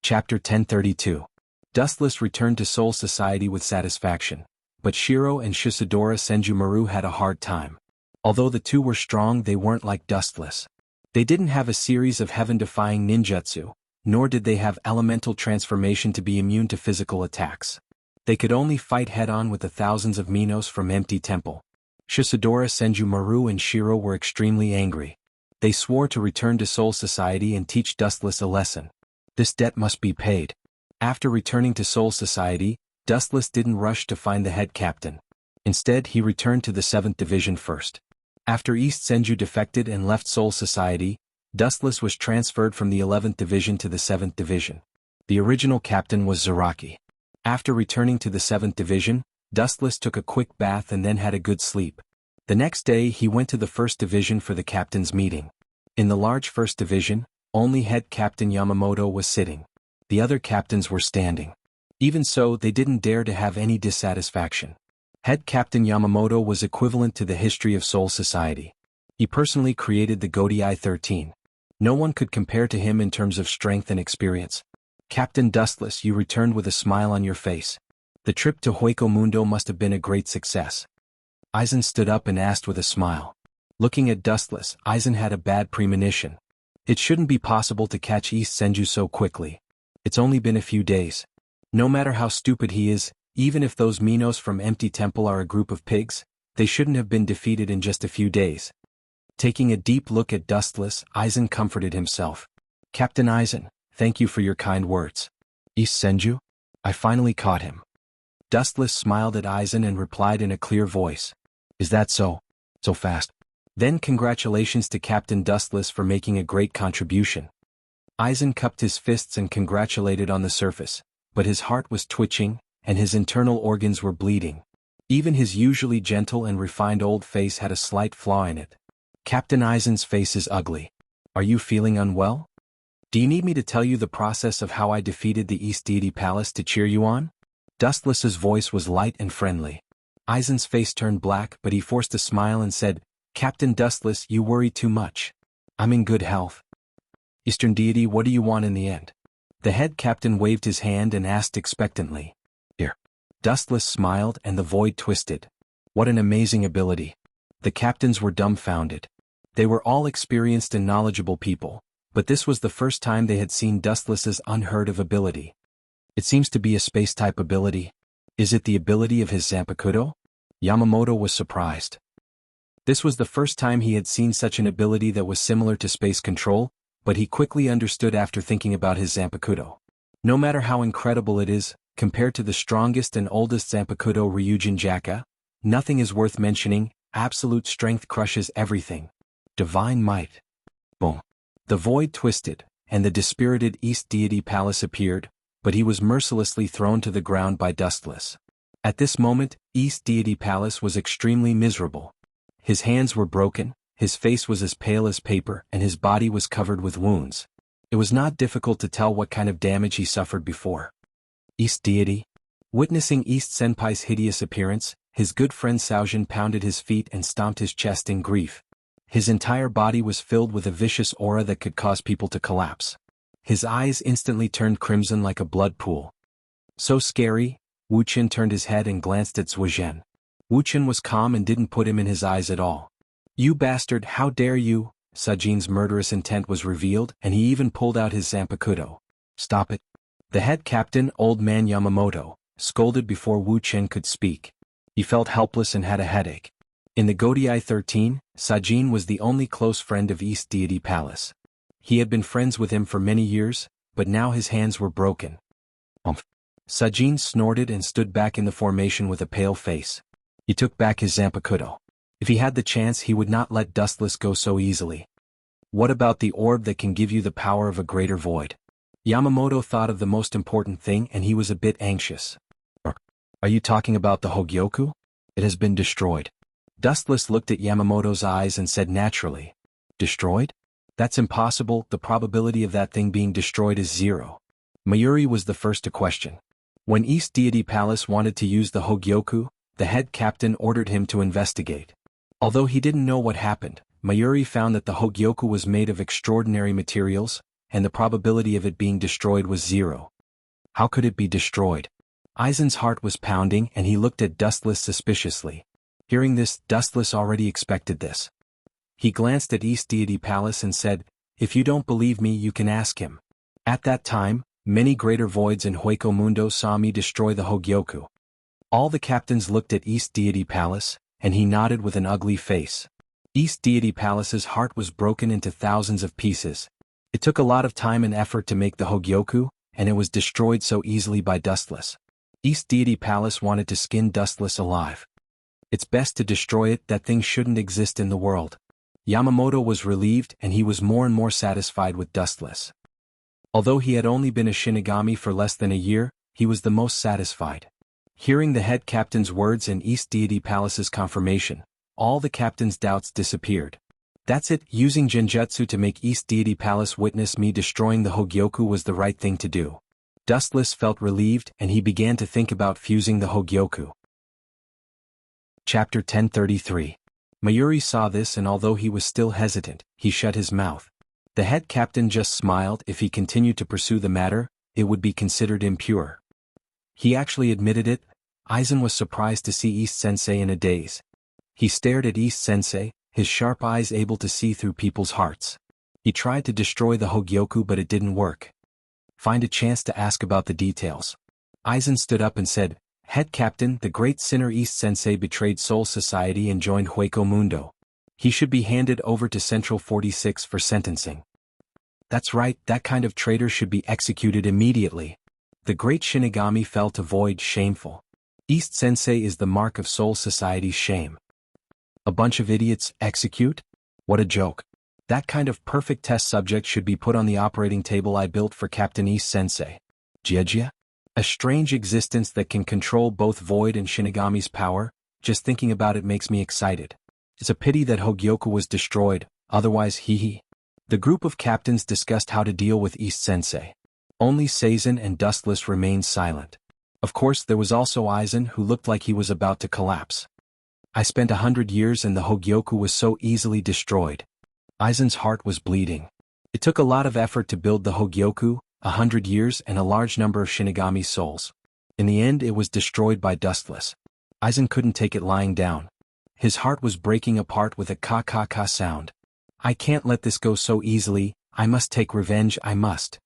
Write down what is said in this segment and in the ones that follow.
Chapter 1032. Dustless returned to Soul Society with satisfaction, but Shiro and Shisadora Senjumaru had a hard time. Although the two were strong, they weren't like Dustless. They didn't have a series of heaven-defying ninjutsu, nor did they have elemental transformation to be immune to physical attacks. They could only fight head-on with the thousands of Minos from Empty Temple. Shisadora Senjumaru and Shiro were extremely angry. They swore to return to Soul Society and teach Dustless a lesson. This debt must be paid. After returning to Soul Society, Dustless didn't rush to find the head captain. Instead, he returned to the 7th Division first. After East Senju defected and left Soul Society, Dustless was transferred from the 11th Division to the 7th Division. The original captain was Zaraki. After returning to the 7th Division, Dustless took a quick bath and then had a good sleep. The next day he went to the 1st Division for the captain's meeting. In the large 1st Division, only head captain Yamamoto was sitting. The other captains were standing. Even so, they didn't dare to have any dissatisfaction. Head captain Yamamoto was equivalent to the history of Soul Society. He personally created the Godai 13. No one could compare to him in terms of strength and experience. Captain Dustless, you returned with a smile on your face. The trip to Hueco Mundo must have been a great success. Aizen stood up and asked with a smile. Looking at Dustless, Aizen had a bad premonition. It shouldn't be possible to catch East Senju so quickly. It's only been a few days. No matter how stupid he is, even if those Minos from Empty Temple are a group of pigs, they shouldn't have been defeated in just a few days. Taking a deep look at Dustless, Aizen comforted himself. Captain Aizen, thank you for your kind words. East Senju? I finally caught him. Dustless smiled at Aizen and replied in a clear voice. Is that so? So fast? Then congratulations to Captain Dustless for making a great contribution. Aizen cupped his fists and congratulated on the surface, but his heart was twitching, and his internal organs were bleeding. Even his usually gentle and refined old face had a slight flaw in it. Captain Aizen's face is ugly. Are you feeling unwell? Do you need me to tell you the process of how I defeated the East Deity Palace to cheer you on? Dustless's voice was light and friendly. Aizen's face turned black, but he forced a smile and said, Captain Dustless, you worry too much. I'm in good health. Eastern Deity, what do you want in the end? The head captain waved his hand and asked expectantly. Here. Dustless smiled and the void twisted. What an amazing ability. The captains were dumbfounded. They were all experienced and knowledgeable people, but this was the first time they had seen Dustless's unheard-of ability. It seems to be a space-type ability. Is it the ability of his Zanpakuto? Yamamoto was surprised. This was the first time he had seen such an ability that was similar to space control, but he quickly understood after thinking about his Zanpakuto. No matter how incredible it is, compared to the strongest and oldest Zanpakuto Ryujin Jaka, nothing is worth mentioning. Absolute strength crushes everything. Divine might. Boom. The void twisted, and the dispirited East Deity Palace appeared, but he was mercilessly thrown to the ground by Dustless. At this moment, East Deity Palace was extremely miserable. His hands were broken, his face was as pale as paper, and his body was covered with wounds. It was not difficult to tell what kind of damage he suffered before. East Deity? Witnessing East Senpai's hideous appearance, his good friend Saojin pounded his feet and stomped his chest in grief. His entire body was filled with a vicious aura that could cause people to collapse. His eyes instantly turned crimson like a blood pool. So scary, Wuchen turned his head and glanced at Zuozhen. Wuchen was calm and didn't put him in his eyes at all. You bastard, how dare you? Sajin's murderous intent was revealed, and he even pulled out his Zanpakuto. Stop it. The head captain, old man Yamamoto, scolded before Wuchen could speak. He felt helpless and had a headache. In the Godai 13, Sajin was the only close friend of East Deity Palace. He had been friends with him for many years, but now his hands were broken. Sajin snorted and stood back in the formation with a pale face. He took back his Zanpakuto. If he had the chance, he would not let Dustless go so easily. What about the orb that can give you the power of a greater void? Yamamoto thought of the most important thing and he was a bit anxious. Are you talking about the Hogyoku? It has been destroyed. Dustless looked at Yamamoto's eyes and said naturally. Destroyed? That's impossible, the probability of that thing being destroyed is 0. Mayuri was the first to question. When East Deity Palace wanted to use the Hogyoku, the head captain ordered him to investigate. Although he didn't know what happened, Mayuri found that the Hogyoku was made of extraordinary materials, and the probability of it being destroyed was 0. How could it be destroyed? Aizen's heart was pounding and he looked at Dustless suspiciously. Hearing this, Dustless already expected this. He glanced at East Deity Palace and said, "If you don't believe me, you can ask him." At that time, many greater voids in Hueco Mundo saw me destroy the Hogyoku. All the captains looked at East Deity Palace, and he nodded with an ugly face. East Deity Palace's heart was broken into thousands of pieces. It took a lot of time and effort to make the Hogyoku, and it was destroyed so easily by Dustless. East Deity Palace wanted to skin Dustless alive. It's best to destroy it, that thing shouldn't exist in the world. Yamamoto was relieved and he was more and more satisfied with Dustless. Although he had only been a Shinigami for less than a year, he was the most satisfied. Hearing the head captain's words and East Deity Palace's confirmation, all the captain's doubts disappeared. That's it, using Genjutsu to make East Deity Palace witness me destroying the Hogyoku was the right thing to do. Dustless felt relieved and he began to think about fusing the Hogyoku. Chapter 1033. Mayuri saw this and although he was still hesitant, he shut his mouth. The head captain just smiled. If he continued to pursue the matter, it would be considered impure. He actually admitted it. Aizen was surprised to see East Sensei in a daze. He stared at East Sensei, his sharp eyes able to see through people's hearts. He tried to destroy the Hogyoku but it didn't work. Find a chance to ask about the details. Aizen stood up and said, "Head Captain, the great sinner East Sensei betrayed Soul Society and joined Hueco Mundo. He should be handed over to Central 46 for sentencing." "That's right, that kind of traitor should be executed immediately." The great Shinigami fell to void shameful. East Sensei is the mark of Soul Society's shame. A bunch of idiots, execute? What a joke. That kind of perfect test subject should be put on the operating table I built for Captain East Sensei. Jiejia? A strange existence that can control both Void and Shinigami's power. Just thinking about it makes me excited. It's a pity that Hogyoku was destroyed, otherwise hee. The group of captains discussed how to deal with East Sensei. Only Seizen and Dustless remained silent. Of course there was also Aizen who looked like he was about to collapse. I spent 100 years and the Hogyoku was so easily destroyed. Aizen's heart was bleeding. It took a lot of effort to build the Hogyoku, 100 years and a large number of Shinigami souls. In the end it was destroyed by Dustless. Aizen couldn't take it lying down. His heart was breaking apart with a ka-ka-ka sound. I can't let this go so easily, I must take revenge, I must.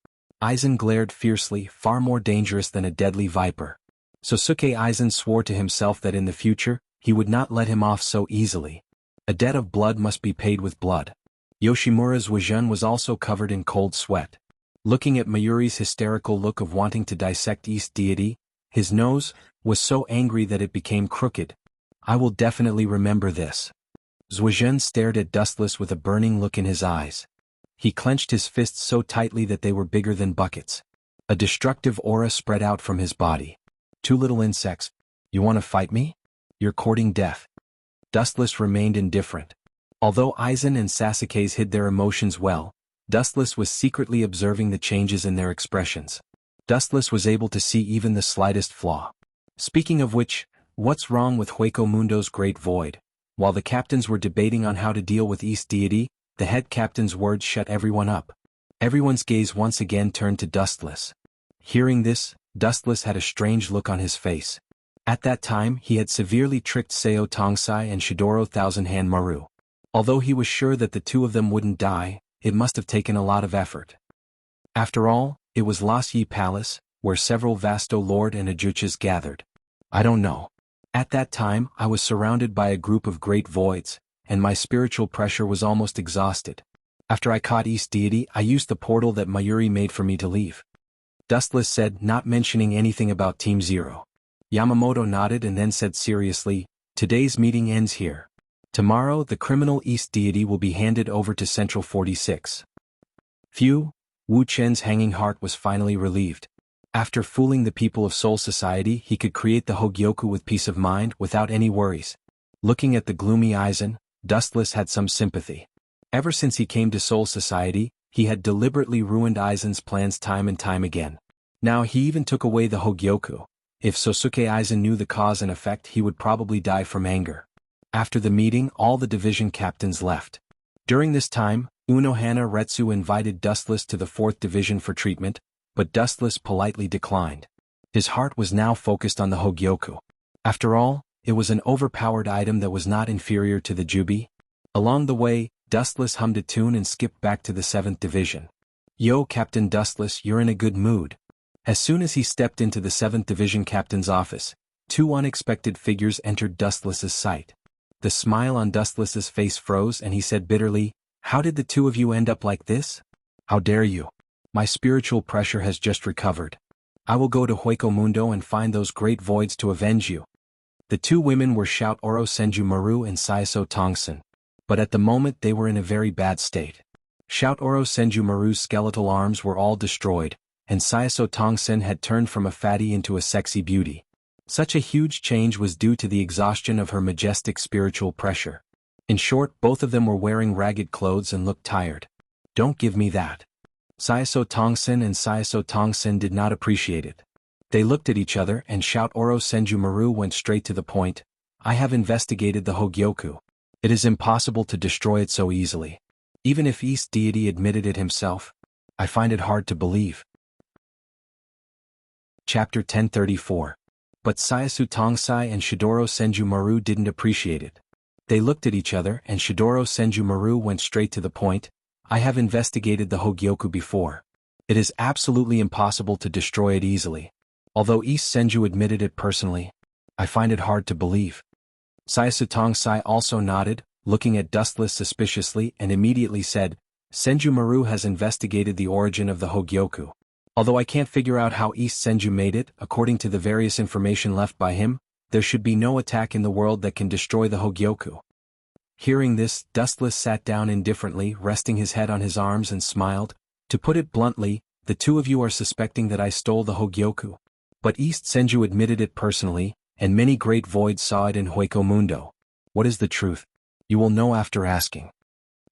Aizen glared fiercely, far more dangerous than a deadly viper. Sosuke Aizen swore to himself that in the future, he would not let him off so easily. A debt of blood must be paid with blood. Yoshimura's Wajun was also covered in cold sweat. Looking at Mayuri's hysterical look of wanting to dissect East Deity, his nose was so angry that it became crooked. I will definitely remember this. Zwajun stared at Dustless with a burning look in his eyes. He clenched his fists so tightly that they were bigger than buckets. A destructive aura spread out from his body. Two little insects. You want to fight me? You're courting death. Dustless remained indifferent. Although Aizen and Sasuke's hid their emotions well, Dustless was secretly observing the changes in their expressions. Dustless was able to see even the slightest flaw. Speaking of which, what's wrong with Hueco Mundo's Great Void? While the captains were debating on how to deal with East Deity, the head captain's words shut everyone up. Everyone's gaze once again turned to Dustless. Hearing this, Dustless had a strange look on his face. At that time he had severely tricked Seo Tongsai and Shidoro Thousand Hand Maru. Although he was sure that the two of them wouldn't die, it must have taken a lot of effort. After all, it was Lost Yi Palace, where several Vasto Lord and Ajuchas gathered. I don't know. At that time, I was surrounded by a group of great voids, and my spiritual pressure was almost exhausted. After I caught East Deity, I used the portal that Mayuri made for me to leave. Dustless said, not mentioning anything about Team Zero. Yamamoto nodded and then said seriously, today's meeting ends here. Tomorrow the criminal East Deity will be handed over to Central 46. Phew, Wu Chen's hanging heart was finally relieved. After fooling the people of Soul Society he could create the Hogyoku with peace of mind without any worries. Looking at the gloomy Aizen, Dustless had some sympathy. Ever since he came to Soul Society, he had deliberately ruined Aizen's plans time and time again. Now he even took away the Hogyoku. If Sosuke Aizen knew the cause and effect he would probably die from anger. After the meeting all the division captains left. During this time, Unohana Retsu invited Dustless to the 4th Division for treatment, but Dustless politely declined. His heart was now focused on the Hogyoku. After all, it was an overpowered item that was not inferior to the Jubi. Along the way, Dustless hummed a tune and skipped back to the 7th Division. "Yo, Captain Dustless, you're in a good mood." As soon as he stepped into the 7th Division captain's office, 2 unexpected figures entered Dustless's sight. The smile on Dustless's face froze and he said bitterly, "How did the 2 of you end up like this? How dare you? My spiritual pressure has just recovered. I will go to Hueco Mundo and find those great voids to avenge you." The 2 women were Shout Oro Senju Maru and Saiso Tongsen, but at the moment they were in a very bad state. Shout Oro Senju Maru's skeletal arms were all destroyed, and Saiso Tongsen had turned from a fatty into a sexy beauty. Such a huge change was due to the exhaustion of her majestic spiritual pressure. In short, both of them were wearing ragged clothes and looked tired. "Don't give me that." Saiso Tongsen did not appreciate it. They looked at each other and Shout Oro Senju Maru went straight to the point. "I have investigated the Hogyoku. It is impossible to destroy it so easily. Even if East Deity admitted it himself, I find it hard to believe." Chapter 1034. But Saisu Tongsai and Shidoro Senju Maru didn't appreciate it. They looked at each other and Shidoro Senju Maru went straight to the point. "I have investigated the Hogyoku before. It is absolutely impossible to destroy it easily. Although East Senju admitted it personally, I find it hard to believe." Saisu Tongsai also nodded, looking at Dustless suspiciously and immediately said, "Senju Maru has investigated the origin of the Hogyoku. Although I can't figure out how East Senju made it, according to the various information left by him, there should be no attack in the world that can destroy the Hogyoku." Hearing this, Dustless sat down indifferently, resting his head on his arms and smiled. "To put it bluntly, the 2 of you are suspecting that I stole the Hogyoku. But East Senju admitted it personally, and many great voids saw it in Hueco Mundo. What is the truth? You will know after asking."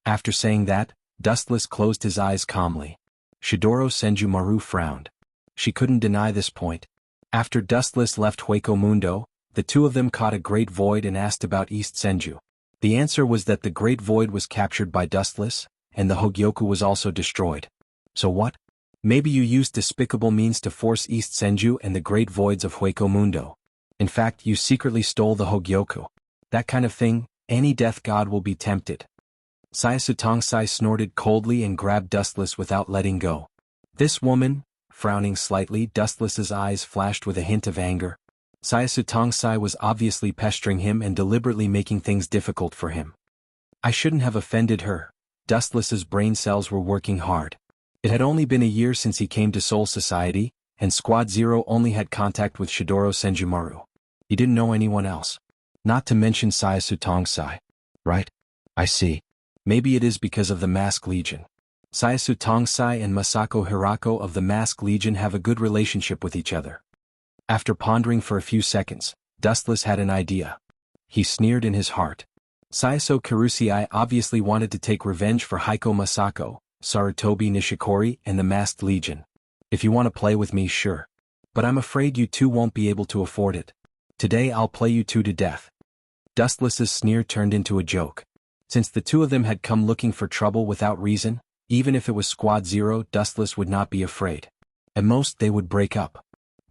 After saying that, Dustless closed his eyes calmly. Shidoro Senju Maru frowned. She couldn't deny this point. After Dustless left Hueco Mundo, the 2 of them caught a great void and asked about East Senju. The answer was that the great void was captured by Dustless, and the Hogyoku was also destroyed. So what? Maybe you used despicable means to force East Senju and the great voids of Hueco Mundo. In fact, you secretly stole the Hogyoku. That kind of thing, any death god will be tempted. Saisu Tongsai snorted coldly and grabbed Dustless without letting go. This woman, frowning slightly, Dustless's eyes flashed with a hint of anger. Saisu Tongsai was obviously pestering him and deliberately making things difficult for him. I shouldn't have offended her. Dustless's brain cells were working hard. It had only been a year since he came to Soul Society, and Squad Zero only had contact with Shidoro Senju Maru. He didn't know anyone else. Not to mention Saisu Tongsai. Right? I see. Maybe it is because of the Mask Legion. Saisu Tongsai and Masako Hirako of the Mask Legion have a good relationship with each other. After pondering for a few seconds, Dustless had an idea. He sneered in his heart. Saiso Kirusei obviously wanted to take revenge for Heiko Masako, Sarutobi Nishikori, and the Masked Legion. If you want to play with me, sure. But I'm afraid you 2 won't be able to afford it. Today I'll play you 2 to death. Dustless's sneer turned into a joke. Since the 2 of them had come looking for trouble without reason, even if it was Squad Zero, Dustless would not be afraid. At most they would break up.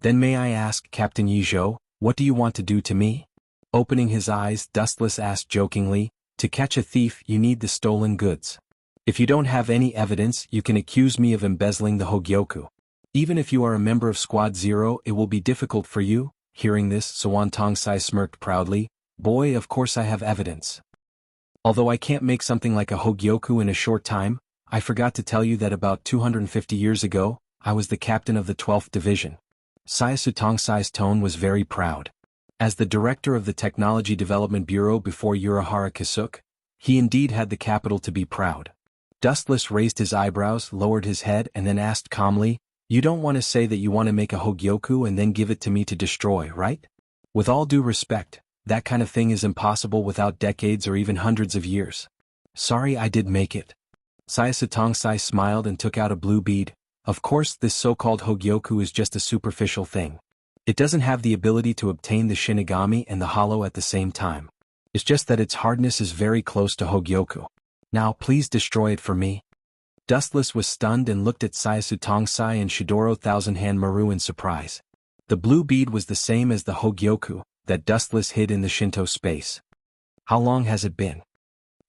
"Then may I ask, Captain Yizhou, what do you want to do to me?" Opening his eyes, Dustless asked jokingly, "To catch a thief, you need the stolen goods. If you don't have any evidence, you can accuse me of embezzling the Hogyoku. Even if you are a member of Squad Zero, it will be difficult for you." Hearing this, Swan Tongsai smirked proudly. "Boy, of course I have evidence. Although I can't make something like a Hogyoku in a short time, I forgot to tell you that about 250 years ago, I was the captain of the 12th Division." Saisu Tongsai's tone was very proud. As the director of the Technology Development Bureau before Urahara Kisuke, he indeed had the capital to be proud. Dustless raised his eyebrows, lowered his head, and then asked calmly, "You don't want to say that you want to make a Hogyoku and then give it to me to destroy, right? With all due respect, that kind of thing is impossible without decades or even hundreds of years. Sorry I did make it." Saisu Tongsai smiled and took out a blue bead. "Of course, this so-called Hogyoku is just a superficial thing. It doesn't have the ability to obtain the Shinigami and the Hollow at the same time. It's just that its hardness is very close to Hogyoku. Now please destroy it for me. Dustless was stunned and looked at Saiyasu Tongsai and Shidoro Thousand Hand Maru in surprise. The blue bead was the same as the Hogyoku that Dustless hid in the Shinto space. How long has it been?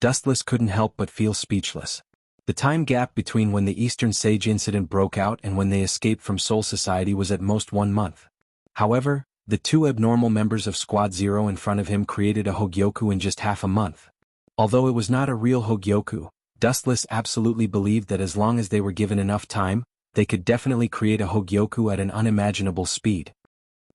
Dustless couldn't help but feel speechless. The time gap between when the Eastern Sage incident broke out and when they escaped from Soul Society was at most 1 month. However, the two abnormal members of Squad Zero in front of him created a Hogyoku in just half a month. Although it was not a real Hogyoku, Dustless absolutely believed that as long as they were given enough time, they could definitely create a Hogyoku at an unimaginable speed.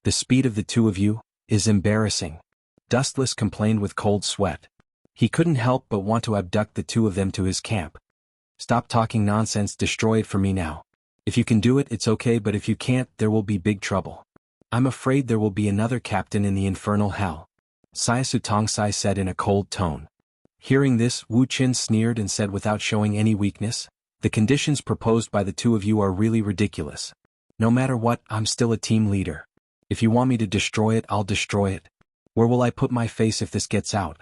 The speed of the two of you is embarrassing. Dustless complained with cold sweat. He couldn't help but want to abduct the two of them to his camp. Stop talking nonsense, destroy it for me now. If you can do it, it's okay, but if you can't, there will be big trouble. I'm afraid there will be another captain in the infernal hell. Saiyasu Tongsai said in a cold tone. Hearing this, Wu Qin sneered and said without showing any weakness, the conditions proposed by the two of you are really ridiculous. No matter what, I'm still a team leader. If you want me to destroy it, I'll destroy it. Where will I put my face if this gets out?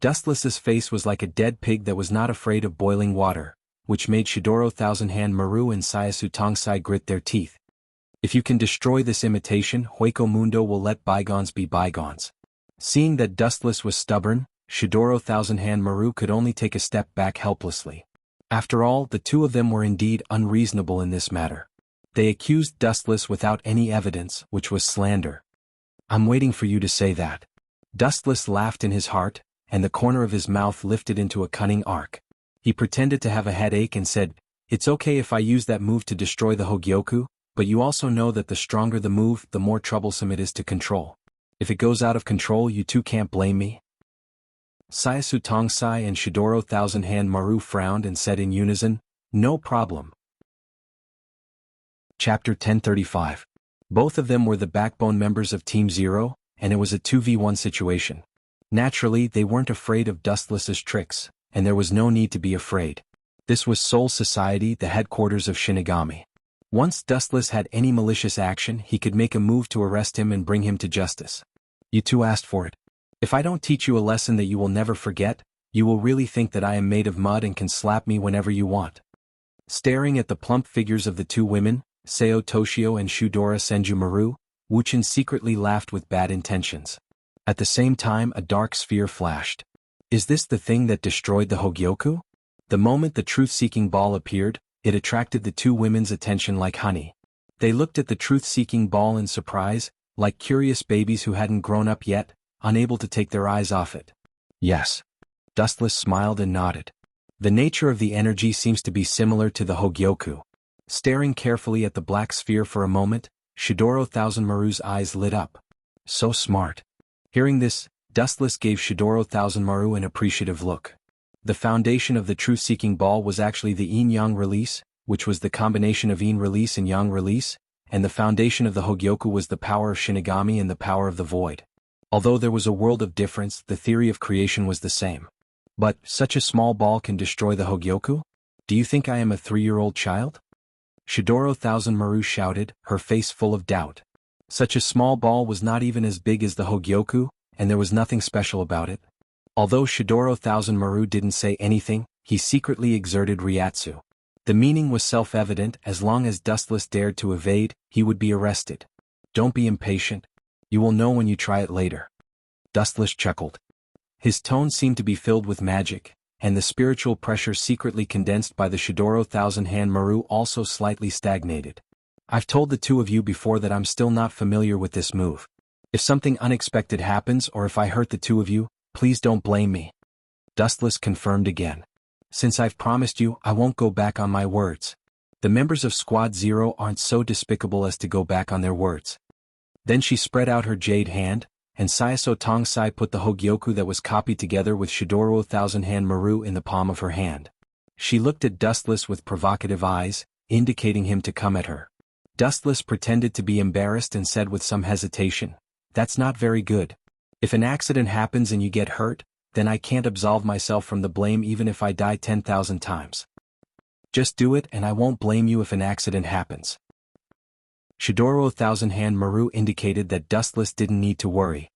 Dustless's face was like a dead pig that was not afraid of boiling water, which made Shidoro Thousand Hand Maru and Saiyasu Tongsai grit their teeth. If you can destroy this imitation, Hueco Mundo will let bygones be bygones. Seeing that Dustless was stubborn, Shidoro Thousand Hand Maru could only take a step back helplessly. After all, the two of them were indeed unreasonable in this matter. They accused Dustless without any evidence, which was slander. I'm waiting for you to say that. Dustless laughed in his heart, and the corner of his mouth lifted into a cunning arc. He pretended to have a headache and said, "It's okay if I use that move to destroy the Hogyoku, but you also know that the stronger the move, the more troublesome it is to control. If it goes out of control, you two can't blame me." Saiyasu Tongsai and Shidoro Thousand Hand Maru frowned and said in unison, "No problem." Chapter 1035. Both of them were the backbone members of Team Zero, and it was a 2v1 situation. Naturally, they weren't afraid of Dustless's tricks, and there was no need to be afraid. This was Soul Society, the headquarters of Shinigami. Once Dustless had any malicious action, he could make a move to arrest him and bring him to justice. You two asked for it. If I don't teach you a lesson that you will never forget, you will really think that I am made of mud and can slap me whenever you want. Staring at the plump figures of the two women, Seo Toshio and Shudora Senju Maru, Wuchin secretly laughed with bad intentions. At the same time, a dark sphere flashed. Is this the thing that destroyed the Hogyoku? The moment the truth-seeking ball appeared, it attracted the two women's attention like honey. They looked at the truth-seeking ball in surprise, like curious babies who hadn't grown up yet, unable to take their eyes off it. Yes. Dustless smiled and nodded. The nature of the energy seems to be similar to the Hogyoku. Staring carefully at the black sphere for a moment, Shidoro Thousand Maru's eyes lit up. So smart. Hearing this, Dustless gave Shidoro Thousand Maru an appreciative look. The foundation of the truth-seeking ball was actually the yin-yang release, which was the combination of yin release and yang release, and the foundation of the Hogyoku was the power of Shinigami and the power of the void. Although there was a world of difference, the theory of creation was the same. But, such a small ball can destroy the Hogyoku? Do you think I am a 3-year-old child? Shidoro Thousand Maru shouted, her face full of doubt. Such a small ball was not even as big as the Hogyoku, and there was nothing special about it. Although Shidoro Thousand Maru didn't say anything, he secretly exerted Ryatsu. The meaning was self-evident: as long as Dustless dared to evade, he would be arrested. Don't be impatient. You will know when you try it later. Dustless chuckled. His tone seemed to be filled with magic, and the spiritual pressure secretly condensed by the Shidoro Thousand Hand Maru also slightly stagnated. I've told the two of you before that I'm still not familiar with this move. If something unexpected happens or if I hurt the two of you, please don't blame me. Dustless confirmed again. Since I've promised you, I won't go back on my words. The members of Squad Zero aren't so despicable as to go back on their words. Then she spread out her jade hand, and Saiyasu Tongsai put the Hogyoku that was copied together with Shidoro Thousand Hand Maru in the palm of her hand. She looked at Dustless with provocative eyes, indicating him to come at her. Dustless pretended to be embarrassed and said with some hesitation, "That's not very good. If an accident happens and you get hurt, then I can't absolve myself from the blame even if I die 10,000 times. Just do it and I won't blame you if an accident happens." Shidoro Thousand Hand Maru indicated that Dustless didn't need to worry.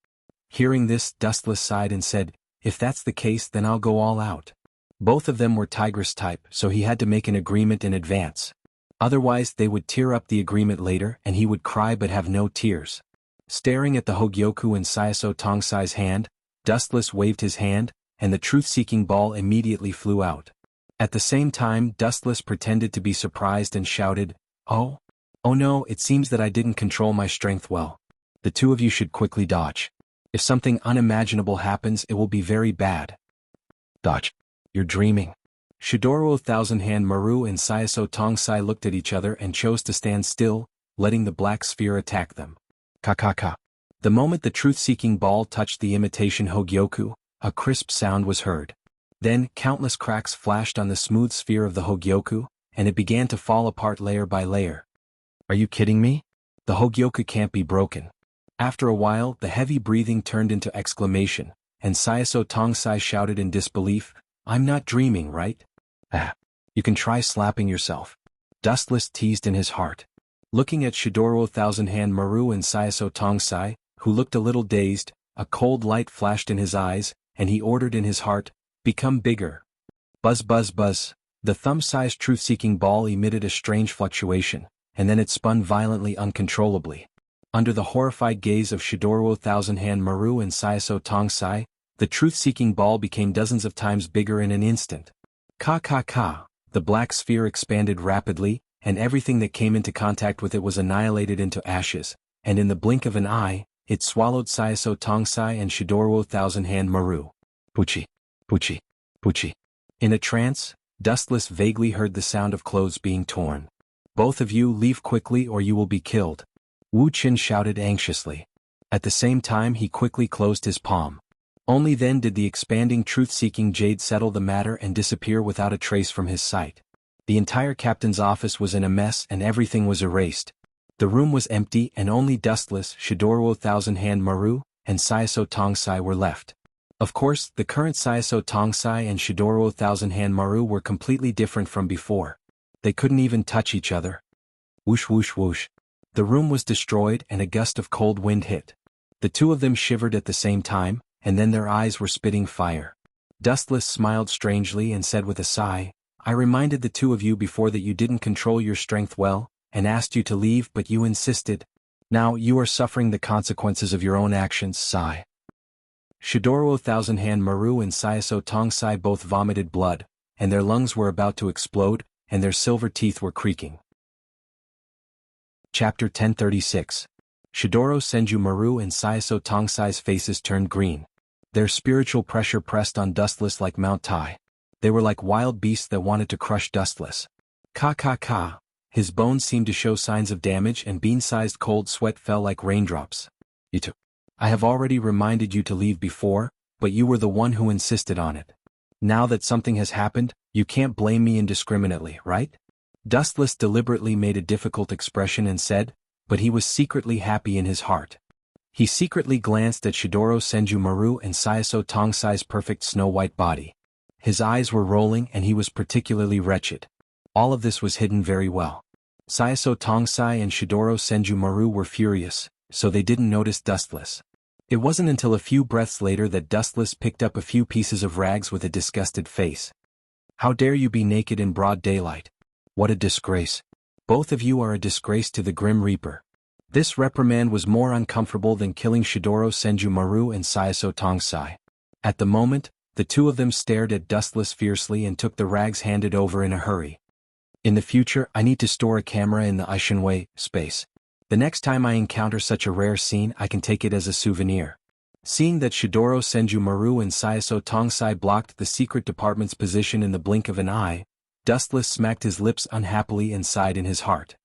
Hearing this, Dustless sighed and said, "If that's the case, then I'll go all out." Both of them were tigress type, so he had to make an agreement in advance. Otherwise they would tear up the agreement later and he would cry but have no tears. Staring at the Hogyoku in Saiso Tongsai's hand, Dustless waved his hand, and the truth-seeking ball immediately flew out. At the same time, Dustless pretended to be surprised and shouted, "Oh? Oh no, it seems that I didn't control my strength well. The two of you should quickly dodge. If something unimaginable happens, it will be very bad." "Dodge? You're dreaming." Shidoro Thousand-Hand Maru and Saiso Tongsai looked at each other and chose to stand still, letting the black sphere attack them. Ka. The moment the truth-seeking ball touched the imitation Hogyoku, a crisp sound was heard. Then, countless cracks flashed on the smooth sphere of the Hogyoku, and it began to fall apart layer by layer. "Are you kidding me? The Hogyoku can't be broken." After a while, the heavy breathing turned into exclamation, and Saiso Tongsai shouted in disbelief, "I'm not dreaming, right?" "Ah. You can try slapping yourself." Dustless teased in his heart. Looking at Shidoro Thousand-Hand Maru and Saiso Tongsai, who looked a little dazed, a cold light flashed in his eyes, and he ordered in his heart, "Become bigger." Buzz buzz buzz. The thumb-sized truth-seeking ball emitted a strange fluctuation, and then it spun violently uncontrollably. Under the horrified gaze of Shidoro Thousand-Hand Maru and Saiso Tongsai, the truth-seeking ball became dozens of times bigger in an instant. Ka. The black sphere expanded rapidly, and everything that came into contact with it was annihilated into ashes, and in the blink of an eye, it swallowed Saiso Tongsai and Shidoro Thousand-Hand Maru. Puchi. In a trance, Dustless vaguely heard the sound of clothes being torn. "Both of you leave quickly or you will be killed," Wu Qin shouted anxiously. At the same time he quickly closed his palm. Only then did the expanding truth-seeking jade settle the matter and disappear without a trace from his sight. The entire captain's office was in a mess and everything was erased. The room was empty and only Dustless, Shidoro Thousand-Hand Maru, and Saiso Tongsai were left. Of course, the current Saiso Tongsai and Shidoro Thousand-Hand Maru were completely different from before. They couldn't even touch each other. Whoosh whoosh whoosh. The room was destroyed and a gust of cold wind hit. The two of them shivered at the same time, and then their eyes were spitting fire. Dustless smiled strangely and said with a sigh, "I reminded the two of you before that you didn't control your strength well, and asked you to leave but you insisted. Now you are suffering the consequences of your own actions." Sigh. Shidoro Thousand-Hand Maru and Saiso Tongsai both vomited blood, and their lungs were about to explode, and their silver teeth were creaking. Chapter 1036. Shidoro Senju Maru and Saiso Tongsai's faces turned green. Their spiritual pressure pressed on Dustless like Mount Tai. They were like wild beasts that wanted to crush Dustless. Ka. His bones seemed to show signs of damage and bean-sized cold sweat fell like raindrops. "Itu. I have already reminded you to leave before, but you were the one who insisted on it. Now that something has happened, you can't blame me indiscriminately, right?" Dustless deliberately made a difficult expression and said, but he was secretly happy in his heart. He secretly glanced at Shidoro Senju Maru and Saiso Tongsai's perfect snow-white body. His eyes were rolling and he was particularly wretched. All of this was hidden very well. Saiso Tongsai and Shidoro Senju Maru were furious, so they didn't notice Dustless. It wasn't until a few breaths later that Dustless picked up a few pieces of rags with a disgusted face. "How dare you be naked in broad daylight? What a disgrace. Both of you are a disgrace to the Grim Reaper." This reprimand was more uncomfortable than killing Shidoro Senju Maru and Saiso Tongsai. At the moment, the two of them stared at Dustless fiercely and took the rags handed over in a hurry. "In the future, I need to store a camera in the Ishinway space. The next time I encounter such a rare scene, I can take it as a souvenir." Seeing that Shidoro Senju Maru and Saiso Tongsai blocked the secret department's position in the blink of an eye, Dustless smacked his lips unhappily and sighed in his heart.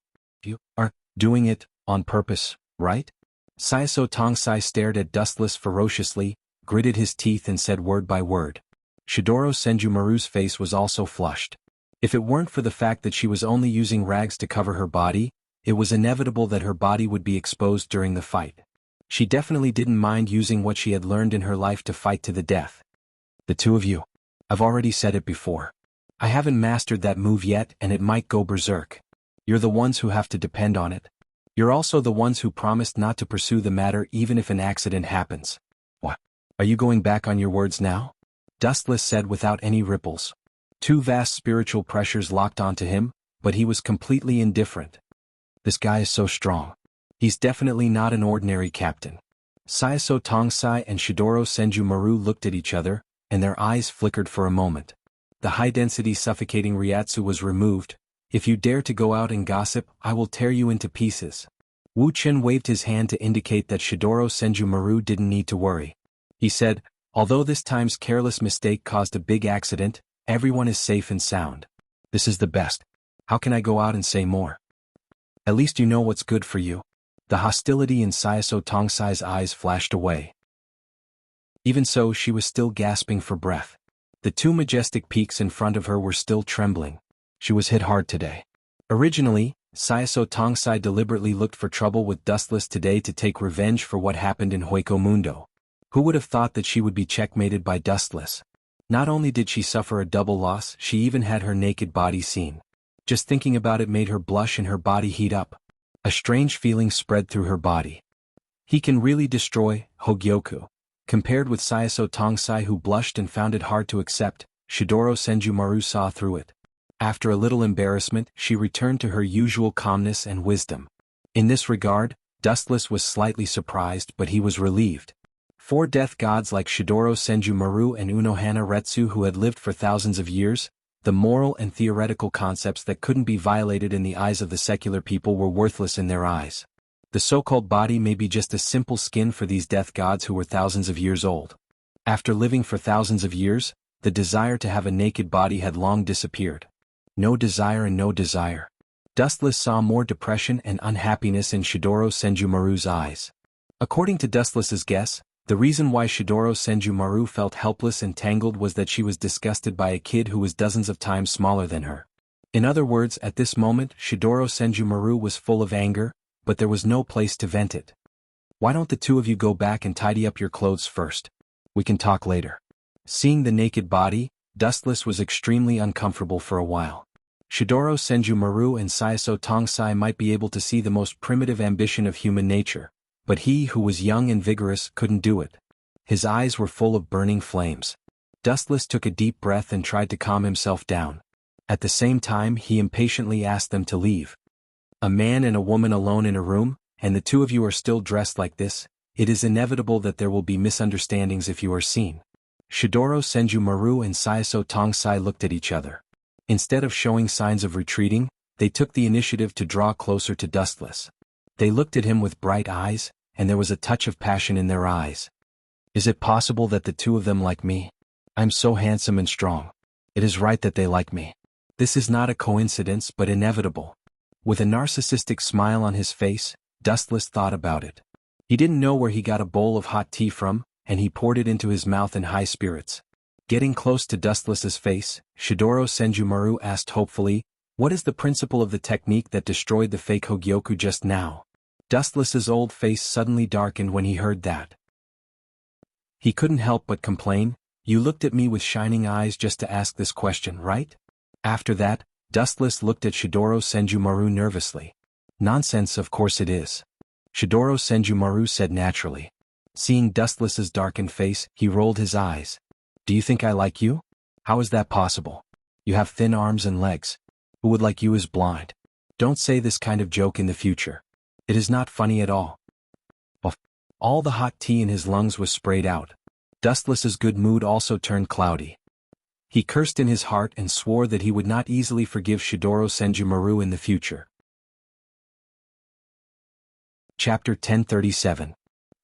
"You are doing it on purpose, right?" Saiso Tongsai stared at Dustless ferociously, gritted his teeth and said word by word. Shidoro Senju Maru's face was also flushed. If it weren't for the fact that she was only using rags to cover her body, it was inevitable that her body would be exposed during the fight. She definitely didn't mind using what she had learned in her life to fight to the death. "The two of you. I've already said it before. I haven't mastered that move yet and it might go berserk. You're the ones who have to depend on it. You're also the ones who promised not to pursue the matter even if an accident happens." "What? Are you going back on your words now?" Dustless said without any ripples. Two vast spiritual pressures locked onto him, but he was completely indifferent. This guy is so strong. He's definitely not an ordinary captain. Sayaso Tongsai and Shidoro Senju looked at each other, and their eyes flickered for a moment. The high-density suffocating Ryatsu was removed. If you dare to go out and gossip, I will tear you into pieces. Wu Chen waved his hand to indicate that Shidoro Senju didn't need to worry. He said, although this time's careless mistake caused a big accident, everyone is safe and sound. This is the best. How can I go out and say more? At least you know what's good for you. The hostility in Sayaso Tongsai's eyes flashed away. Even so, she was still gasping for breath. The two majestic peaks in front of her were still trembling. She was hit hard today. Originally, Sayaso Tongsai deliberately looked for trouble with Dustless today to take revenge for what happened in Hueco Mundo. Who would have thought that she would be checkmated by Dustless? Not only did she suffer a double loss, she even had her naked body seen. Just thinking about it made her blush and her body heat up. A strange feeling spread through her body. He can really destroy Hogyoku. Compared with Sayaso Tongsai, who blushed and found it hard to accept, Shidoro Senju saw through it. After a little embarrassment, she returned to her usual calmness and wisdom. In this regard, Dustless was slightly surprised, but he was relieved. Four death gods like Shidoro Senju and Unohana Retsu, who had lived for thousands of years, the moral and theoretical concepts that couldn't be violated in the eyes of the secular people were worthless in their eyes. The so-called body may be just a simple skin for these death gods who were thousands of years old. After living for thousands of years, the desire to have a naked body had long disappeared. No desire and no desire. Dustless saw more depression and unhappiness in Shidoro Senju eyes. According to Dustless's guess, the reason why Shidoro Senju felt helpless and tangled was that she was disgusted by a kid who was dozens of times smaller than her. In other words, at this moment, Shidoro Senju was full of anger, but there was no place to vent it. Why don't the two of you go back and tidy up your clothes first? We can talk later. Seeing the naked body, Dustless was extremely uncomfortable for a while. Shidoro Senju and Sayaso Tongsai might be able to see the most primitive ambition of human nature, but he who was young and vigorous couldn't do it. His eyes were full of burning flames. Dustless took a deep breath and tried to calm himself down. At the same time, he impatiently asked them to leave. A man and a woman alone in a room, and the two of you are still dressed like this. It is inevitable that there will be misunderstandings if you are seen. Shidoro Senju and Sayaso Tongsai looked at each other. Instead of showing signs of retreating, they took the initiative to draw closer to Dustless. They looked at him with bright eyes, and there was a touch of passion in their eyes. Is it possible that the two of them like me? I'm so handsome and strong. It is right that they like me. This is not a coincidence but inevitable. With a narcissistic smile on his face, Dustless thought about it. He didn't know where he got a bowl of hot tea from, and he poured it into his mouth in high spirits. Getting close to Dustless's face, Shidoro Senju asked hopefully, "What is the principle of the technique that destroyed the fake Hogyoku just now?" Dustless's old face suddenly darkened when he heard that. He couldn't help but complain, "You looked at me with shining eyes just to ask this question, right?" After that, Dustless looked at Shidoro Senju nervously. "Nonsense, of course it is," Shidoro Senju said naturally. Seeing Dustless's darkened face, he rolled his eyes. "Do you think I like you? How is that possible? You have thin arms and legs. Who would like you is blind. Don't say this kind of joke in the future. It is not funny at all." All the hot tea in his lungs was sprayed out. Dustless's good mood also turned cloudy. He cursed in his heart and swore that he would not easily forgive Shidoro Senju in the future. Chapter 1037.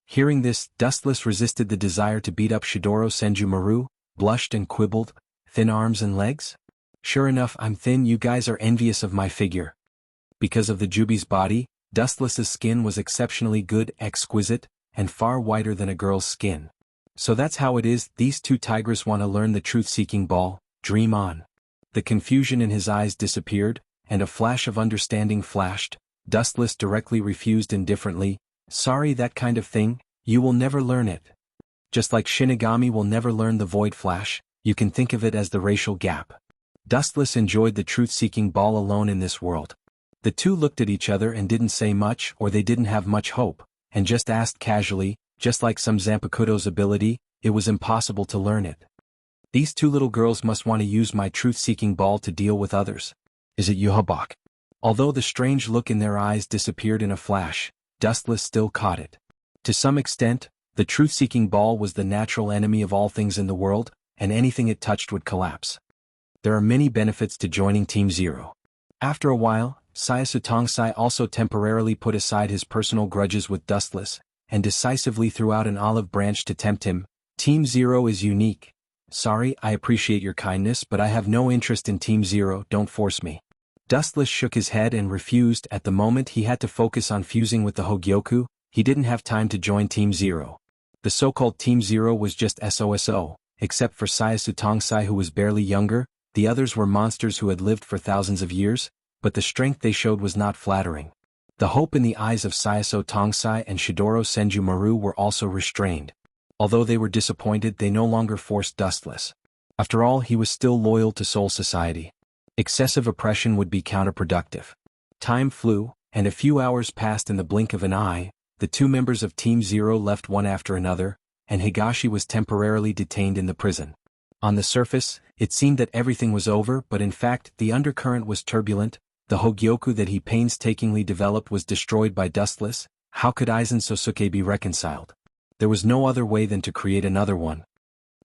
Hearing this, Dustless resisted the desire to beat up Shidoro Senju, blushed and quibbled, "Thin arms and legs? Sure enough, I'm thin. You guys are envious of my figure." Because of the Jubi's body, Dustless's skin was exceptionally good, exquisite, and far whiter than a girl's skin. So that's how it is, these two tigers want to learn the truth-seeking ball, dream on. The confusion in his eyes disappeared, and a flash of understanding flashed. Dustless directly refused indifferently, "Sorry, that kind of thing, you will never learn it. Just like Shinigami will never learn the Void Flash, you can think of it as the racial gap." Dustless enjoyed the truth-seeking ball alone in this world. The two looked at each other and didn't say much, or they didn't have much hope, and just asked casually, just like some Zanpakuto's ability, it was impossible to learn it. These two little girls must want to use my truth-seeking ball to deal with others. Is it Yuhabak? Although the strange look in their eyes disappeared in a flash, Dustless still caught it. To some extent, the truth-seeking ball was the natural enemy of all things in the world, and anything it touched would collapse. There are many benefits to joining Team Zero. After a while, Syasu Tongsai also temporarily put aside his personal grudges with Dustless, and decisively threw out an olive branch to tempt him. Team Zero is unique. Sorry, I appreciate your kindness, but I have no interest in Team Zero, don't force me. Dustless shook his head and refused. At the moment he had to focus on fusing with the Hogyoku, he didn't have time to join Team Zero. The so-called Team Zero was just SOSO, except for Syasu Tongsai who was barely younger. The others were monsters who had lived for thousands of years, but the strength they showed was not flattering. The hope in the eyes of Syasu Tongsai and Shidoro Senjumaru were also restrained. Although they were disappointed, they no longer forced Dustless. After all, he was still loyal to Soul Society. Excessive oppression would be counterproductive. Time flew, and a few hours passed in the blink of an eye. The two members of Team Zero left one after another, and Higashi was temporarily detained in the prison. On the surface, it seemed that everything was over, but in fact, the undercurrent was turbulent. The Hogyoku that he painstakingly developed was destroyed by Dustless. How could Aizen Sosuke be reconciled? There was no other way than to create another one.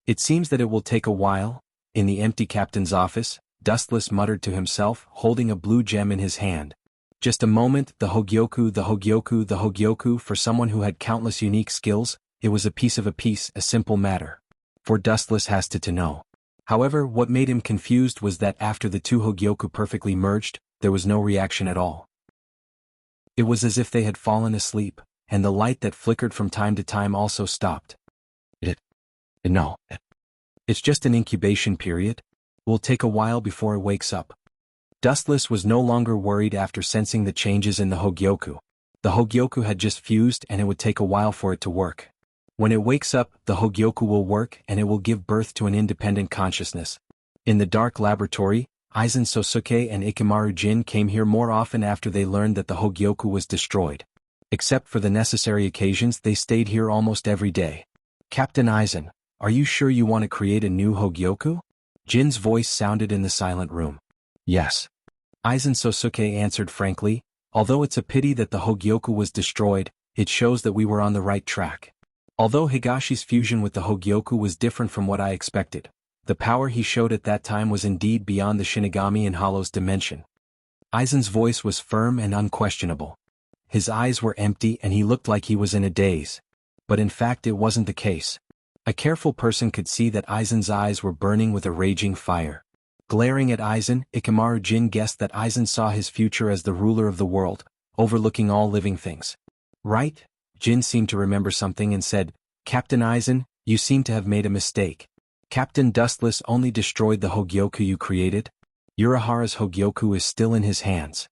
It seems that it will take a while. In the empty captain's office, Dustless muttered to himself, holding a blue gem in his hand. Just a moment, the Hogyoku, for someone who had countless unique skills, it was a simple matter. For Dustless has to know. However, what made him confused was that after the two Hogyoku perfectly merged, there was no reaction at all. It was as if they had fallen asleep, and the light that flickered from time to time also stopped. It's just an incubation period. It will take a while before it wakes up. Dustless was no longer worried after sensing the changes in the Hogyoku. The Hogyoku had just fused and it would take a while for it to work. When it wakes up, the Hogyoku will work and it will give birth to an independent consciousness. In the dark laboratory, Aizen Sosuke and Ikemaru Jin came here more often after they learned that the Hogyoku was destroyed. Except for the necessary occasions, they stayed here almost every day. Captain Aizen, are you sure you want to create a new Hogyoku? Jin's voice sounded in the silent room. Yes. Aizen Sosuke answered frankly, although it's a pity that the Hogyoku was destroyed, it shows that we were on the right track. Although Higashi's fusion with the Hogyoku was different from what I expected, the power he showed at that time was indeed beyond the Shinigami and Hollow's dimension. Aizen's voice was firm and unquestionable. His eyes were empty and he looked like he was in a daze. But in fact it wasn't the case. A careful person could see that Aizen's eyes were burning with a raging fire. Glaring at Aizen, Ikemaru Jin guessed that Aizen saw his future as the ruler of the world, overlooking all living things. Right? Jin seemed to remember something and said, Captain Aizen, you seem to have made a mistake. Captain Dustless only destroyed the Hogyoku you created. Urahara's Hogyoku is still in his hands.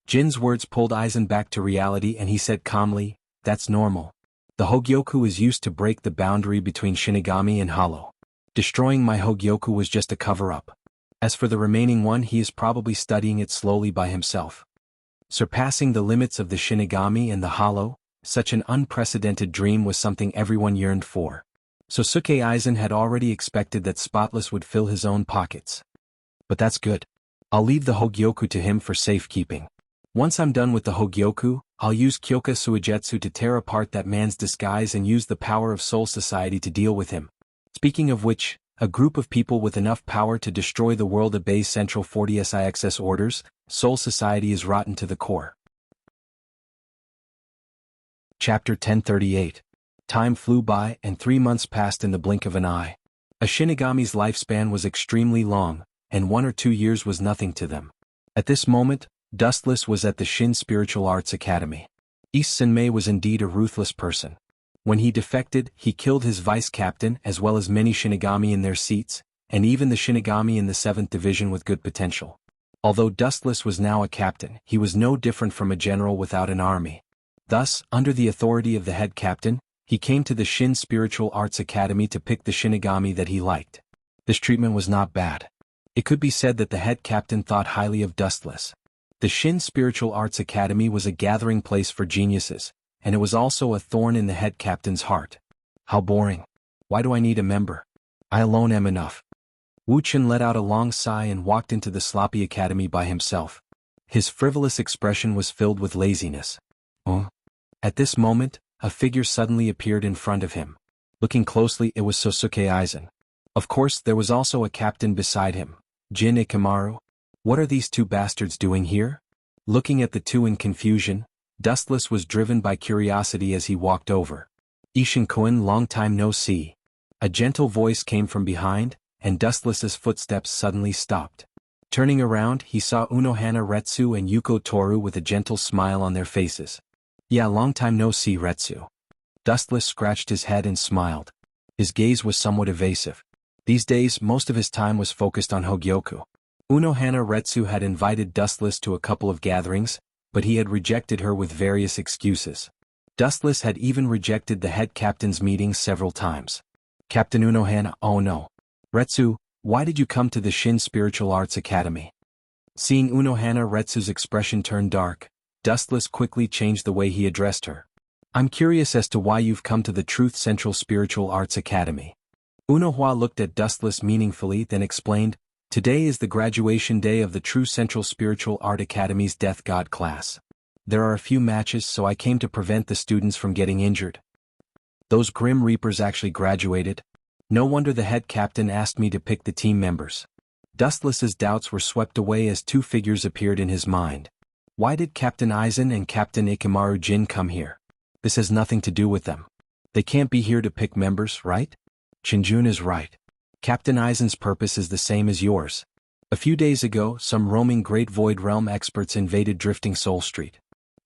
Jin's words pulled Aizen back to reality and he said calmly, that's normal. The Hogyoku is used to break the boundary between Shinigami and Hollow. Destroying my Hogyoku was just a cover-up. As for the remaining one, he is probably studying it slowly by himself. Surpassing the limits of the Shinigami and the Hollow, such an unprecedented dream was something everyone yearned for. Sosuke Aizen had already expected that Spotless would fill his own pockets. But that's good. I'll leave the Hogyoku to him for safekeeping. Once I'm done with the Hogyoku, I'll use Kyoka Suigetsu to tear apart that man's disguise and use the power of Soul Society to deal with him. Speaking of which, a group of people with enough power to destroy the world obeys Central 40 SIXS orders. Soul Society is rotten to the core. Chapter 1038. Time flew by and 3 months passed in the blink of an eye. A Shinigami's lifespan was extremely long, and 1 or 2 years was nothing to them. At this moment, Dustless was at the Shin Spiritual Arts Academy. East Senmei was indeed a ruthless person. When he defected, he killed his vice-captain as well as many Shinigami in their seats, and even the Shinigami in the 7th Division with good potential. Although Dustless was now a captain, he was no different from a general without an army. Thus, under the authority of the head captain, he came to the Shin Spiritual Arts Academy to pick the Shinigami that he liked. This treatment was not bad. It could be said that the head captain thought highly of Dustless. The Shin Spiritual Arts Academy was a gathering place for geniuses, and it was also a thorn in the head captain's heart. How boring. Why do I need a member? I alone am enough. Wuchen let out a long sigh and walked into the sloppy academy by himself. His frivolous expression was filled with laziness. Oh. At this moment, a figure suddenly appeared in front of him. Looking closely, it was Sosuke Aizen. Of course, there was also a captain beside him, Jin Ikamaru. What are these two bastards doing here? Looking at the two in confusion, Dustless was driven by curiosity as he walked over. Ishin-kun, long time no see. A gentle voice came from behind, and Dustless's footsteps suddenly stopped. Turning around, he saw Unohana Retsu and Yuko Toru with a gentle smile on their faces. Yeah, long time no see, Retsu. Dustless scratched his head and smiled. His gaze was somewhat evasive. These days, most of his time was focused on Hogyoku. Unohana Retsu had invited Dustless to a couple of gatherings, but he had rejected her with various excuses. Dustless had even rejected the head captain's meetings several times. Captain Unohana, oh no. Retsu, why did you come to the Shin Spiritual Arts Academy? Seeing Unohana Retsu's expression turn dark, Dustless quickly changed the way he addressed her. I'm curious as to why you've come to the Truth Central Spiritual Arts Academy. Unohana looked at Dustless meaningfully, then explained, today is the graduation day of the True Central Spiritual Art Academy's Death God class. There are a few matches, so I came to prevent the students from getting injured. Those Grim Reapers actually graduated? No wonder the head captain asked me to pick the team members. Dustless's doubts were swept away as two figures appeared in his mind. Why did Captain Aizen and Captain Ikamaru Jin come here? This has nothing to do with them. They can't be here to pick members, right? Shinjun is right. Captain Aizen's purpose is the same as yours. A few days ago, some roaming Great Void Realm experts invaded Drifting Soul Street.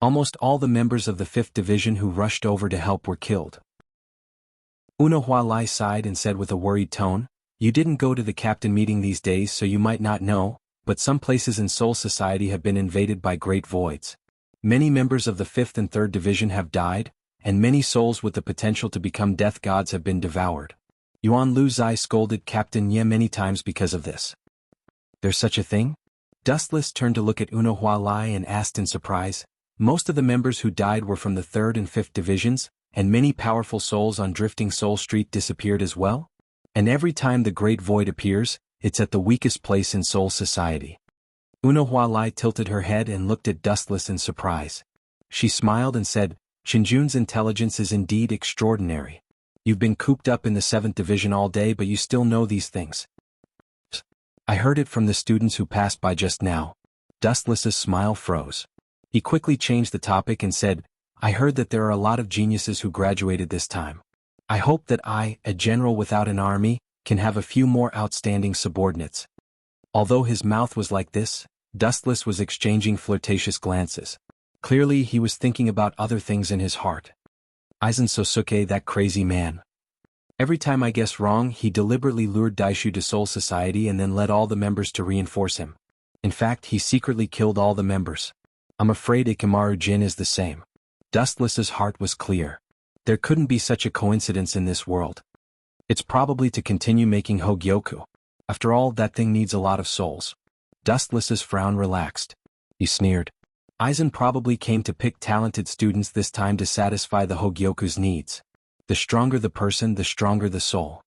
Almost all the members of the 5th Division who rushed over to help were killed. Unohana sighed and said with a worried tone, you didn't go to the captain meeting these days, so you might not know, but some places in Soul Society have been invaded by great voids. Many members of the 5th and 3rd Division have died, and many souls with the potential to become death gods have been devoured. Yuan Lu Zai scolded Captain Ye many times because of this. There's such a thing? Dustless turned to look at Unohana and asked in surprise. Most of the members who died were from the 3rd and 5th Divisions, and many powerful souls on Drifting Soul Street disappeared as well? And every time the Great Void appears, it's at the weakest place in Soul Society. Unohana tilted her head and looked at Dustless in surprise. She smiled and said, Shinjun's intelligence is indeed extraordinary. You've been cooped up in the 7th Division all day, but you still know these things. I heard it from the students who passed by just now. Dustless's smile froze. He quickly changed the topic and said, I heard that there are a lot of geniuses who graduated this time. I hope that I, a general without an army, can have a few more outstanding subordinates. Although his mouth was like this, Dustless was exchanging flirtatious glances. Clearly he was thinking about other things in his heart. Aizen Sosuke, that crazy man. Every time I guess wrong, he deliberately lured Daishu to Soul Society and then led all the members to reinforce him. In fact, he secretly killed all the members. I'm afraid Ikamaru Jin is the same. Dustless's heart was clear. There couldn't be such a coincidence in this world. It's probably to continue making Hogyoku. After all, that thing needs a lot of souls. Dustless's frown relaxed. He sneered. Aizen probably came to pick talented students this time to satisfy the Hogyoku's needs. The stronger the person, the stronger the soul.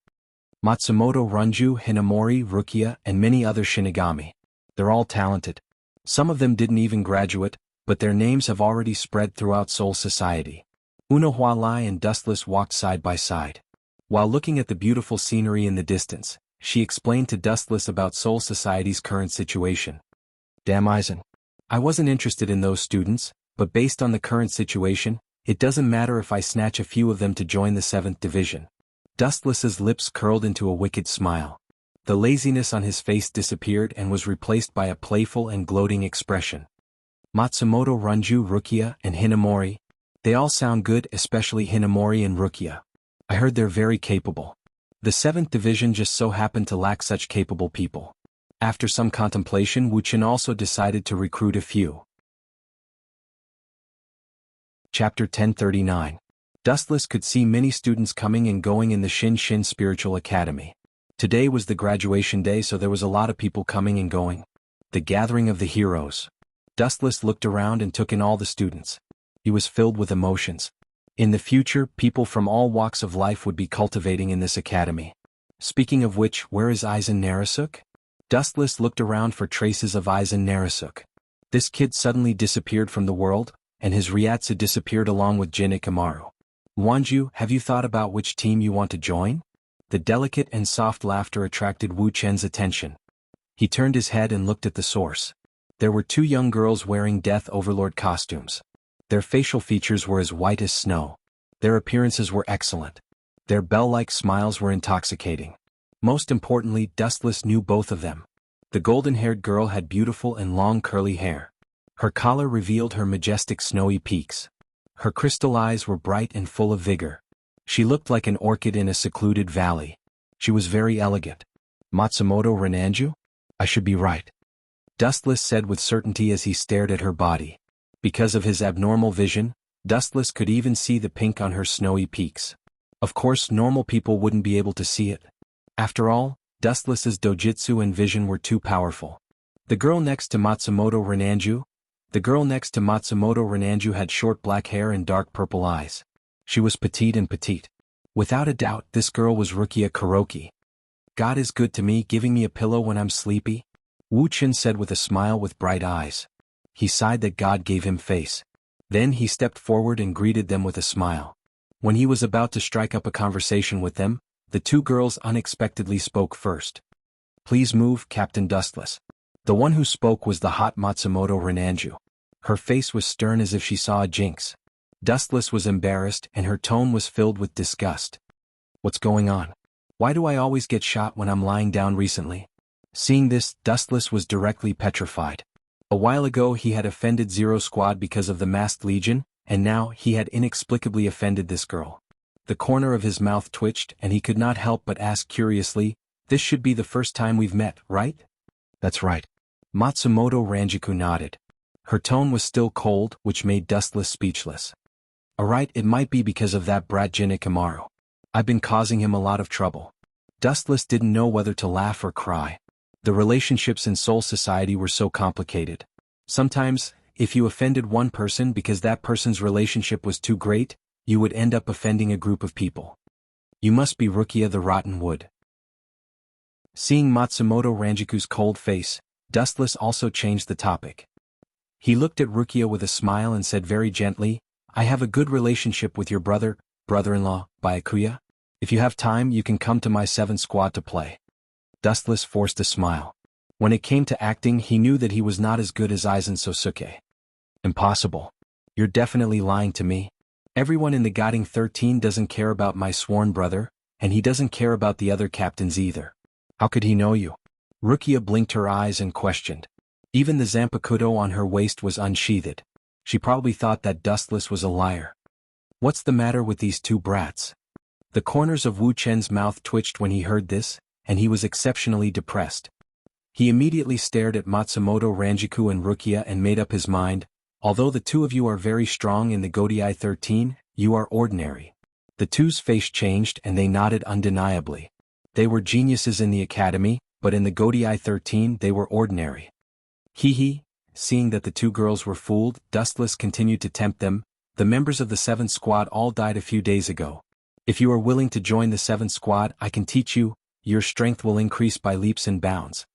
Matsumoto Runju, Hinamori, Rukia, and many other Shinigami. They're all talented. Some of them didn't even graduate, but their names have already spread throughout Soul Society. Unohana and Dustless walked side by side. While looking at the beautiful scenery in the distance, she explained to Dustless about Soul Society's current situation. Damn Aizen. I wasn't interested in those students, but based on the current situation, it doesn't matter if I snatch a few of them to join the 7th Division. Dustless's lips curled into a wicked smile. The laziness on his face disappeared and was replaced by a playful and gloating expression. Matsumoto Runju, Rukia, and Hinamori. They all sound good, especially Hinamori and Rukia. I heard they're very capable. The 7th Division just so happened to lack such capable people. After some contemplation, Wuchen also decided to recruit a few. Chapter 1039. Dustless could see many students coming and going in the Shin Spiritual Academy. Today was the graduation day, so there was a lot of people coming and going. The gathering of the heroes. Dustless looked around and took in all the students. He was filled with emotions. In the future, people from all walks of life would be cultivating in this academy. Speaking of which, where is Aizen Narasuk? Dustless looked around for traces of Aizen Narasuk. This kid suddenly disappeared from the world, and his Ryatsu disappeared along with Jin Ikamaru. Wanju, have you thought about which team you want to join? The delicate and soft laughter attracted Wu Chen's attention. He turned his head and looked at the source. There were two young girls wearing Death Overlord costumes. Their facial features were as white as snow. Their appearances were excellent. Their bell-like smiles were intoxicating. Most importantly, Dustless knew both of them. The golden-haired girl had beautiful and long curly hair. Her collar revealed her majestic snowy peaks. Her crystal eyes were bright and full of vigor. She looked like an orchid in a secluded valley. She was very elegant. Matsumoto Renanju? I should be right. Dustless said with certainty as he stared at her body. Because of his abnormal vision, Dustless could even see the pink on her snowy peaks. Of course, normal people wouldn't be able to see it. After all, Dustless's dojutsu and vision were too powerful. The girl next to Matsumoto Renanju had short black hair and dark purple eyes. She was petite and petite. Without a doubt, this girl was Wuxia Chronicles. God is good to me, giving me a pillow when I'm sleepy. Wu Chen said with a smile with bright eyes. He sighed that God gave him face. Then he stepped forward and greeted them with a smile. When he was about to strike up a conversation with them, the two girls unexpectedly spoke first. Please move, Captain Dustless. The one who spoke was the hot Matsumoto Renanju. Her face was stern as if she saw a jinx. Dustless was embarrassed and her tone was filled with disgust. What's going on? Why do I always get shot when I'm lying down recently? Seeing this, Dustless was directly petrified. A while ago he had offended Zero Squad because of the Masked Legion, and now he had inexplicably offended this girl. The corner of his mouth twitched and he could not help but ask curiously, this should be the first time we've met, right? That's right. Matsumoto Ranjiku nodded. Her tone was still cold, which made Dustless speechless. Alright, it might be because of that brat Jin Ikamaru. I've been causing him a lot of trouble. Dustless didn't know whether to laugh or cry. The relationships in Soul Society were so complicated. Sometimes, if you offended one person because that person's relationship was too great, you would end up offending a group of people. You must be Rukia the Rotten Wood. Seeing Matsumoto Ranjiku's cold face, Dustless also changed the topic. He looked at Rukia with a smile and said very gently, I have a good relationship with your brother-in-law, Byakuya. If you have time, you can come to my 7th squad to play. Dustless forced a smile. When it came to acting, he knew that he was not as good as Aizen Sosuke. Impossible. You're definitely lying to me. Everyone in the Guiding 13 doesn't care about my sworn brother, and he doesn't care about the other captains either. How could he know you? Rukia blinked her eyes and questioned. Even the Zanpakuto on her waist was unsheathed. She probably thought that Dustless was a liar. What's the matter with these two brats? The corners of Wu Chen's mouth twitched when he heard this, and he was exceptionally depressed. He immediately stared at Matsumoto Ranjiku and Rukia and made up his mind, although the two of you are very strong in the Godai 13, you are ordinary. The two's face changed and they nodded undeniably. They were geniuses in the academy, but in the Godai 13 they were ordinary. Hee. Seeing that the two girls were fooled, Dustless continued to tempt them. The members of the 7th squad all died a few days ago. If you are willing to join the 7th squad, I can teach you. Your strength will increase by leaps and bounds.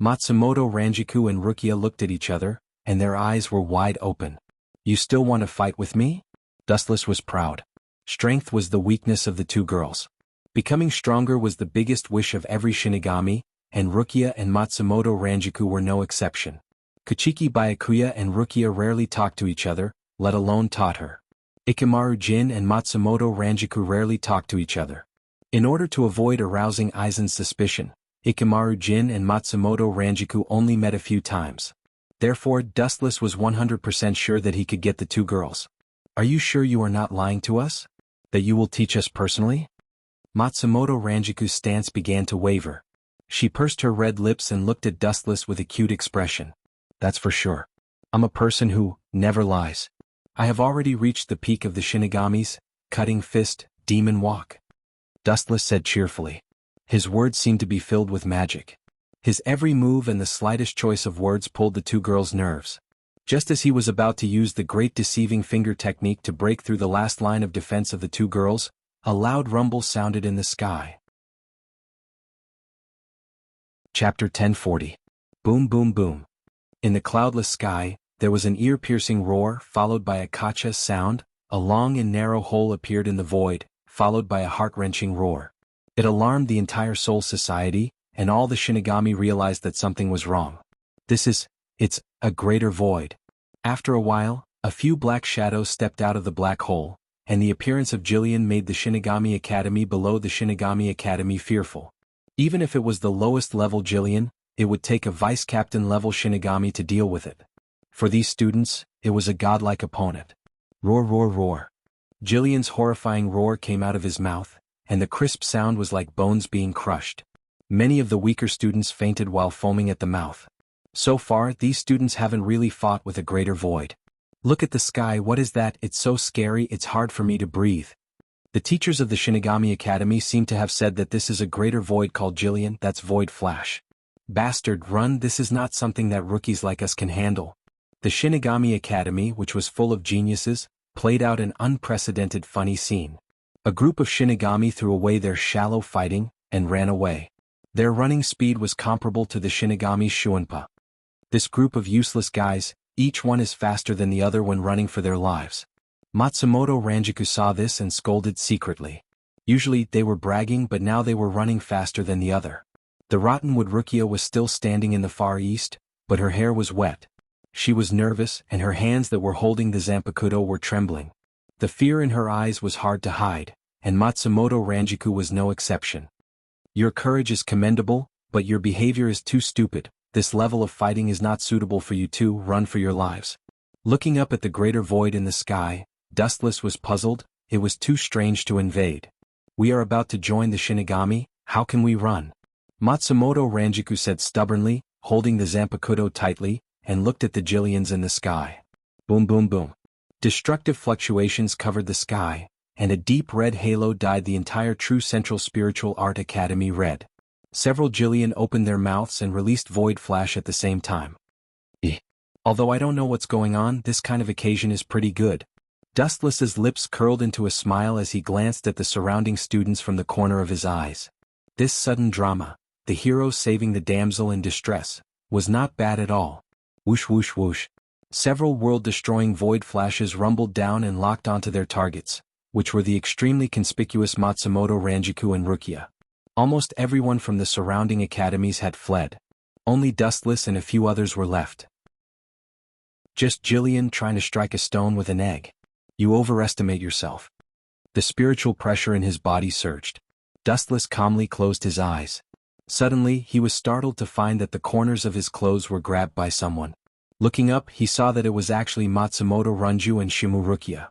Matsumoto Ranjiku and Rukia looked at each other, and their eyes were wide open. You still want to fight with me? Dustless was proud. Strength was the weakness of the two girls. Becoming stronger was the biggest wish of every Shinigami, and Rukia and Matsumoto Ranjiku were no exception. Kuchiki Byakuya and Rukia rarely talked to each other, let alone taught her. Ikamaru Jin and Matsumoto Ranjiku rarely talked to each other. In order to avoid arousing Aizen's suspicion, Ikamaru Jin and Matsumoto Ranjiku only met a few times. Therefore, Dustless was 100% sure that he could get the two girls. Are you sure you are not lying to us? That you will teach us personally? Matsumoto Ranjiku's stance began to waver. She pursed her red lips and looked at Dustless with a cute expression. That's for sure. I'm a person who never lies. I have already reached the peak of the Shinigamis, Cutting Fist, Demon Walk. Dustless said cheerfully. His words seemed to be filled with magic. His every move and the slightest choice of words pulled the two girls' nerves. Just as he was about to use the great deceiving finger technique to break through the last line of defense of the two girls, a loud rumble sounded in the sky. Chapter 1040. Boom boom boom. In the cloudless sky, there was an ear-piercing roar followed by a kacha sound. A long and narrow hole appeared in the void, followed by a heart-wrenching roar. It alarmed the entire Soul Society, and all the Shinigami realized that something was wrong. It's a greater void. After a while, a few black shadows stepped out of the black hole, and the appearance of Jillian made the Shinigami Academy below the Shinigami Academy fearful. Even if it was the lowest level Jillian, it would take a vice-captain level Shinigami to deal with it. For these students, it was a godlike opponent. Roar roar roar. Jillian's horrifying roar came out of his mouth, and the crisp sound was like bones being crushed. Many of the weaker students fainted while foaming at the mouth. So far, these students haven't really fought with a greater void. Look at the sky, what is that? It's so scary, it's hard for me to breathe. The teachers of the Shinigami Academy seem to have said that this is a greater void called Jillian, that's Void Flash. Bastard, run, this is not something that rookies like us can handle. The Shinigami Academy, which was full of geniuses, played out an unprecedented funny scene. A group of Shinigami threw away their shallow fighting, and ran away. Their running speed was comparable to the Shinigami's Shuanpa. This group of useless guys, each one is faster than the other when running for their lives. Matsumoto Ranjiku saw this and scolded secretly. Usually they were bragging, but now they were running faster than the other. The Rottenwood Rukia was still standing in the far east, but her hair was wet. She was nervous, and her hands that were holding the Zanpakuto were trembling. The fear in her eyes was hard to hide, and Matsumoto Ranjiku was no exception. Your courage is commendable, but your behavior is too stupid. This level of fighting is not suitable for you to run for your lives. Looking up at the greater void in the sky, Dustless was puzzled. It was too strange to invade. We are about to join the Shinigami, how can we run? Matsumoto Ranjiku said stubbornly, holding the Zanpakuto tightly, and looked at the Jillians in the sky. Boom boom boom. Destructive fluctuations covered the sky, and a deep red halo dyed the entire True Central Spiritual Art Academy red. Several Jillian opened their mouths and released Void Flash at the same time. Although I don't know what's going on, this kind of occasion is pretty good. Dustless's lips curled into a smile as he glanced at the surrounding students from the corner of his eyes. This sudden drama, the hero saving the damsel in distress, was not bad at all. Whoosh whoosh whoosh. Several world-destroying void flashes rumbled down and locked onto their targets, which were the extremely conspicuous Matsumoto Ranjiku and Rukia. Almost everyone from the surrounding academies had fled. Only Dustless and a few others were left. Just Jillian trying to strike a stone with an egg. You overestimate yourself. The spiritual pressure in his body surged. Dustless calmly closed his eyes. Suddenly, he was startled to find that the corners of his clothes were grabbed by someone. Looking up, he saw that it was actually Matsumoto Ranju and Shimu Rukia.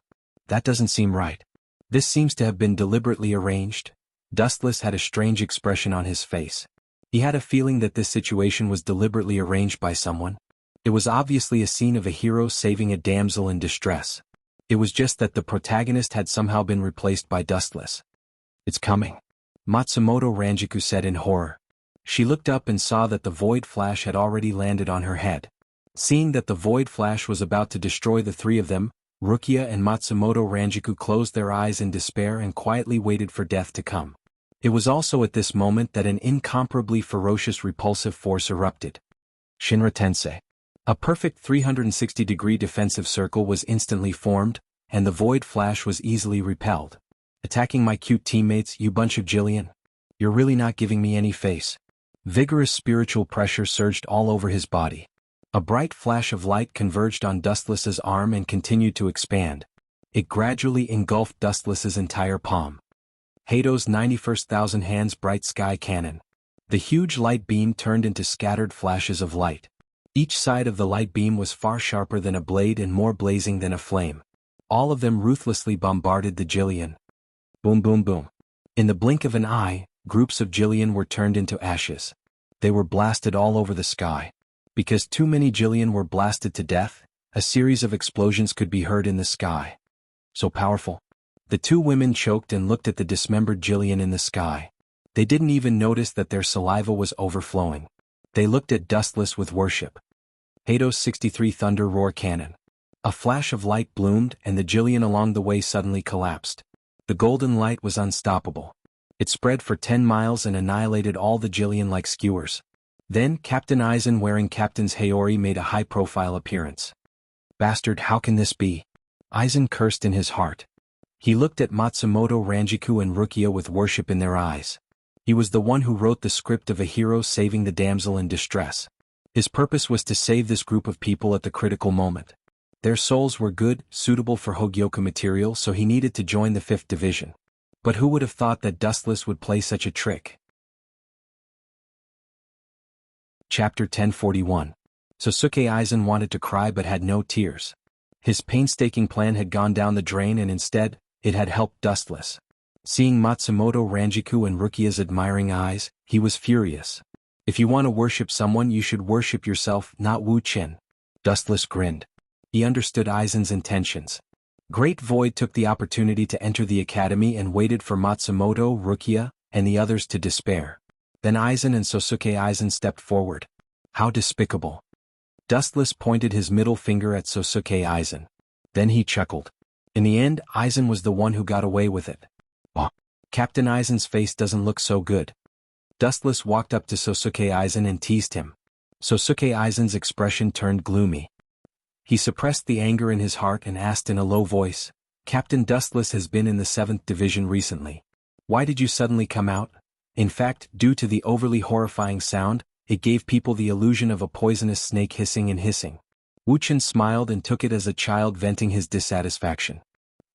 That doesn't seem right. This seems to have been deliberately arranged. Dustless had a strange expression on his face. He had a feeling that this situation was deliberately arranged by someone. It was obviously a scene of a hero saving a damsel in distress. It was just that the protagonist had somehow been replaced by Dustless. It's coming. Matsumoto Ranjiku said in horror. She looked up and saw that the Void Flash had already landed on her head. Seeing that the Void Flash was about to destroy the three of them, Rukia and Matsumoto Ranjiku closed their eyes in despair and quietly waited for death to come. It was also at this moment that an incomparably ferocious repulsive force erupted. Shinra Tensei. A perfect 360-degree defensive circle was instantly formed, and the Void Flash was easily repelled. Attacking my cute teammates, you bunch of Jillian. You're really not giving me any face. Vigorous spiritual pressure surged all over his body. A bright flash of light converged on Dustless's arm and continued to expand. It gradually engulfed Dustless's entire palm. Hato's 91,000 hands bright sky cannon. The huge light beam turned into scattered flashes of light. Each side of the light beam was far sharper than a blade and more blazing than a flame. All of them ruthlessly bombarded the Jillian. Boom boom boom. In the blink of an eye, groups of Jillian were turned into ashes. They were blasted all over the sky. Because too many Jillian were blasted to death, a series of explosions could be heard in the sky. So powerful. The two women choked and looked at the dismembered Jillian in the sky. They didn't even notice that their saliva was overflowing. They looked at Dustless with worship. Hato's 63 Thunder Roar Cannon. A flash of light bloomed and the Jillian along the way suddenly collapsed. The golden light was unstoppable. It spread for 10 miles and annihilated all the Jillian like skewers. Then Captain Aizen wearing Captain's Haori made a high-profile appearance. Bastard, how can this be? Aizen cursed in his heart. He looked at Matsumoto Ranjiku and Rukia with worship in their eyes. He was the one who wrote the script of a hero saving the damsel in distress. His purpose was to save this group of people at the critical moment. Their souls were good, suitable for Hogyoku material, so he needed to join the 5th Division. But who would have thought that Dustless would play such a trick? Chapter 1041. Sosuke Aizen wanted to cry but had no tears. His painstaking plan had gone down the drain and instead, it had helped Dustless. Seeing Matsumoto Ranjiku and Rukia's admiring eyes, he was furious. If you want to worship someone, you should worship yourself, not Wu Qin. Dustless grinned. He understood Aizen's intentions. Great Void took the opportunity to enter the academy and waited for Matsumoto, Rukia, and the others to despair. Then Aizen and Sosuke Aizen stepped forward. How despicable. Dustless pointed his middle finger at Sosuke Aizen. Then he chuckled. In the end, Aizen was the one who got away with it. Oh, Captain Aizen's face doesn't look so good. Dustless walked up to Sosuke Aizen and teased him. Sosuke Aizen's expression turned gloomy. He suppressed the anger in his heart and asked in a low voice, Captain Dustless has been in the 7th Division recently. Why did you suddenly come out? In fact, due to the overly horrifying sound, it gave people the illusion of a poisonous snake hissing and hissing. Wu Qin smiled and took it as a child venting his dissatisfaction.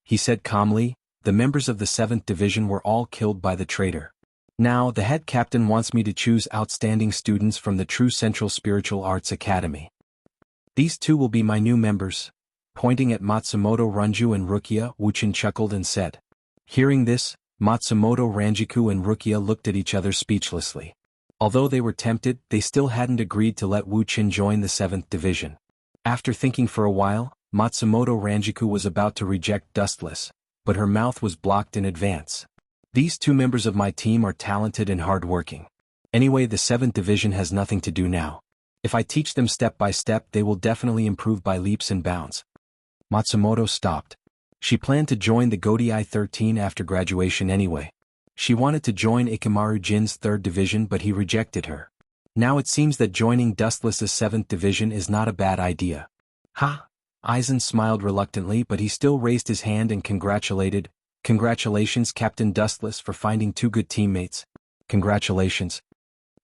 He said calmly, the members of the 7th Division were all killed by the traitor. Now the head captain wants me to choose outstanding students from the True Central Spiritual Arts Academy. These two will be my new members. Pointing at Matsumoto Ranju and Rukia, Wu Qin chuckled and said. Hearing this, Matsumoto Ranjiku and Rukia looked at each other speechlessly. Although they were tempted, they still hadn't agreed to let Wu Qin join the 7th Division. After thinking for a while, Matsumoto Ranjiku was about to reject Dustless, but her mouth was blocked in advance. These two members of my team are talented and hardworking. Anyway, the 7th Division has nothing to do now. If I teach them step by step, they will definitely improve by leaps and bounds. Matsumoto stopped. She planned to join the Godai 13 after graduation anyway. She wanted to join Ikamaru Jin's 3rd Division, but he rejected her. Now it seems that joining Dustless's 7th Division is not a bad idea. Ha! Aizen smiled reluctantly, but he still raised his hand and congratulated. Congratulations, Captain Dustless, for finding 2 good teammates. Congratulations.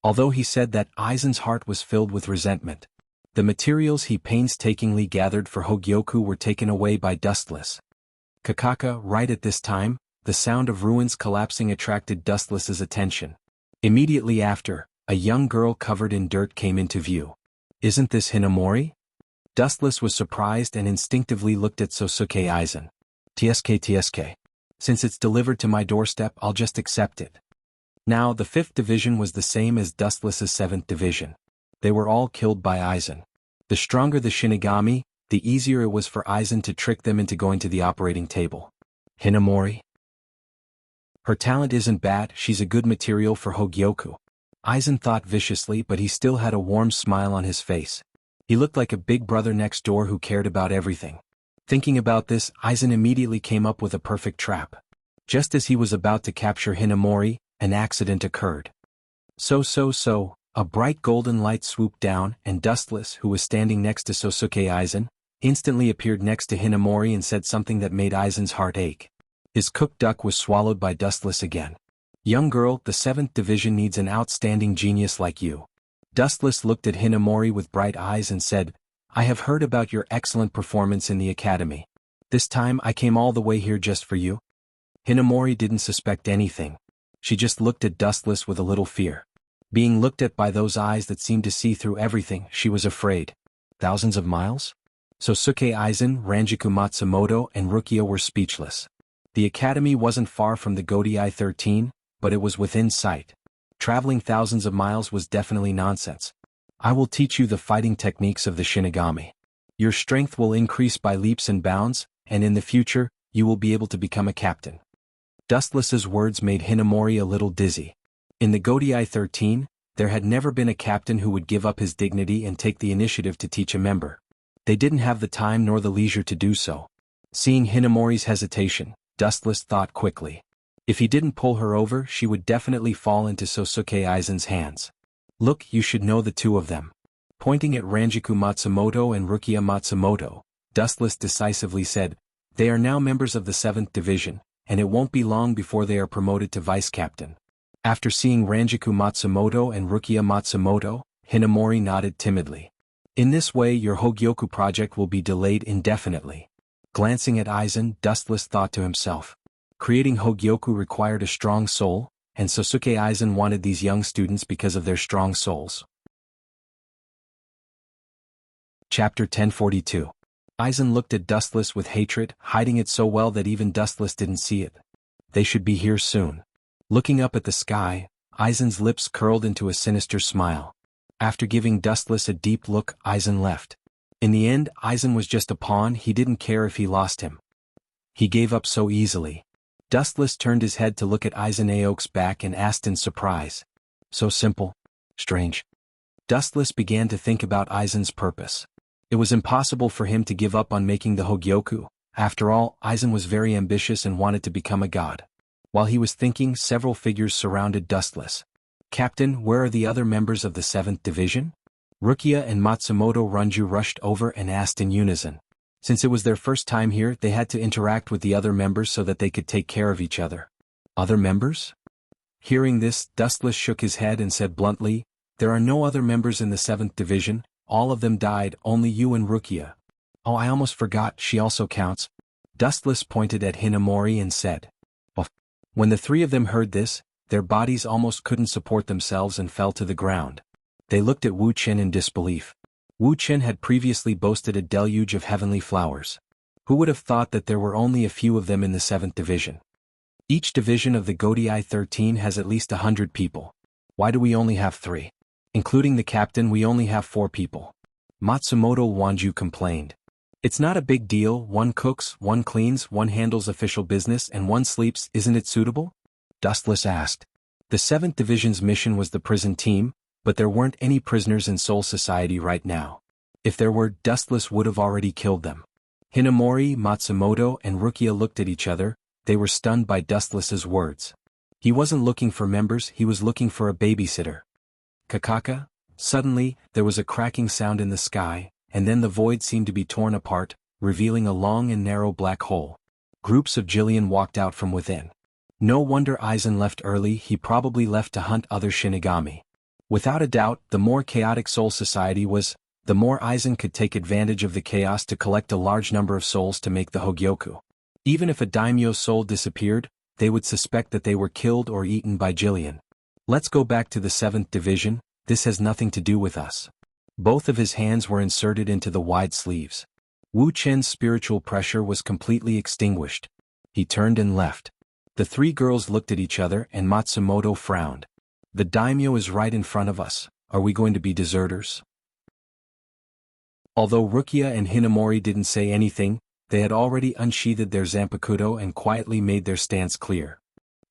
Although he said that, Aizen's heart was filled with resentment. The materials he painstakingly gathered for Hogyoku were taken away by Dustless. Kakaka, right at this time, the sound of ruins collapsing attracted Dustless's attention. Immediately after, a young girl covered in dirt came into view. Isn't this Hinamori? Dustless was surprised and instinctively looked at Sosuke Aizen. TSK. Since it's delivered to my doorstep, I'll just accept it. Now the 5th Division was the same as Dustless's 7th Division. They were all killed by Aizen. The stronger the Shinigami, the easier it was for Aizen to trick them into going to the operating table. Hinamori? Her talent isn't bad, she's a good material for Hogyoku. Aizen thought viciously, but he still had a warm smile on his face. He looked like a big brother next door who cared about everything. Thinking about this, Aizen immediately came up with a perfect trap. Just as he was about to capture Hinamori, an accident occurred. A bright golden light swooped down, and Dustless, who was standing next to Sosuke Aizen, instantly appeared next to Hinamori and said something that made Aizen's heart ache. His cooked duck was swallowed by Dustless again. Young girl, the 7th Division needs an outstanding genius like you. Dustless looked at Hinamori with bright eyes and said, I have heard about your excellent performance in the academy. This time I came all the way here just for you. Hinamori didn't suspect anything. She just looked at Dustless with a little fear. Being looked at by those eyes that seemed to see through everything, she was afraid. Thousands of miles? Sosuke Aizen, Ranjiku Matsumoto, and Rukia were speechless. The academy wasn't far from the Godai 13, but it was within sight. Traveling thousands of miles was definitely nonsense. I will teach you the fighting techniques of the Shinigami. Your strength will increase by leaps and bounds, and in the future, you will be able to become a captain. Dustless's words made Hinamori a little dizzy. In the Godai 13, there had never been a captain who would give up his dignity and take the initiative to teach a member. They didn't have the time nor the leisure to do so. Seeing Hinamori's hesitation, Dustless thought quickly. If he didn't pull her over, she would definitely fall into Sosuke Aizen's hands. Look, you should know the two of them. Pointing at Ranjiku Matsumoto and Rukia Matsumoto, Dustless decisively said, they are now members of the 7th Division, and it won't be long before they are promoted to vice captain. After seeing Ranjiku Matsumoto and Rukia Matsumoto, Hinamori nodded timidly. In this way your Hogyoku project will be delayed indefinitely. Glancing at Aizen, Dustless thought to himself. Creating Hogyoku required a strong soul, and Sosuke Aizen wanted these young students because of their strong souls. Chapter 1042. Aizen looked at Dustless with hatred, hiding it so well that even Dustless didn't see it. They should be here soon. Looking up at the sky, Aizen's lips curled into a sinister smile. After giving Dustless a deep look, Aizen left. In the end, Aizen was just a pawn, he didn't care if he lost him. He gave up so easily. Dustless turned his head to look at Aizen Aok's back and asked in surprise. So simple. Strange. Dustless began to think about Aizen's purpose. It was impossible for him to give up on making the Hogyoku. After all, Aizen was very ambitious and wanted to become a god. While he was thinking, several figures surrounded Dustless. Captain, where are the other members of the 7th Division? Rukia and Matsumoto Ranju rushed over and asked in unison. Since it was their first time here, they had to interact with the other members so that they could take care of each other. Other members? Hearing this, Dustless shook his head and said bluntly, there are no other members in the 7th Division, all of them died, only you and Rukia. Oh, I almost forgot, she also counts. Dustless pointed at Hinamori and said. Oh. When the three of them heard this, their bodies almost couldn't support themselves and fell to the ground. They looked at Wu Chen in disbelief. Wu Chen had previously boasted a deluge of heavenly flowers. Who would have thought that there were only a few of them in the 7th Division? Each division of the Godii 13 has at least 100 people. Why do we only have 3? Including the captain, we only have 4 people. Matsumoto Wanju complained. It's not a big deal, one cooks, one cleans, one handles official business and one sleeps, isn't it suitable? Dustless asked. The 7th Division's mission was the prison team, but there weren't any prisoners in Soul Society right now. If there were, Dustless would have already killed them. Hinamori, Matsumoto and Rukia looked at each other, they were stunned by Dustless's words. He wasn't looking for members, he was looking for a babysitter. Kakaka? Suddenly, there was a cracking sound in the sky, and then the void seemed to be torn apart, revealing a long and narrow black hole. Groups of Jillian walked out from within. No wonder Aizen left early, he probably left to hunt other Shinigami. Without a doubt, the more chaotic Soul Society was, the more Aizen could take advantage of the chaos to collect a large number of souls to make the Hogyoku. Even if a daimyo's soul disappeared, they would suspect that they were killed or eaten by Jillian. Let's go back to the 7th Division, this has nothing to do with us. Both of his hands were inserted into the wide sleeves. Wu Chen's spiritual pressure was completely extinguished. He turned and left. The 3 girls looked at each other and Matsumoto frowned. The daimyo is right in front of us, are we going to be deserters? Although Rukia and Hinamori didn't say anything, they had already unsheathed their zanpakuto and quietly made their stance clear.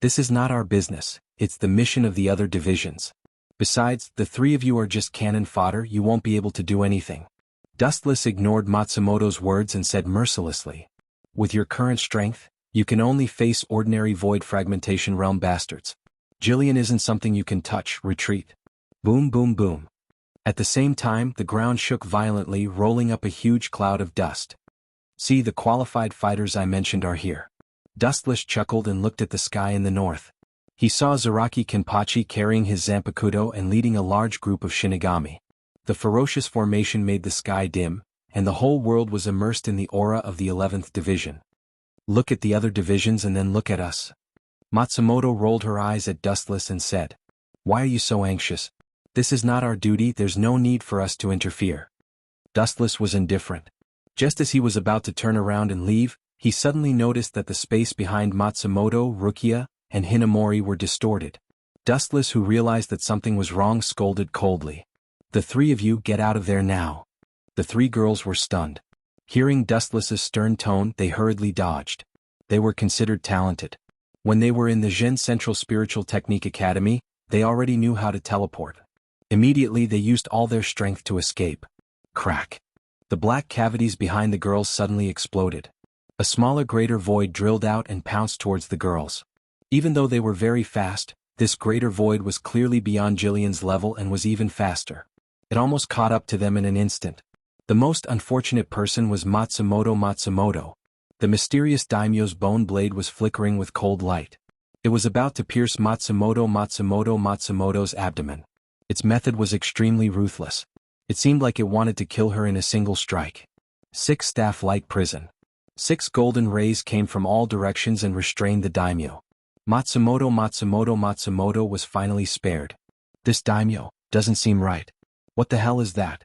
This is not our business, it's the mission of the other divisions. Besides, the 3 of you are just cannon fodder, you won't be able to do anything. Dustless ignored Matsumoto's words and said mercilessly. With your current strength, you can only face ordinary void fragmentation realm bastards. Jillian isn't something you can touch, retreat. Boom boom boom. At the same time, the ground shook violently, rolling up a huge cloud of dust. See, the qualified fighters I mentioned are here. Dustless chuckled and looked at the sky in the north. He saw Zaraki Kenpachi carrying his zanpakuto and leading a large group of Shinigami. The ferocious formation made the sky dim, and the whole world was immersed in the aura of the 11th Division. Look at the other divisions and then look at us. Matsumoto rolled her eyes at Dustless and said, why are you so anxious? This is not our duty, there's no need for us to interfere. Dustless was indifferent. Just as he was about to turn around and leave, he suddenly noticed that the space behind Matsumoto, Rukia, and Hinamori were distorted. Dustless, who realized that something was wrong, scolded coldly. The 3 of you get out of there now. The 3 girls were stunned. Hearing Dustless's stern tone, they hurriedly dodged. They were considered talented. When they were in the Zhen Central Spiritual Technique Academy, they already knew how to teleport. Immediately they used all their strength to escape. Crack. The black cavities behind the girls suddenly exploded. A smaller greater void drilled out and pounced towards the girls. Even though they were very fast, This greater void was clearly beyond Jillian's level and was even faster. It almost caught up to them in an instant. The most unfortunate person was Matsumoto. The mysterious daimyo's bone blade was flickering with cold light. It was about to pierce Matsumoto's abdomen. Its method was extremely ruthless. It seemed like it wanted to kill her in a single strike. 6 staff-like prison. 6 golden rays came from all directions and restrained the daimyo. Matsumoto was finally spared. This daimyo doesn't seem right. What the hell is that?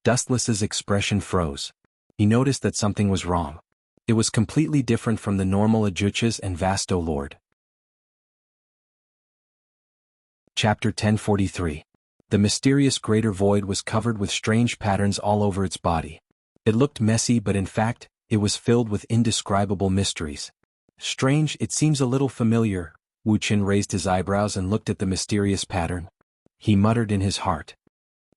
Dustless's expression froze. He noticed that something was wrong. It was completely different from the normal Ajuchas and Vasto Lord. Chapter 1043. The mysterious greater void was covered with strange patterns all over its body. It looked messy, but in fact, it was filled with indescribable mysteries. Strange, it seems a little familiar. Wu Qin raised his eyebrows and looked at the mysterious pattern. He muttered in his heart.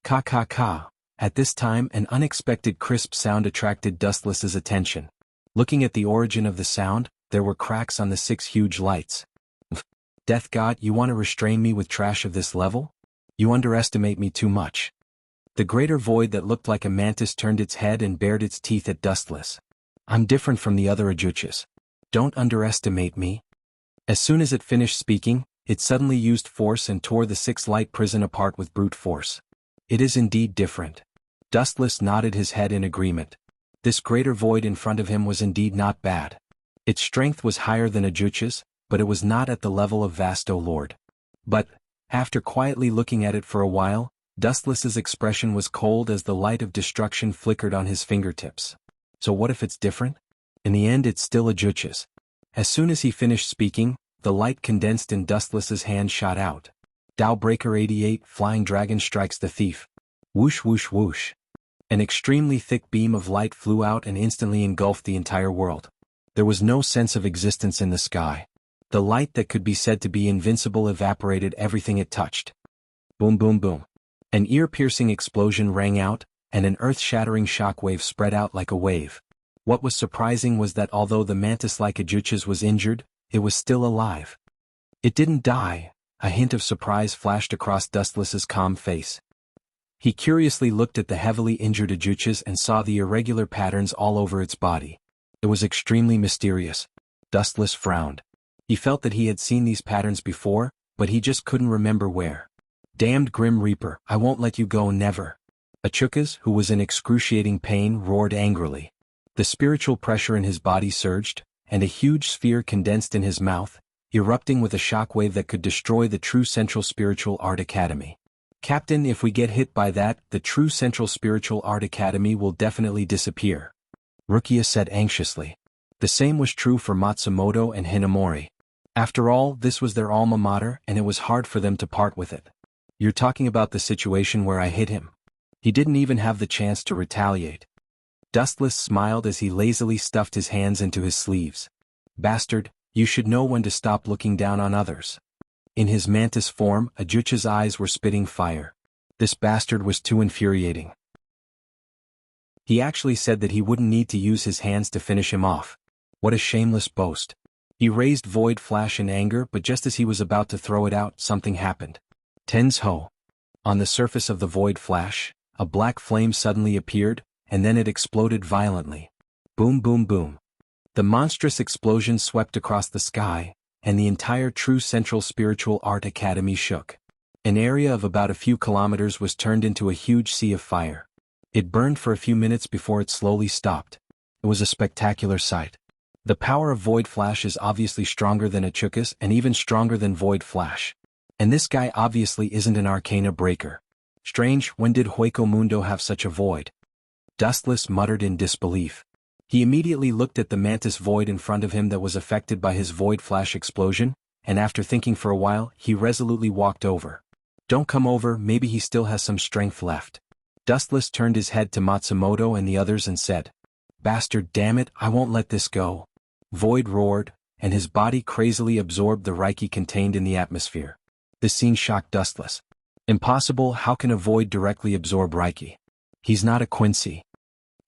Ka ka ka. At this time, an unexpected crisp sound attracted Dustless's attention. Looking at the origin of the sound, there were cracks on the 6 huge lights. Death God, you want to restrain me with trash of this level? You underestimate me too much. The greater void that looked like a mantis turned its head and bared its teeth at Dustless. I'm different from the other Ajuchas. Don't underestimate me. As soon as it finished speaking, it suddenly used force and tore the 6 light prison apart with brute force. It is indeed different. Dustless nodded his head in agreement. This greater void in front of him was indeed not bad. Its strength was higher than Ajucha's, but it was not at the level of Vasto Lord. But, after quietly looking at it for a while, Dustless's expression was cold as the light of destruction flickered on his fingertips. So what if it's different? In the end, it's still Ajucha's. As soon as he finished speaking, the light condensed in Dustless's hand shot out. Dowbreaker 88, Flying Dragon strikes the thief. Whoosh whoosh whoosh. An extremely thick beam of light flew out and instantly engulfed the entire world. There was no sense of existence in the sky. The light that could be said to be invincible evaporated everything it touched. Boom boom boom. An ear-piercing explosion rang out, and an earth-shattering shockwave spread out like a wave. What was surprising was that although the mantis-like Ajuchas was injured, it was still alive. It didn't die. A hint of surprise flashed across Dustless's calm face. He curiously looked at the heavily injured Ajuchas and saw the irregular patterns all over its body. It was extremely mysterious. Dustless frowned. He felt that he had seen these patterns before, but he just couldn't remember where. Damned Grim Reaper, I won't let you go, never. Achukas, who was in excruciating pain, roared angrily. The spiritual pressure in his body surged, and a huge sphere condensed in his mouth, erupting with a shockwave that could destroy the true Central Spiritual Art Academy. Captain, if we get hit by that, the true Central Spiritual Art Academy will definitely disappear. Rukia said anxiously. The same was true for Matsumoto and Hinamori. After all, this was their alma mater, and it was hard for them to part with it. You're talking about the situation where I hit him. He didn't even have the chance to retaliate. Dustless smiled as he lazily stuffed his hands into his sleeves. Bastard, you should know when to stop looking down on others. In his mantis form, Ajucha's eyes were spitting fire. This bastard was too infuriating. He actually said that he wouldn't need to use his hands to finish him off. What a shameless boast. He raised Void Flash in anger, but just as he was about to throw it out, something happened. Tensho. On the surface of the Void Flash, a black flame suddenly appeared, and then it exploded violently. Boom boom boom. The monstrous explosion swept across the sky, and the entire True Central Spiritual Art Academy shook. An area of about a few kilometers was turned into a huge sea of fire. It burned for a few minutes before it slowly stopped. It was a spectacular sight. The power of Void Flash is obviously stronger than Achukas and even stronger than Void Flash. And this guy obviously isn't an Arcana breaker. Strange, when did Hueco Mundo have such a void? Dustless muttered in disbelief. He immediately looked at the mantis void in front of him that was affected by his Void Flash explosion, and after thinking for a while, he resolutely walked over. Don't come over, maybe he still has some strength left. Dustless turned his head to Matsumoto and the others and said, Bastard, damn it, I won't let this go. Void roared, and his body crazily absorbed the Reiki contained in the atmosphere. This scene shocked Dustless. Impossible, how can a void directly absorb Reiki? He's not a Quincy.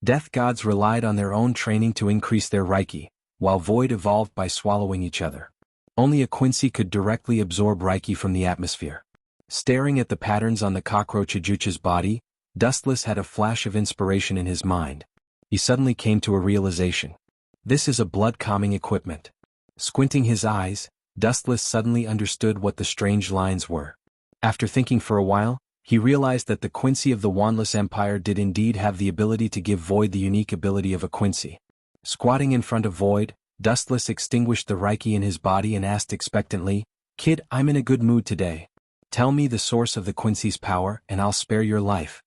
Death gods relied on their own training to increase their Reiki, while void evolved by swallowing each other. Only a Quincy could directly absorb Reiki from the atmosphere. Staring at the patterns on the cockroach Ajucha's body, Dustless had a flash of inspiration in his mind. He suddenly came to a realization. This is a blood-calming equipment. Squinting his eyes, Dustless suddenly understood what the strange lines were. After thinking for a while, he realized that the Quincy of the Wandless Empire did indeed have the ability to give Void the unique ability of a Quincy. Squatting in front of Void, Dustless extinguished the Reiki in his body and asked expectantly, "Kid, I'm in a good mood today. Tell me the source of the Quincy's power and I'll spare your life."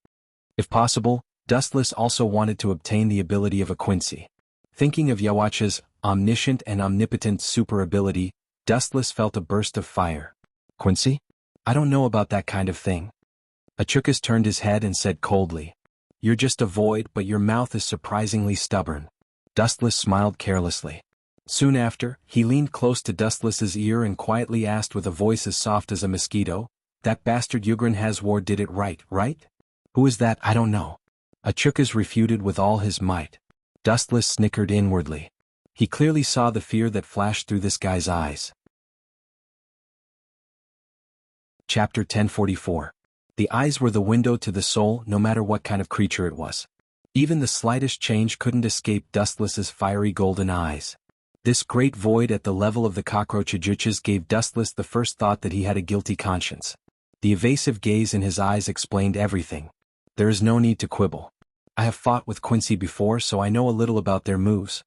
If possible, Dustless also wanted to obtain the ability of a Quincy. Thinking of Yawacha's omniscient and omnipotent super ability, Dustless felt a burst of fire. "Quincy? I don't know about that kind of thing." Achukas turned his head and said coldly, "You're just a Void, but your mouth is surprisingly stubborn." Dustless smiled carelessly. Soon after, he leaned close to Dustless's ear and quietly asked with a voice as soft as a mosquito, "That bastard Yugran Hazwar did it right? Who is that? I don't know." Achukas refuted with all his might. Dustless snickered inwardly. He clearly saw the fear that flashed through this guy's eyes. Chapter 1044. The eyes were the window to the soul, no matter what kind of creature it was. Even the slightest change couldn't escape Dustless's fiery golden eyes. This great void at the level of the cockroach Ajuchas gave Dustless the first thought that he had a guilty conscience. The evasive gaze in his eyes explained everything. There is no need to quibble. I have fought with Quincy before, so I know a little about their moves.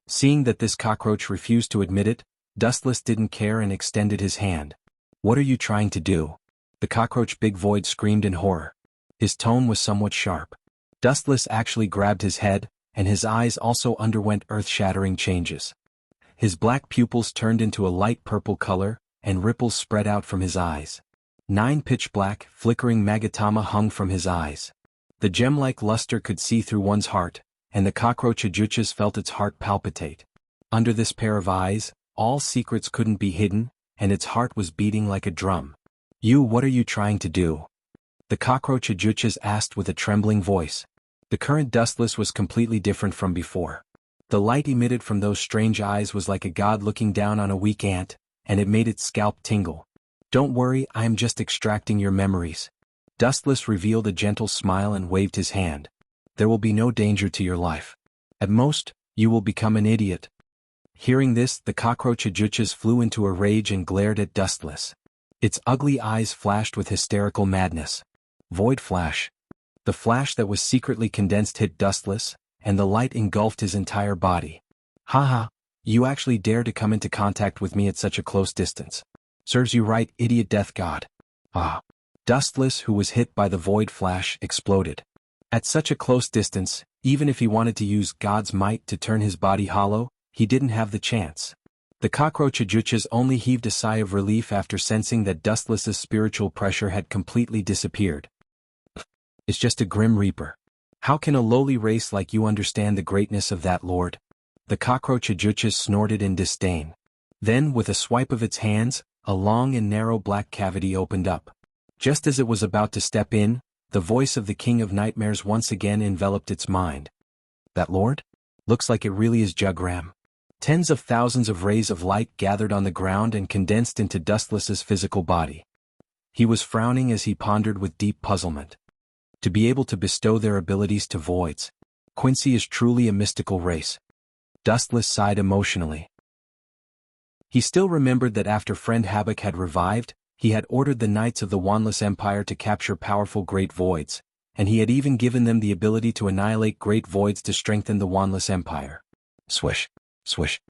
Seeing that this cockroach refused to admit it, Dustless didn't care and extended his hand. "What are you trying to do?" The cockroach Big Void screamed in horror. His tone was somewhat sharp. Dustless actually grabbed his head, and his eyes also underwent earth-shattering changes. His black pupils turned into a light purple color, and ripples spread out from his eyes. 9 pitch-black, flickering magatama hung from his eyes. The gem-like luster could see through one's heart, and the cockroach Ajuchas felt its heart palpitate. Under this pair of eyes, all secrets couldn't be hidden, and its heart was beating like a drum. What are you trying to do?" The cockroach Ajuchas asked with a trembling voice. The current Dustless was completely different from before. The light emitted from those strange eyes was like a god looking down on a weak ant, and it made its scalp tingle. "Don't worry, I am just extracting your memories." Dustless revealed a gentle smile and waved his hand. "There will be no danger to your life. At most, you will become an idiot." Hearing this, the cockroach Ajuchas flew into a rage and glared at Dustless. Its ugly eyes flashed with hysterical madness. Void flash. The flash that was secretly condensed hit Dustless, and the light engulfed his entire body. "Haha, you actually dare to come into contact with me at such a close distance. Serves you right, idiot death god." Ah. Dustless, who was hit by the void flash, exploded. At such a close distance, even if he wanted to use God's might to turn his body hollow, he didn't have the chance. The cockroach Ajuchas only heaved a sigh of relief after sensing that Dustless's spiritual pressure had completely disappeared. "It's just a grim reaper. How can a lowly race like you understand the greatness of that lord?" The cockroach Ajuchas snorted in disdain. Then, with a swipe of its hands, a long and narrow black cavity opened up. Just as it was about to step in, the voice of the King of Nightmares once again enveloped its mind. "That lord? Looks like it really is Jugram." Tens of thousands of rays of light gathered on the ground and condensed into Dustless's physical body. He was frowning as he pondered with deep puzzlement. To be able to bestow their abilities to voids. Quincy is truly a mystical race. Dustless sighed emotionally. He still remembered that after Friend Havoc had revived, he had ordered the Knights of the Wandless Empire to capture powerful Great Voids, and he had even given them the ability to annihilate Great Voids to strengthen the Wandless Empire. Swish. Swish.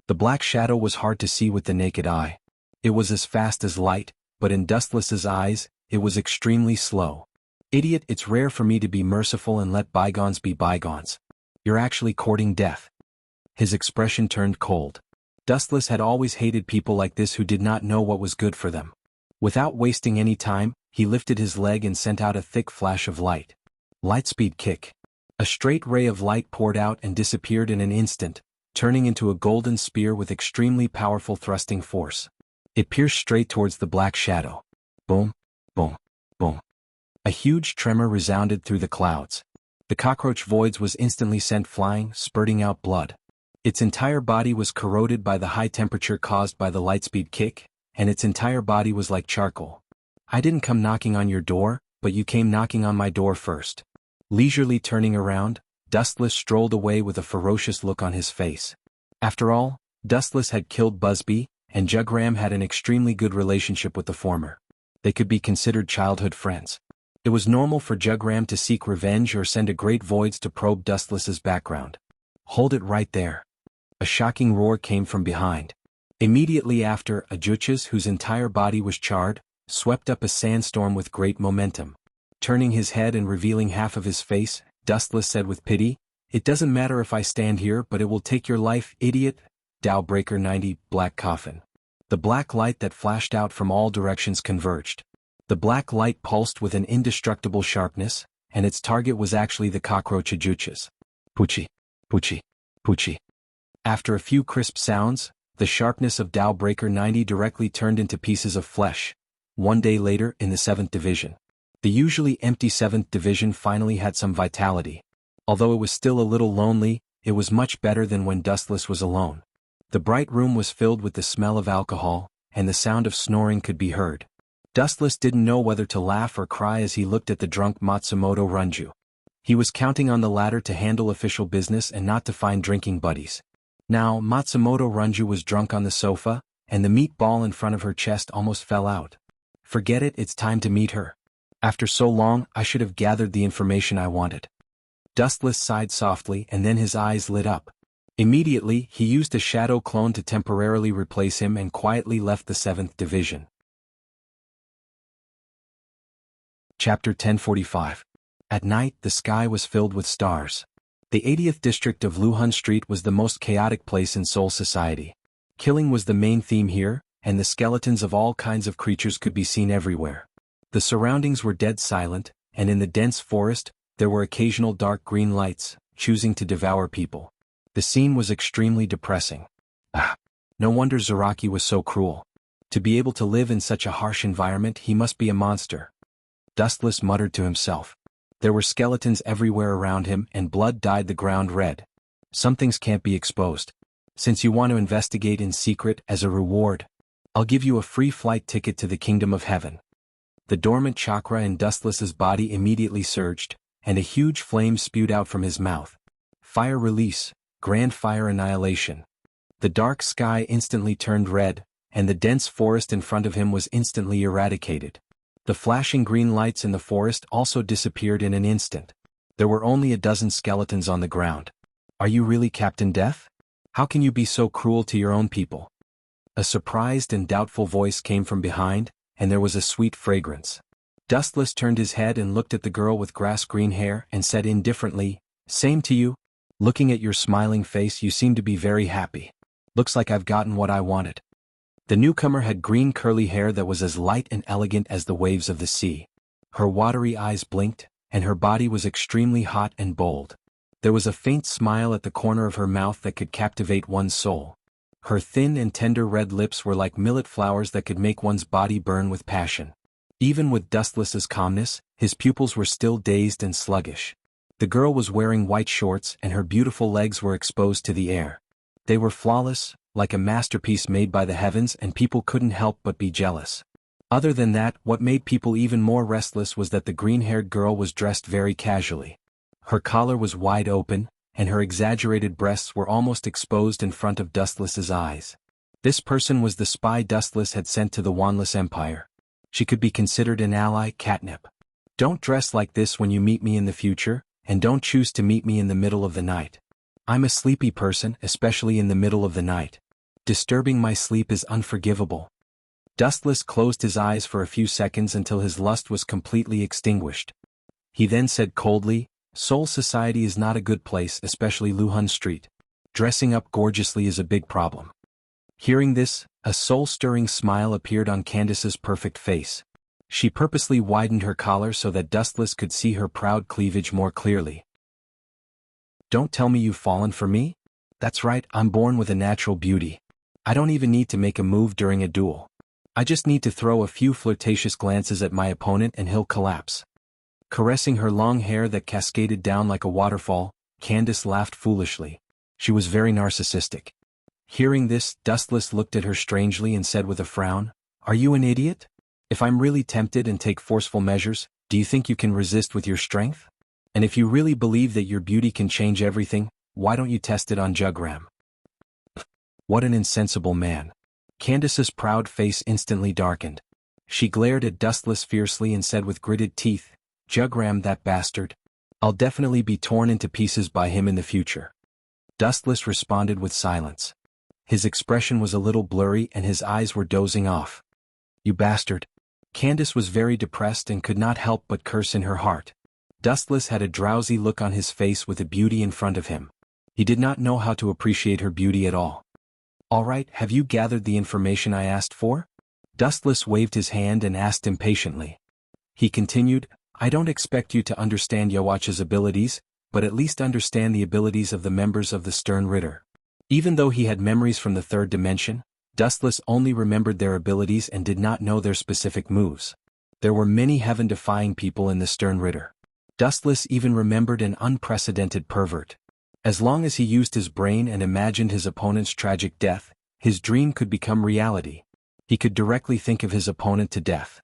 The black shadow was hard to see with the naked eye. It was as fast as light, but in Dustless's eyes, it was extremely slow. "Idiot, it's rare for me to be merciful and let bygones be bygones. You're actually courting death." His expression turned cold. Dustless had always hated people like this who did not know what was good for them. Without wasting any time, he lifted his leg and sent out a thick flash of light. Lightspeed kick. A straight ray of light poured out and disappeared in an instant, turning into a golden spear with extremely powerful thrusting force. It pierced straight towards the black shadow. Boom, boom, boom. A huge tremor resounded through the clouds. The cockroach voids was instantly sent flying, spurting out blood. Its entire body was corroded by the high temperature caused by the lightspeed kick, and its entire body was like charcoal. I didn't come knocking on your door, but you came knocking on my door first. Leisurely turning around, Dustless strolled away with a ferocious look on his face. After all, Dustless had killed Busby, and Jugram had an extremely good relationship with the former. They could be considered childhood friends. It was normal for Jugram to seek revenge or send a great voids to probe Dustless's background. Hold it right there. A shocking roar came from behind. Immediately after, Ajuchas, whose entire body was charred, swept up a sandstorm with great momentum. Turning his head and revealing half of his face, Dustless said with pity, "It doesn't matter if I stand here, but it will take your life, idiot." Dowbreaker 90, Black Coffin. The black light that flashed out from all directions converged. The black light pulsed with an indestructible sharpness, and its target was actually the cockroach Ajuchas. Poochie, poochie, poochie. After a few crisp sounds, the sharpness of Dowbreaker 90 directly turned into pieces of flesh. One day later, in the 7th Division. The usually empty 7th Division finally had some vitality. Although it was still a little lonely, it was much better than when Dustless was alone. The bright room was filled with the smell of alcohol, and the sound of snoring could be heard. Dustless didn't know whether to laugh or cry as he looked at the drunk Matsumoto Runju. He was counting on the latter to handle official business and not to find drinking buddies. Now, Matsumoto Runju was drunk on the sofa, and the meatball in front of her chest almost fell out. Forget it, it's time to meet her. After so long, I should have gathered the information I wanted. Dustless sighed softly and then his eyes lit up. Immediately, he used a shadow clone to temporarily replace him and quietly left the 7th Division. Chapter 1045. At night, the sky was filled with stars. The 80th district of Luhun Street was the most chaotic place in Seoul society. Killing was the main theme here, and the skeletons of all kinds of creatures could be seen everywhere. The surroundings were dead silent, and in the dense forest, there were occasional dark green lights, choosing to devour people. The scene was extremely depressing. No wonder Zaraki was so cruel. To be able to live in such a harsh environment, he must be a monster. Dustless muttered to himself. There were skeletons everywhere around him, and blood dyed the ground red. Some things can't be exposed. Since you want to investigate in secret as a reward, I'll give you a free flight ticket to the Kingdom of Heaven. The dormant chakra in Dustless's body immediately surged, and a huge flame spewed out from his mouth. Fire release, grand fire annihilation. The dark sky instantly turned red, and the dense forest in front of him was instantly eradicated. The flashing green lights in the forest also disappeared in an instant. There were only a dozen skeletons on the ground. Are you really Captain Death? How can you be so cruel to your own people? A surprised and doubtful voice came from behind, and there was a sweet fragrance. Dustless turned his head and looked at the girl with grass-green hair and said indifferently, "Same to you. Looking at your smiling face, you seem to be very happy. Looks like I've gotten what I wanted." The newcomer had green curly hair that was as light and elegant as the waves of the sea. Her watery eyes blinked, and her body was extremely hot and bold. There was a faint smile at the corner of her mouth that could captivate one's soul. Her thin and tender red lips were like millet flowers that could make one's body burn with passion. Even with Dustless's calmness, his pupils were still dazed and sluggish. The girl was wearing white shorts and her beautiful legs were exposed to the air. They were flawless, like a masterpiece made by the heavens, and people couldn't help but be jealous. Other than that, what made people even more restless was that the green-haired girl was dressed very casually. Her collar was wide open, and her exaggerated breasts were almost exposed in front of Dustless's eyes. This person was the spy Dustless had sent to the Wanless Empire. She could be considered an ally, Catnip. Don't dress like this when you meet me in the future, and don't choose to meet me in the middle of the night. I'm a sleepy person, especially in the middle of the night. Disturbing my sleep is unforgivable. Dustless closed his eyes for a few seconds until his lust was completely extinguished. He then said coldly, "Seoul society is not a good place, especially Luhun Street. Dressing up gorgeously is a big problem." Hearing this, a soul-stirring smile appeared on Candace's perfect face. She purposely widened her collar so that Dustless could see her proud cleavage more clearly. "Don't tell me you've fallen for me? That's right, I'm born with a natural beauty. I don't even need to make a move during a duel. I just need to throw a few flirtatious glances at my opponent and he'll collapse." Caressing her long hair that cascaded down like a waterfall, Candace laughed foolishly. She was very narcissistic. Hearing this, Dustless looked at her strangely and said with a frown, "Are you an idiot? If I'm really tempted and take forceful measures, do you think you can resist with your strength? And if you really believe that your beauty can change everything, why don't you test it on Jugram?" What an insensible man. Candace's proud face instantly darkened. She glared at Dustless fiercely and said with gritted teeth, "Jugram, that bastard. I'll definitely be torn into pieces by him in the future." Dustless responded with silence. His expression was a little blurry and his eyes were dozing off. "You bastard." Candace was very depressed and could not help but curse in her heart. Dustless had a drowsy look on his face with a beauty in front of him. He did not know how to appreciate her beauty at all. "All right, have you gathered the information I asked for?" Dustless waved his hand and asked impatiently. He continued, "I don't expect you to understand Yawach's abilities, but at least understand the abilities of the members of the Stern Ritter." Even though he had memories from the third dimension, Dustless only remembered their abilities and did not know their specific moves. There were many heaven-defying people in the Stern Ritter. Dustless even remembered an unprecedented pervert. As long as he used his brain and imagined his opponent's tragic death, his dream could become reality. He could directly think of his opponent to death.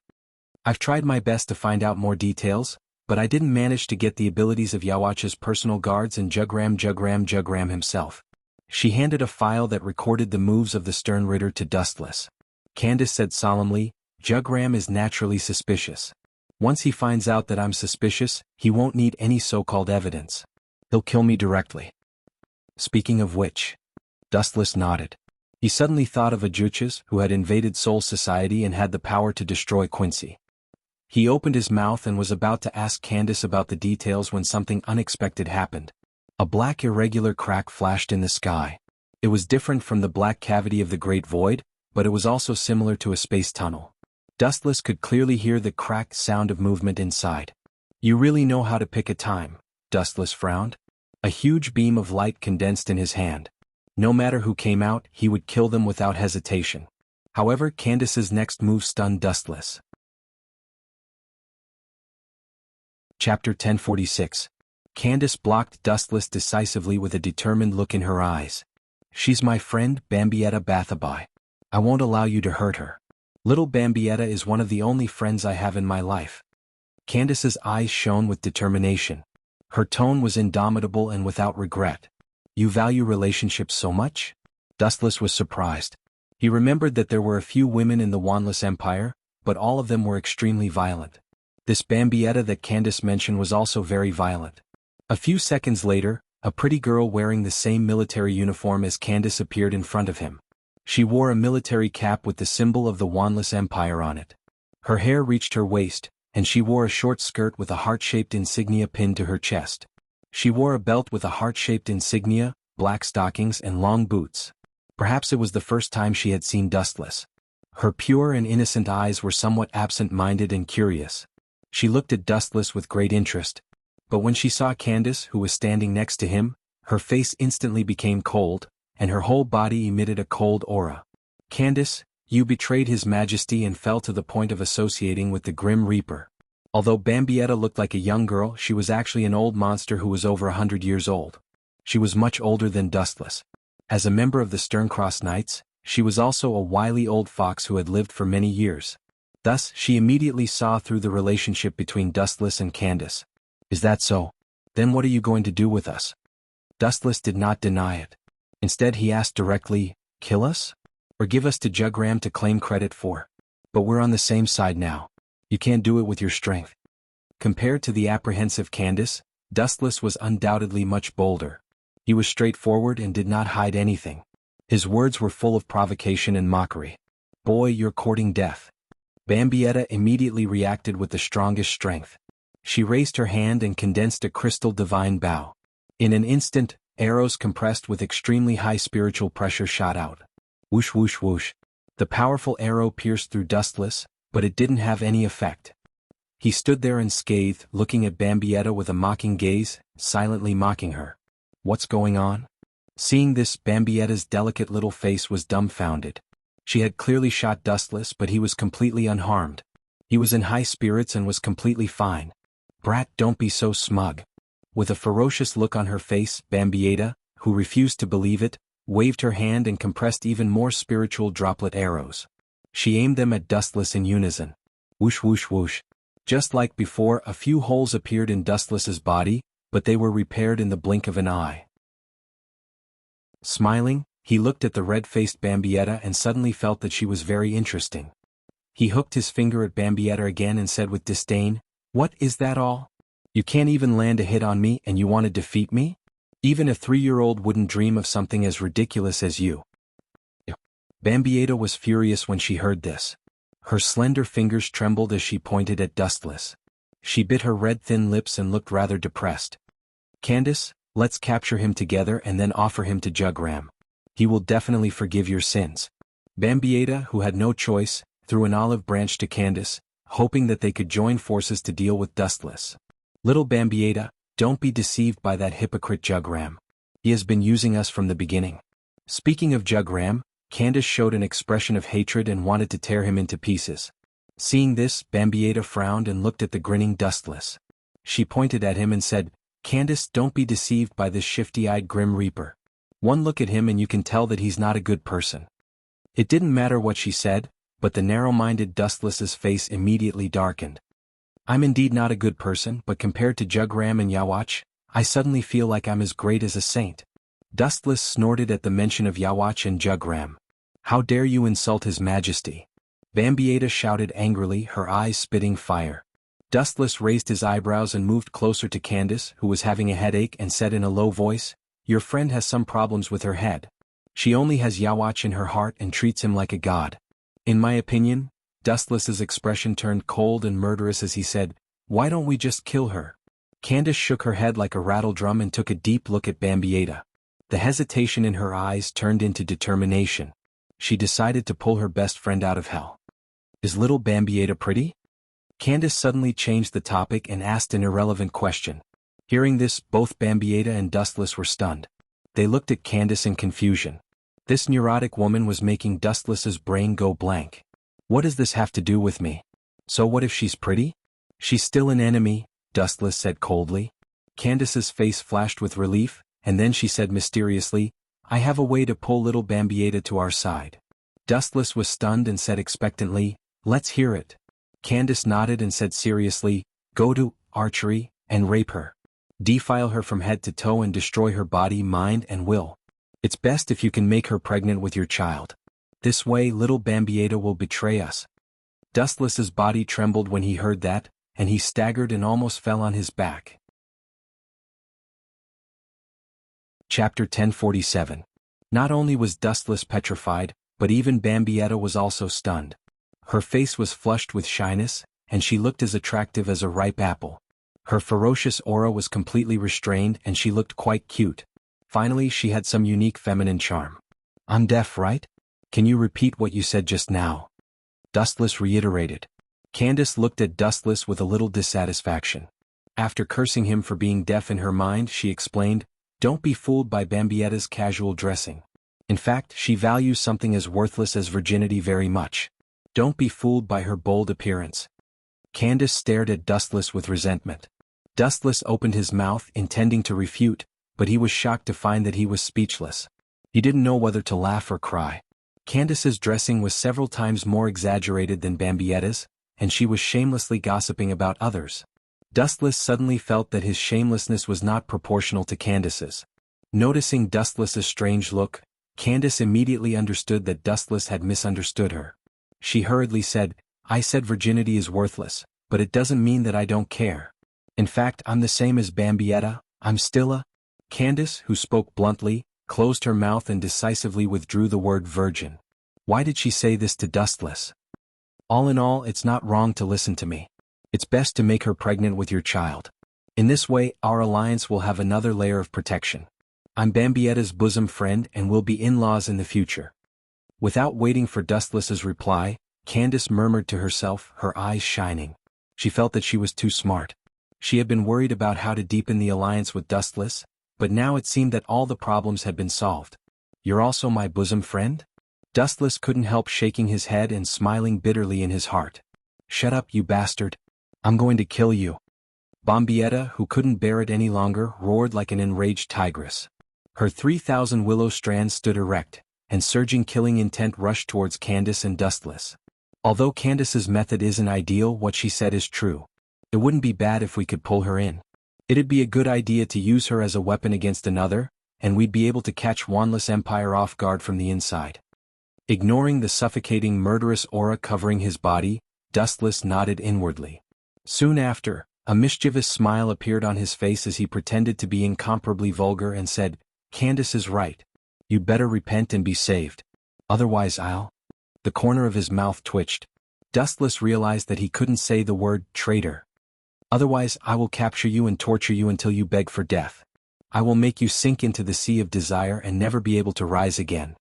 "I've tried my best to find out more details, but I didn't manage to get the abilities of Yawach's personal guards and Jugram himself." She handed a file that recorded the moves of the Stern Ritter to Dustless. Candace said solemnly, "Jugram is naturally suspicious. Once he finds out that I'm suspicious, he won't need any so-called evidence. He'll kill me directly." Speaking of which, Dustless nodded. He suddenly thought of Ajuchas, who had invaded Soul Society and had the power to destroy Quincy. He opened his mouth and was about to ask Candace about the details when something unexpected happened. A black irregular crack flashed in the sky. It was different from the black cavity of the Great Void, but it was also similar to a space tunnel. Dustless could clearly hear the cracked sound of movement inside. "You really know how to pick a time," Dustless frowned. A huge beam of light condensed in his hand. No matter who came out, he would kill them without hesitation. However, Candace's next move stunned Dustless. Chapter 1046. Candace blocked Dustless decisively with a determined look in her eyes. "She's my friend, Bambietta Bathabai. I won't allow you to hurt her. Little Bambietta is one of the only friends I have in my life." Candace's eyes shone with determination. Her tone was indomitable and without regret. "You value relationships so much?" Dustless was surprised. He remembered that there were a few women in the Wanless Empire, but all of them were extremely violent. This Bambietta that Candace mentioned was also very violent. A few seconds later, a pretty girl wearing the same military uniform as Candace appeared in front of him. She wore a military cap with the symbol of the Wanless Empire on it. Her hair reached her waist, and she wore a short skirt with a heart-shaped insignia pinned to her chest. She wore a belt with a heart-shaped insignia, black stockings and long boots. Perhaps it was the first time she had seen Dustless. Her pure and innocent eyes were somewhat absent-minded and curious. She looked at Dustless with great interest. But when she saw Candace, who was standing next to him, her face instantly became cold, and her whole body emitted a cold aura. "Candace, you betrayed His Majesty and fell to the point of associating with the Grim Reaper." Although Bambietta looked like a young girl, she was actually an old monster who was over 100 years old. She was much older than Dustless. As a member of the Sterncross Knights, she was also a wily old fox who had lived for many years. Thus, she immediately saw through the relationship between Dustless and Candace. "Is that so? Then what are you going to do with us?" Dustless did not deny it. Instead he asked directly, "Kill us? Or give us to Jugram to claim credit for? But we're on the same side now. You can't do it with your strength." Compared to the apprehensive Candace, Dustless was undoubtedly much bolder. He was straightforward and did not hide anything. His words were full of provocation and mockery. "Boy, you're courting death." Bambietta immediately reacted with the strongest strength. She raised her hand and condensed a crystal divine bow. In an instant, arrows compressed with extremely high spiritual pressure shot out. Whoosh whoosh whoosh. The powerful arrow pierced through Dustless, but it didn't have any effect. He stood there unscathed, looking at Bambietta with a mocking gaze, silently mocking her. What's going on? Seeing this, Bambietta's delicate little face was dumbfounded. She had clearly shot Dustless, but he was completely unharmed. He was in high spirits and was completely fine. "Brat, don't be so smug." With a ferocious look on her face, Bambietta, who refused to believe it, waved her hand and compressed even more spiritual droplet arrows. She aimed them at Dustless in unison. Whoosh whoosh whoosh. Just like before, a few holes appeared in Dustless's body, but they were repaired in the blink of an eye. Smiling, he looked at the red-faced Bambietta and suddenly felt that she was very interesting. He hooked his finger at Bambietta again and said with disdain, "What is that all? You can't even land a hit on me and you want to defeat me? Even a 3-year-old wouldn't dream of something as ridiculous as you." Bambietta was furious when she heard this. Her slender fingers trembled as she pointed at Dustless. She bit her red thin lips and looked rather depressed. "Candace, let's capture him together and then offer him to Jugram. He will definitely forgive your sins." Bambietta, who had no choice, threw an olive branch to Candace, hoping that they could join forces to deal with Dustless. "Little Bambietta, don't be deceived by that hypocrite Jugram. He has been using us from the beginning." Speaking of Jugram, Candace showed an expression of hatred and wanted to tear him into pieces. Seeing this, Bambietta frowned and looked at the grinning Dustless. She pointed at him and said, "Candace, don't be deceived by this shifty-eyed Grim Reaper. One look at him and you can tell that he's not a good person." It didn't matter what she said, but the narrow-minded Dustless's face immediately darkened. "I'm indeed not a good person, but compared to Jugram and Yawach, I suddenly feel like I'm as great as a saint." Dustless snorted at the mention of Yawach and Jugram. "How dare you insult his majesty?" Bambietta shouted angrily, her eyes spitting fire. Dustless raised his eyebrows and moved closer to Candace, who was having a headache, and said in a low voice, "Your friend has some problems with her head. She only has Yawach in her heart and treats him like a god." In my opinion, Dustless's expression turned cold and murderous as he said, "Why don't we just kill her?" Candace shook her head like a rattledrum and took a deep look at Bambietta. The hesitation in her eyes turned into determination. She decided to pull her best friend out of hell. "Is little Bambietta pretty?" Candace suddenly changed the topic and asked an irrelevant question. Hearing this, both Bambietta and Dustless were stunned. They looked at Candace in confusion. This neurotic woman was making Dustless's brain go blank. "What does this have to do with me? So what if she's pretty?" "She's still an enemy," Dustless said coldly. Candace's face flashed with relief, and then she said mysteriously, "I have a way to pull little Bambietta to our side." Dustless was stunned and said expectantly, "Let's hear it." Candace nodded and said seriously, "Go to archery and rape her. Defile her from head to toe and destroy her body, mind and will. It's best if you can make her pregnant with your child. This way little Bambietta will betray us." Dustless's body trembled when he heard that, and he staggered and almost fell on his back. Chapter 1047. Not only was Dustless petrified, but even Bambietta was also stunned. Her face was flushed with shyness, and she looked as attractive as a ripe apple. Her ferocious aura was completely restrained and she looked quite cute. Finally, she had some unique feminine charm. "I'm deaf, right? Can you repeat what you said just now?" Dustless reiterated. Candace looked at Dustless with a little dissatisfaction. After cursing him for being deaf in her mind, she explained, "Don't be fooled by Bambietta's casual dressing. In fact, she values something as worthless as virginity very much. Don't be fooled by her bold appearance." Candace stared at Dustless with resentment. Dustless opened his mouth, intending to refute, but he was shocked to find that he was speechless. He didn't know whether to laugh or cry. Candace's dressing was several times more exaggerated than Bambietta's, and she was shamelessly gossiping about others. Dustless suddenly felt that his shamelessness was not proportional to Candace's. Noticing Dustless's strange look, Candace immediately understood that Dustless had misunderstood her. She hurriedly said, "I said virginity is worthless, but it doesn't mean that I don't care. In fact, I'm the same as Bambietta, I'm still a—" Candace, who spoke bluntly, closed her mouth and decisively withdrew the word virgin. Why did she say this to Dustless? "All in all, it's not wrong to listen to me. It's best to make her pregnant with your child. In this way, our alliance will have another layer of protection. I'm Bambietta's bosom friend and we'll be in-laws in the future." Without waiting for Dustless's reply, Candace murmured to herself, her eyes shining. She felt that she was too smart. She had been worried about how to deepen the alliance with Dustless, but now it seemed that all the problems had been solved. "You're also my bosom friend?" Dustless couldn't help shaking his head and smiling bitterly in his heart. "Shut up, you bastard. I'm going to kill you." Bambietta, who couldn't bear it any longer, roared like an enraged tigress. Her 3,000 willow strands stood erect, and surging killing intent rushed towards Candace and Dustless. Although Candace's method isn't ideal, what she said is true. It wouldn't be bad if we could pull her in. It'd be a good idea to use her as a weapon against another, and we'd be able to catch Wanless Empire off guard from the inside. Ignoring the suffocating murderous aura covering his body, Dustless nodded inwardly. Soon after, a mischievous smile appeared on his face as he pretended to be incomparably vulgar and said, "Candace is right. You'd better repent and be saved. Otherwise I'll—" The corner of his mouth twitched. Dustless realized that he couldn't say the word traitor. "Otherwise I will capture you and torture you until you beg for death. I will make you sink into the sea of desire and never be able to rise again."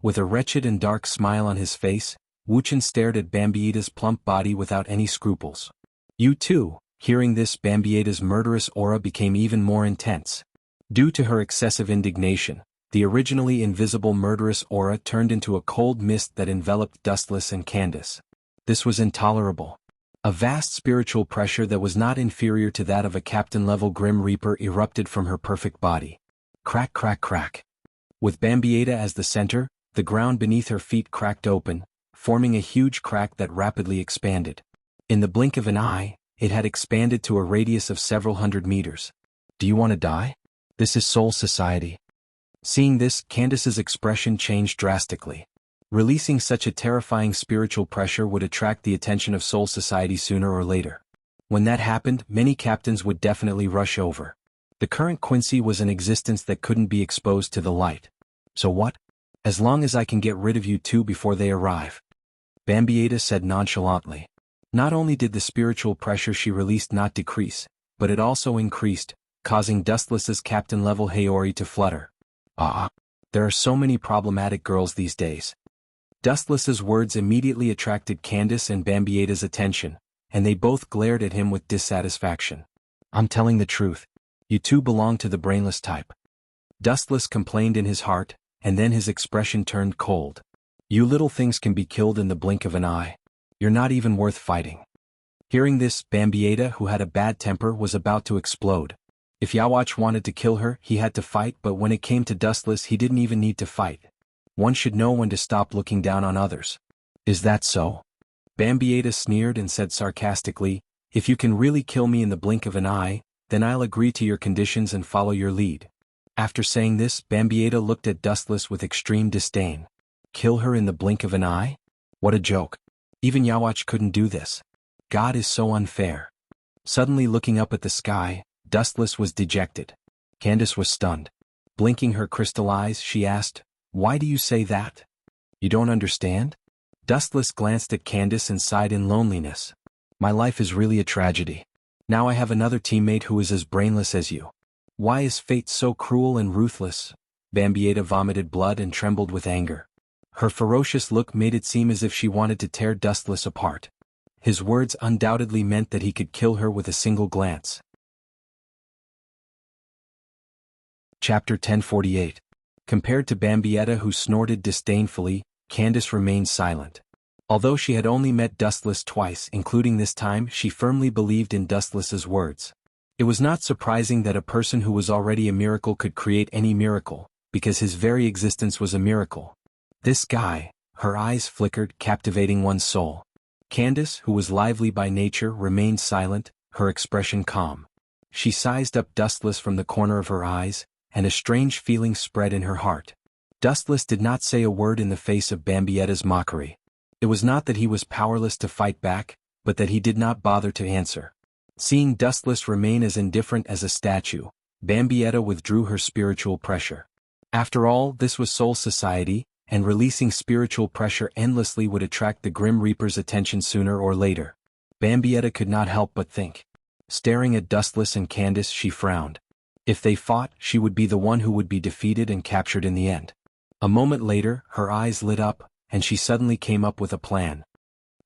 With a wretched and dark smile on his face, Wuchen stared at Bambieda's plump body without any scruples. "You too." Hearing this, Bambieda's murderous aura became even more intense. Due to her excessive indignation, the originally invisible murderous aura turned into a cold mist that enveloped Dustless and Candace. This was intolerable. A vast spiritual pressure that was not inferior to that of a captain-level Grim Reaper erupted from her perfect body. Crack, crack, crack. With Bambieda as the center, the ground beneath her feet cracked open, forming a huge crack that rapidly expanded. In the blink of an eye, it had expanded to a radius of several hundred meters. "Do you want to die? This is Soul Society." Seeing this, Candace's expression changed drastically. Releasing such a terrifying spiritual pressure would attract the attention of Soul Society sooner or later. When that happened, many captains would definitely rush over. The current Quincy was an existence that couldn't be exposed to the light. "So what? As long as I can get rid of you two before they arrive," Bambieda said nonchalantly. Not only did the spiritual pressure she released not decrease, but it also increased, causing Dustless's captain-level Haori to flutter. There are so many problematic girls these days." Dustless's words immediately attracted Candace and Bambieda's attention, and they both glared at him with dissatisfaction. "I'm telling the truth. You two belong to the brainless type." Dustless complained in his heart, and then his expression turned cold. "You little things can be killed in the blink of an eye. You're not even worth fighting." Hearing this, Bambieda, who had a bad temper, was about to explode. If Yawach wanted to kill her, he had to fight, but when it came to Dustless, he didn't even need to fight. One should know when to stop looking down on others. "Is that so?" Bambieda sneered and said sarcastically, "If you can really kill me in the blink of an eye, then I'll agree to your conditions and follow your lead." After saying this, Bambieda looked at Dustless with extreme disdain. Kill her in the blink of an eye? What a joke. Even Yawach couldn't do this. God is so unfair. Suddenly looking up at the sky, Dustless was dejected. Candace was stunned. Blinking her crystal eyes, she asked, "Why do you say that? You don't understand?" Dustless glanced at Candace and sighed in loneliness. "My life is really a tragedy. Now I have another teammate who is as brainless as you. Why is fate so cruel and ruthless?" Bambieda vomited blood and trembled with anger. Her ferocious look made it seem as if she wanted to tear Dustless apart. His words undoubtedly meant that he could kill her with a single glance. Chapter 1048. Compared to Bambieda, who snorted disdainfully, Candace remained silent. Although she had only met Dustless twice, including this time, she firmly believed in Dustless's words. It was not surprising that a person who was already a miracle could create any miracle, because his very existence was a miracle. This guy, her eyes flickered, captivating one's soul. Candace, who was lively by nature, remained silent, her expression calm. She sized up Dustless from the corner of her eyes, and a strange feeling spread in her heart. Dustless did not say a word in the face of Bambieda's mockery. It was not that he was powerless to fight back, but that he did not bother to answer. Seeing Dustless remain as indifferent as a statue, Bambieda withdrew her spiritual pressure. After all, this was Soul Society, and releasing spiritual pressure endlessly would attract the Grim Reaper's attention sooner or later. Bambieda could not help but think. Staring at Dustless and Candace, she frowned. If they fought, she would be the one who would be defeated and captured in the end. A moment later, her eyes lit up, and she suddenly came up with a plan.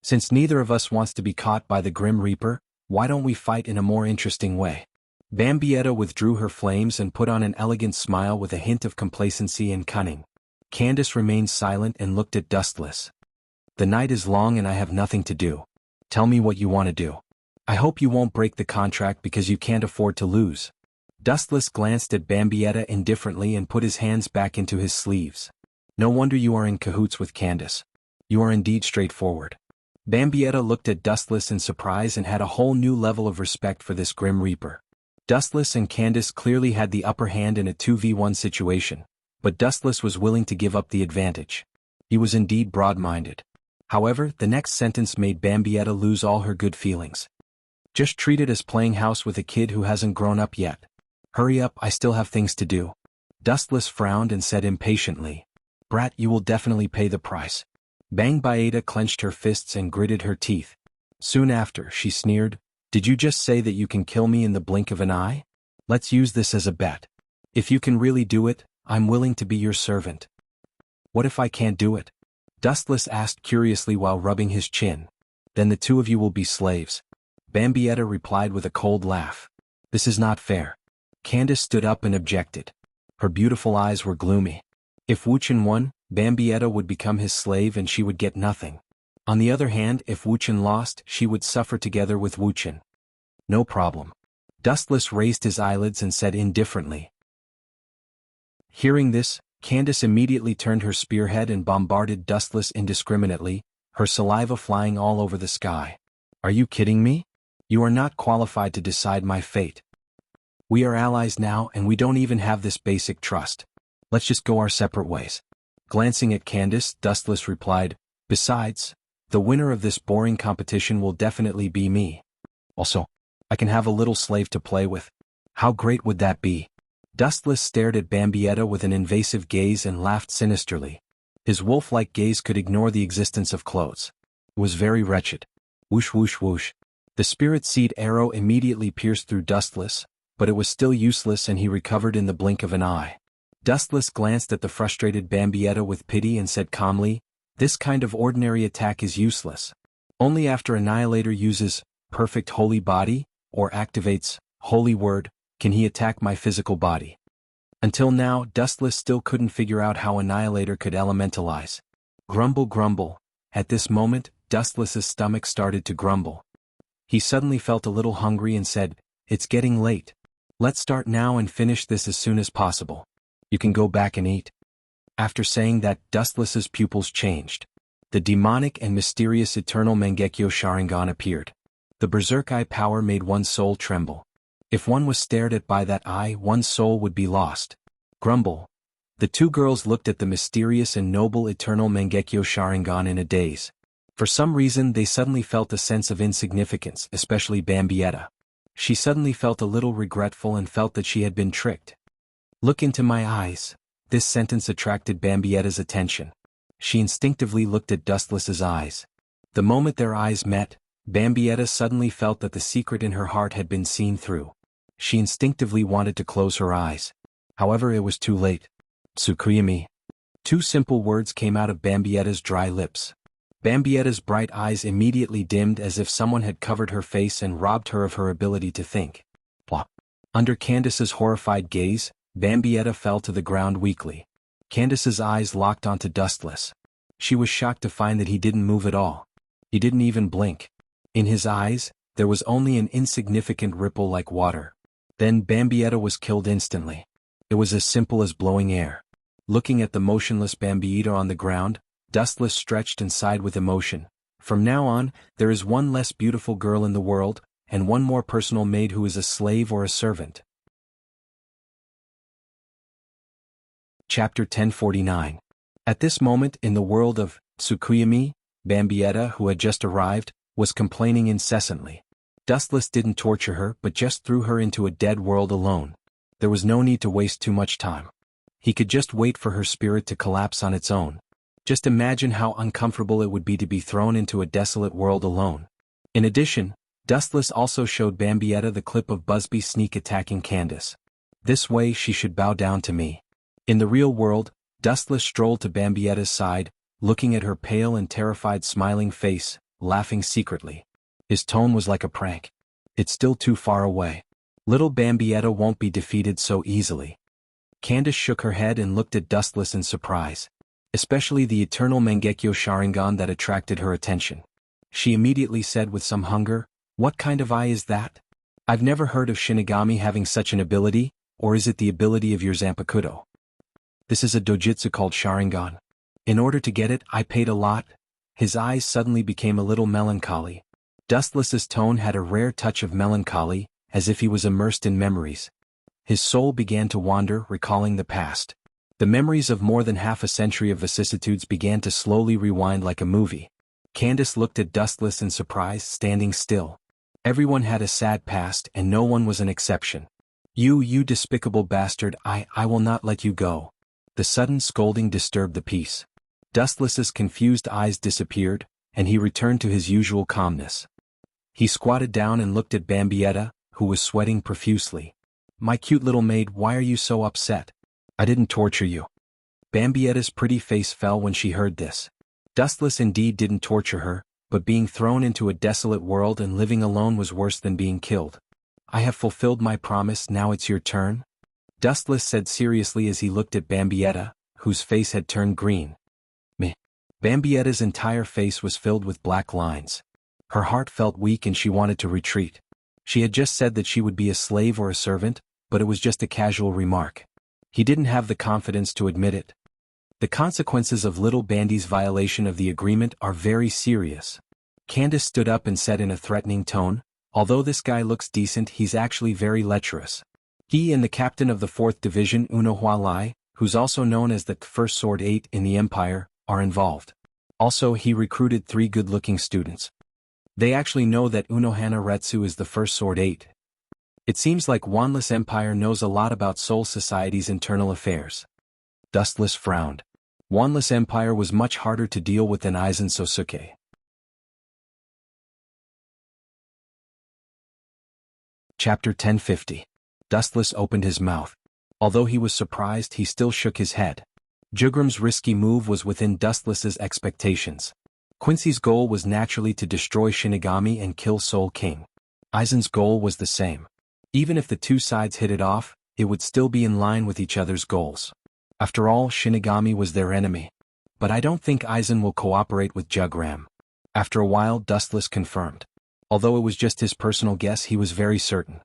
"Since neither of us wants to be caught by the Grim Reaper, why don't we fight in a more interesting way?" Bambieda withdrew her flames and put on an elegant smile with a hint of complacency and cunning. Candace remained silent and looked at Dustless. "The night is long and I have nothing to do. Tell me what you want to do. I hope you won't break the contract because you can't afford to lose." Dustless glanced at Bambietta indifferently and put his hands back into his sleeves. No wonder you are in cahoots with Candace. You are indeed straightforward. Bambietta looked at Dustless in surprise and had a whole new level of respect for this grim reaper. Dustless and Candace clearly had the upper hand in a 2v1 situation, but Dustless was willing to give up the advantage. He was indeed broad-minded. However, the next sentence made Bambietta lose all her good feelings. Just treat it as playing house with a kid who hasn't grown up yet. Hurry up, I still have things to do. Dustless frowned and said impatiently, Brat, you will definitely pay the price. Bambietta clenched her fists and gritted her teeth. Soon after, she sneered, Did you just say that you can kill me in the blink of an eye? Let's use this as a bet. If you can really do it, I'm willing to be your servant. What if I can't do it? Dustless asked curiously while rubbing his chin. Then the two of you will be slaves. Bambietta replied with a cold laugh. This is not fair. Candace stood up and objected. Her beautiful eyes were gloomy. If Wuchen won, Bambietta would become his slave and she would get nothing. On the other hand, if Wuchen lost, she would suffer together with Wuchen. No problem. Dustless raised his eyelids and said indifferently. Hearing this, Candace immediately turned her spearhead and bombarded Dustless indiscriminately, her saliva flying all over the sky. Are you kidding me? You are not qualified to decide my fate. We are allies now and we don't even have this basic trust. Let's just go our separate ways. Glancing at Candace, Dustless replied, Besides, the winner of this boring competition will definitely be me. Also, I can have a little slave to play with. How great would that be? Dustless stared at Bambietta with an invasive gaze and laughed sinisterly. His wolf-like gaze could ignore the existence of clothes. It was very wretched. Whoosh whoosh whoosh. The spirit seed arrow immediately pierced through Dustless, but it was still useless and he recovered in the blink of an eye. Dustless glanced at the frustrated Bambietta with pity and said calmly, This kind of ordinary attack is useless. Only after Annihilator uses Perfect Holy Body, or activates Holy Word, can he attack my physical body. Until now, Dustless still couldn't figure out how Annihilator could elementalize. Grumble grumble. At this moment, Dustless's stomach started to grumble. He suddenly felt a little hungry and said, It's getting late. Let's start now and finish this as soon as possible. You can go back and eat. After saying that, Dustless's pupils changed. The demonic and mysterious Eternal Mangekyo Sharingan appeared. The Berserk Eye power made one's soul tremble. If one was stared at by that eye, one's soul would be lost. Grumble. The two girls looked at the mysterious and noble Eternal Mangekyo Sharingan in a daze. For some reason they suddenly felt a sense of insignificance, especially Bambietta. She suddenly felt a little regretful and felt that she had been tricked. Look into my eyes. This sentence attracted Bambietta's attention. She instinctively looked at Dustless's eyes. The moment their eyes met, Bambietta suddenly felt that the secret in her heart had been seen through. She instinctively wanted to close her eyes. However, it was too late. Tsukuyami. Two simple words came out of Bambietta's dry lips. Bambietta's bright eyes immediately dimmed as if someone had covered her face and robbed her of her ability to think. Plop. Under Candace's horrified gaze, Bambietta fell to the ground weakly. Candace's eyes locked onto Dustless. She was shocked to find that he didn't move at all. He didn't even blink. In his eyes, there was only an insignificant ripple like water. Then Bambietta was killed instantly. It was as simple as blowing air. Looking at the motionless Bambietta on the ground, Dustless stretched and sighed with emotion. From now on, there is one less beautiful girl in the world, and one more personal maid who is a slave or a servant. Chapter 1049. At this moment in the world of Tsukuyami, Bambietta, who had just arrived, was complaining incessantly. Dustless didn't torture her but just threw her into a dead world alone. There was no need to waste too much time. He could just wait for her spirit to collapse on its own. Just imagine how uncomfortable it would be to be thrown into a desolate world alone. In addition, Dustless also showed Bambietta the clip of Busby sneak attacking Candace. This way she should bow down to me. In the real world, Dustless strolled to Bambietta's side, looking at her pale and terrified smiling face, laughing secretly. His tone was like a prank. It's still too far away. Little Bambietta won't be defeated so easily. Candace shook her head and looked at Dustless in surprise. Especially the Eternal Mangekyo Sharingan that attracted her attention. She immediately said with some hunger, What kind of eye is that? I've never heard of Shinigami having such an ability, or is it the ability of your Zanpakuto? This is a dojutsu called Sharingan. In order to get it, I paid a lot. His eyes suddenly became a little melancholy. Dustless's tone had a rare touch of melancholy, as if he was immersed in memories. His soul began to wander, recalling the past. The memories of more than half a century of vicissitudes began to slowly rewind like a movie. Candace looked at Dustless in surprise, standing still. Everyone had a sad past, and no one was an exception. You despicable bastard, I will not let you go. The sudden scolding disturbed the peace. Dustless's confused eyes disappeared, and he returned to his usual calmness. He squatted down and looked at Bambietta, who was sweating profusely. My cute little maid, why are you so upset? I didn't torture you. Bambietta's pretty face fell when she heard this. Dustless indeed didn't torture her, but being thrown into a desolate world and living alone was worse than being killed. I have fulfilled my promise, now it's your turn? Dustless said seriously as he looked at Bambietta, whose face had turned green. Meh. Bambietta's entire face was filled with black lines. Her heart felt weak and she wanted to retreat. She had just said that she would be a slave or a servant, but it was just a casual remark. He didn't have the confidence to admit it. The consequences of little Bandy's violation of the agreement are very serious. Candace stood up and said in a threatening tone, although this guy looks decent, he's actually very lecherous. He and the captain of the 4th Division, Unohua Lai, who's also known as the First Sword 8 in the Empire, are involved. Also, he recruited 3 good-looking students. They actually know that Unohana Retsu is the First Sword 8. It seems like Wanless Empire knows a lot about Soul Society's internal affairs. Dustless frowned. Wanless Empire was much harder to deal with than Aizen Sosuke. Chapter 1050. Dustless opened his mouth. Although he was surprised, he still shook his head. Jugram's risky move was within Dustless's expectations. Quincy's goal was naturally to destroy Shinigami and kill Soul King. Aizen's goal was the same. Even if the two sides hit it off, it would still be in line with each other's goals. After all, Shinigami was their enemy. But I don't think Aizen will cooperate with Jugram. After a while, Dustless confirmed. Although it was just his personal guess, he was very certain.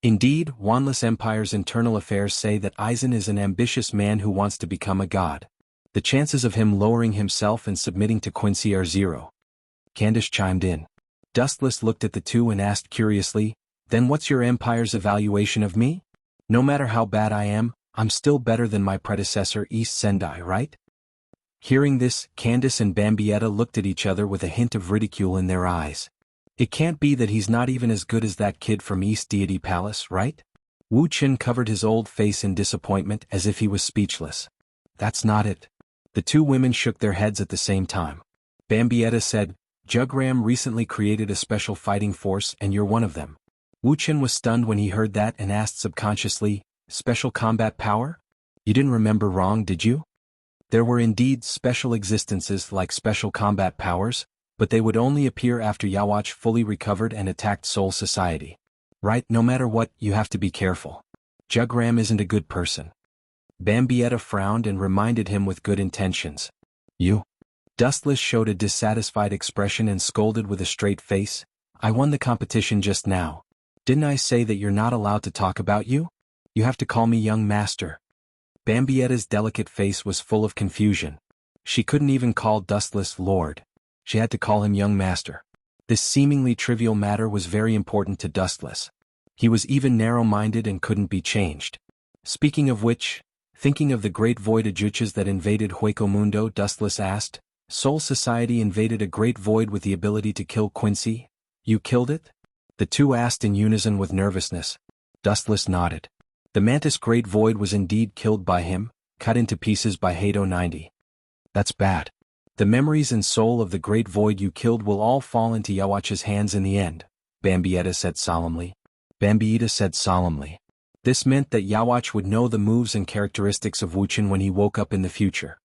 Indeed, Wanless Empire's internal affairs say that Aizen is an ambitious man who wants to become a god. The chances of him lowering himself and submitting to Quincy are 0. Candace chimed in. Dustless looked at the two and asked curiously, then what's your empire's evaluation of me? No matter how bad I am, I'm still better than my predecessor East Sendai, right? Hearing this, Candace and Bambietta looked at each other with a hint of ridicule in their eyes. It can't be that he's not even as good as that kid from East Deity Palace, right? Wu Qin covered his old face in disappointment as if he was speechless. That's not it. The two women shook their heads at the same time. Bambietta said, Jugram recently created a special fighting force and you're one of them. Wu Qin was stunned when he heard that and asked subconsciously, special combat power? You didn't remember wrong, did you? There were indeed special existences like special combat powers, but they would only appear after Yawatch fully recovered and attacked Soul Society. Right, no matter what, you have to be careful. Jugram isn't a good person. Bambietta frowned and reminded him with good intentions. You? Dustless showed a dissatisfied expression and scolded with a straight face. I won the competition just now. Didn't I say that you're not allowed to talk about you? You have to call me young master. Bambietta's delicate face was full of confusion. She couldn't even call Dustless Lord. She had to call him young master. This seemingly trivial matter was very important to Dustless. He was even narrow-minded and couldn't be changed. Speaking of which, thinking of the great void ajuchas that invaded Hueco-Mundo, Dustless asked, Soul Society invaded a great void with the ability to kill Quincy? You killed it? The two asked in unison with nervousness. Dustless nodded. The Mantis Great Void was indeed killed by him, cut into pieces by Hado 90. That's bad. The memories and soul of the Great Void you killed will all fall into Yawatch's hands in the end, Bambietta said solemnly. This meant that Yawatch would know the moves and characteristics of Wuchen when he woke up in the future.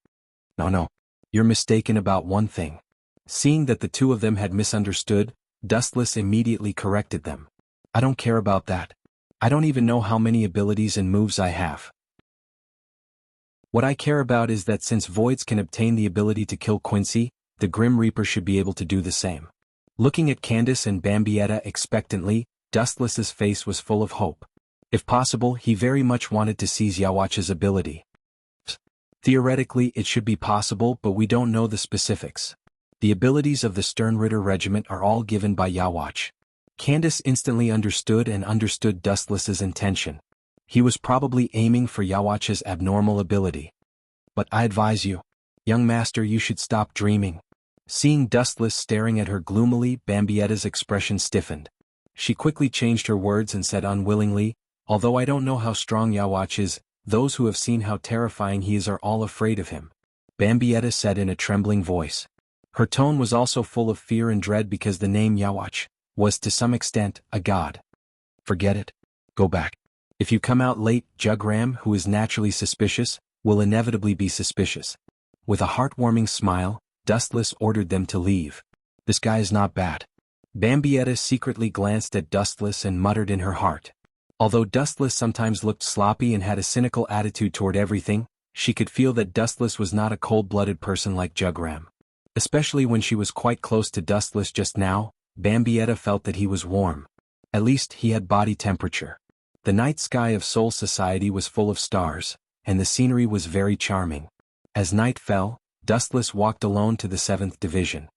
No. You're mistaken about one thing. Seeing that the two of them had misunderstood, Dustless immediately corrected them. I don't care about that. I don't even know how many abilities and moves I have. What I care about is that since Voids can obtain the ability to kill Quincy, the Grim Reaper should be able to do the same. Looking at Candace and Bambietta expectantly, Dustless's face was full of hope. If possible, he very much wanted to seize Yawach's ability. Theoretically, it should be possible, but we don't know the specifics. The abilities of the Sternritter Regiment are all given by Yawach. Candace instantly understood Dustless's intention. He was probably aiming for Yawach's abnormal ability. But I advise you, young master, you should stop dreaming. Seeing Dustless staring at her gloomily, Bambietta's expression stiffened. She quickly changed her words and said unwillingly, although I don't know how strong Yawach is, those who have seen how terrifying he is are all afraid of him. Bambietta said in a trembling voice. Her tone was also full of fear and dread because the name Yawach was to some extent a god. Forget it. Go back. If you come out late, Jugram, who is naturally suspicious, will inevitably be suspicious. With a heartwarming smile, Dustless ordered them to leave. This guy is not bad. Bambietta secretly glanced at Dustless and muttered in her heart. Although Dustless sometimes looked sloppy and had a cynical attitude toward everything, she could feel that Dustless was not a cold-blooded person like Jugram. Especially when she was quite close to Dustless just now, Bambietta felt that he was warm. At least he had body temperature. The night sky of Soul Society was full of stars, and the scenery was very charming. As night fell, Dustless walked alone to the 7th Division.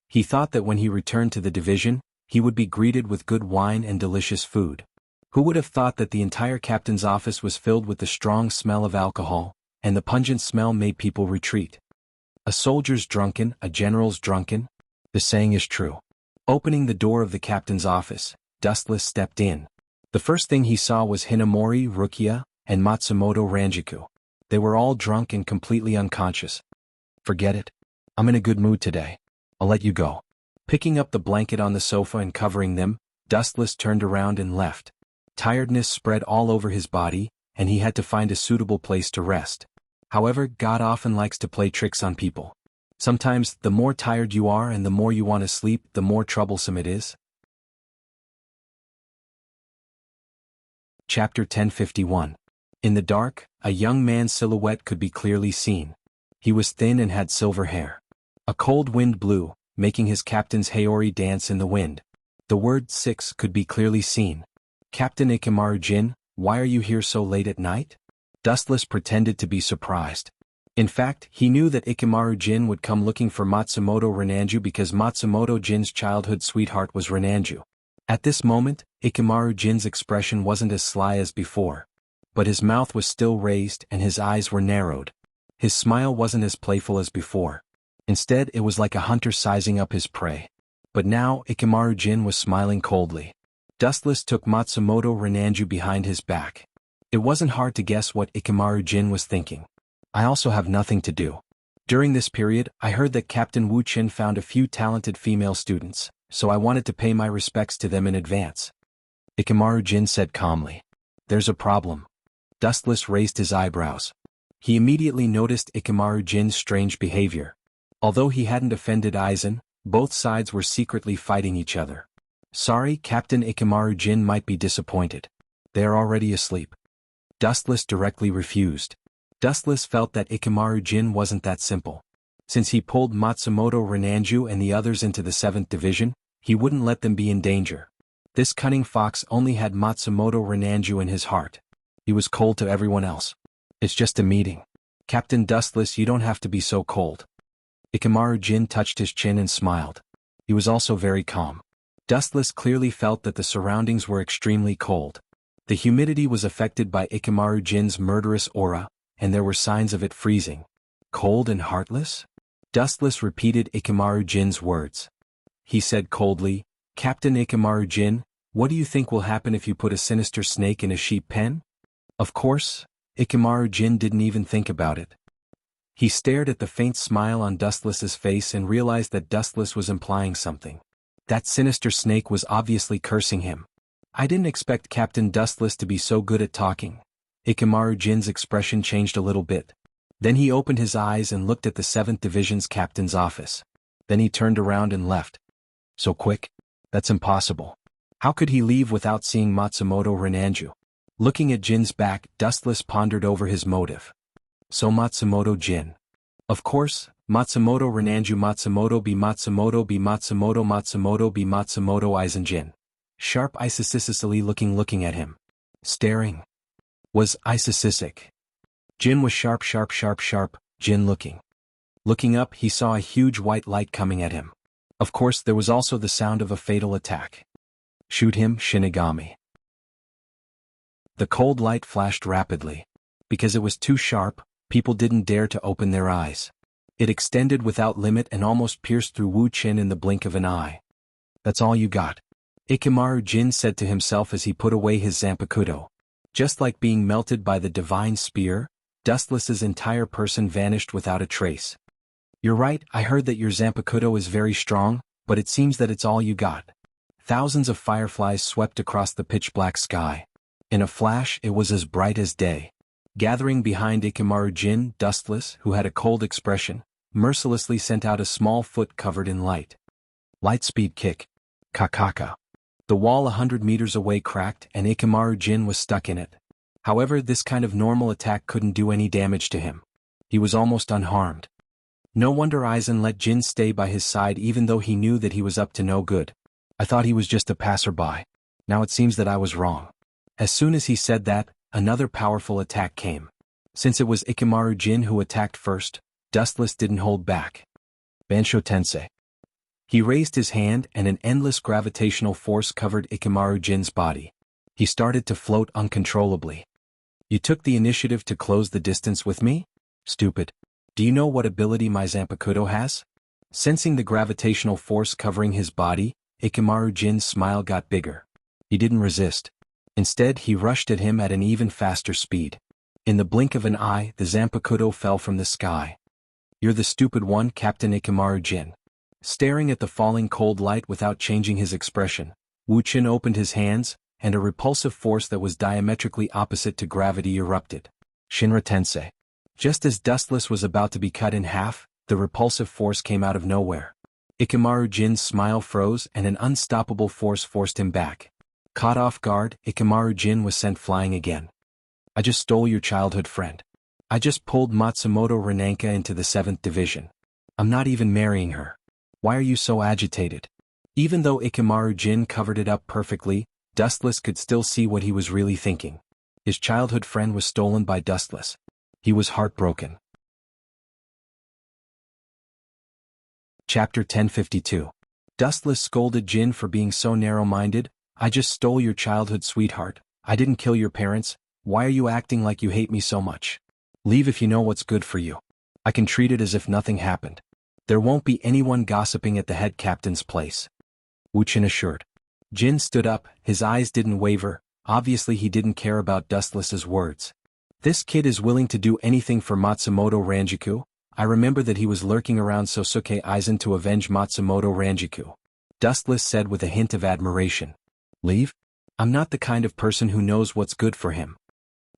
He thought that when he returned to the division, he would be greeted with good wine and delicious food. Who would have thought that the entire captain's office was filled with the strong smell of alcohol, and the pungent smell made people retreat. A soldier's drunken, a general's drunken? The saying is true. Opening the door of the captain's office, Dustless stepped in. The first thing he saw was Hinamori, Rukia, and Matsumoto Ranjiku. They were all drunk and completely unconscious. Forget it. I'm in a good mood today. I'll let you go. Picking up the blanket on the sofa and covering them, Dustless turned around and left. Tiredness spread all over his body, and he had to find a suitable place to rest. However, God often likes to play tricks on people. Sometimes, the more tired you are and the more you want to sleep, the more troublesome it is. Chapter 1051. In the dark, a young man's silhouette could be clearly seen. He was thin and had silver hair. A cold wind blew, making his captain's Haori dance in the wind. The word 6 could be clearly seen. Captain Ikemaru Jin, why are you here so late at night? Dustless pretended to be surprised. In fact, he knew that Ikemaru Jin would come looking for Matsumoto Renanju because Matsumoto Jin's childhood sweetheart was Renanju. At this moment, Ikemaru Jin's expression wasn't as sly as before. But his mouth was still raised and his eyes were narrowed. His smile wasn't as playful as before. Instead, it was like a hunter sizing up his prey. But now, Ikemaru Jin was smiling coldly. Dustless took Matsumoto Renanju behind his back. It wasn't hard to guess what Ikemaru Jin was thinking. I also have nothing to do. During this period, I heard that Captain Wu Qin found a few talented female students, so I wanted to pay my respects to them in advance. Ikemaru Jin said calmly. There's a problem. Dustless raised his eyebrows. He immediately noticed Ikemaru Jin's strange behavior. Although he hadn't offended Aizen, both sides were secretly fighting each other. Sorry, Captain Ikemaru Jin might be disappointed. They are already asleep. Dustless directly refused. Dustless felt that Ikemaru Jin wasn't that simple. Since he pulled Matsumoto Renanju and the others into the 7th Division, he wouldn't let them be in danger. This cunning fox only had Matsumoto Renanju in his heart. He was cold to everyone else. It's just a meeting. Captain Dustless, you don't have to be so cold. Ikemaru Jin touched his chin and smiled. He was also very calm. Dustless clearly felt that the surroundings were extremely cold. The humidity was affected by Ikemaru Jin's murderous aura, and there were signs of it freezing. Cold and heartless? Dustless repeated Ikemaru Jin's words. He said coldly, Captain Ikemaru Jin, what do you think will happen if you put a sinister snake in a sheep pen? Of course, Ikemaru Jin didn't even think about it. He stared at the faint smile on Dustless's face and realized that Dustless was implying something. That sinister snake was obviously cursing him. I didn't expect Captain Dustless to be so good at talking. Ikemaru Jin's expression changed a little bit. Then he opened his eyes and looked at the 7th Division's captain's office. Then he turned around and left. So quick? That's impossible. How could he leave without seeing Matsumoto Renanju? Looking at Jin's back, Dustless pondered over his motive. So Matsumoto Jin. Of course, Matsumoto Renanju Matsumoto be Matsumoto be Matsumoto Matsumoto be Matsumoto Aizen Jin. Sharp isisicically looking at him. Staring. Was isisicic. Jin was sharp, Jin looking. Looking up, he saw a huge white light coming at him. Of course, there was also the sound of a fatal attack. Shoot him, Shinigami. The cold light flashed rapidly. Because it was too sharp, people didn't dare to open their eyes. It extended without limit and almost pierced through Wu Qin in the blink of an eye. That's all you got? Ikemaru Jin said to himself as he put away his Zanpakuto. Just like being melted by the divine spear, Dustless's entire person vanished without a trace. You're right, I heard that your Zanpakuto is very strong, but it seems that it's all you got. Thousands of fireflies swept across the pitch-black sky. In a flash, it was as bright as day. Gathering behind Ikemaru Jin, Dustless, who had a cold expression, mercilessly sent out a small foot covered in light. Light-speed kick. Kakaka. The wall 100 meters away cracked and Ikemaru Jin was stuck in it. However, this kind of normal attack couldn't do any damage to him. He was almost unharmed. No wonder Aizen let Jin stay by his side even though he knew that he was up to no good. I thought he was just a passerby. Now it seems that I was wrong. As soon as he said that, another powerful attack came. Since it was Ikemaru Jin who attacked first, Dustless didn't hold back. Bansho Tensei. He raised his hand and an endless gravitational force covered Ikemaru Jin's body. He started to float uncontrollably. You took the initiative to close the distance with me? Stupid. Do you know what ability my Zanpakuto has? Sensing the gravitational force covering his body, Ikemaru Jin's smile got bigger. He didn't resist. Instead, he rushed at him at an even faster speed. In the blink of an eye, the Zanpakuto fell from the sky. You're the stupid one, Captain Ikemaru Jin. Staring at the falling cold light without changing his expression, Wu Qin opened his hands, and a repulsive force that was diametrically opposite to gravity erupted. Shinra Tensei. Just as Dustless was about to be cut in half, the repulsive force came out of nowhere. Ikemaru Jin's smile froze and an unstoppable force forced him back. Caught off guard, Ikemaru Jin was sent flying again. I just stole your childhood friend. I just pulled Matsumoto Renanka into the 7th division. I'm not even marrying her. Why are you so agitated? Even though Ikemaru Jin covered it up perfectly, Dustless could still see what he was really thinking. His childhood friend was stolen by Dustless. He was heartbroken. Chapter 1052. Dustless scolded Jin for being so narrow-minded. I just stole your childhood sweetheart. I didn't kill your parents. Why are you acting like you hate me so much? Leave if you know what's good for you. I can treat it as if nothing happened. There won't be anyone gossiping at the head captain's place. Wu Qin assured. Jin stood up, his eyes didn't waver. Obviously he didn't care about Dustless's words. This kid is willing to do anything for Matsumoto Ranjiku. I remember that he was lurking around Sosuke Aizen to avenge Matsumoto Ranjiku. Dustless said with a hint of admiration. Leave? I'm not the kind of person who knows what's good for him.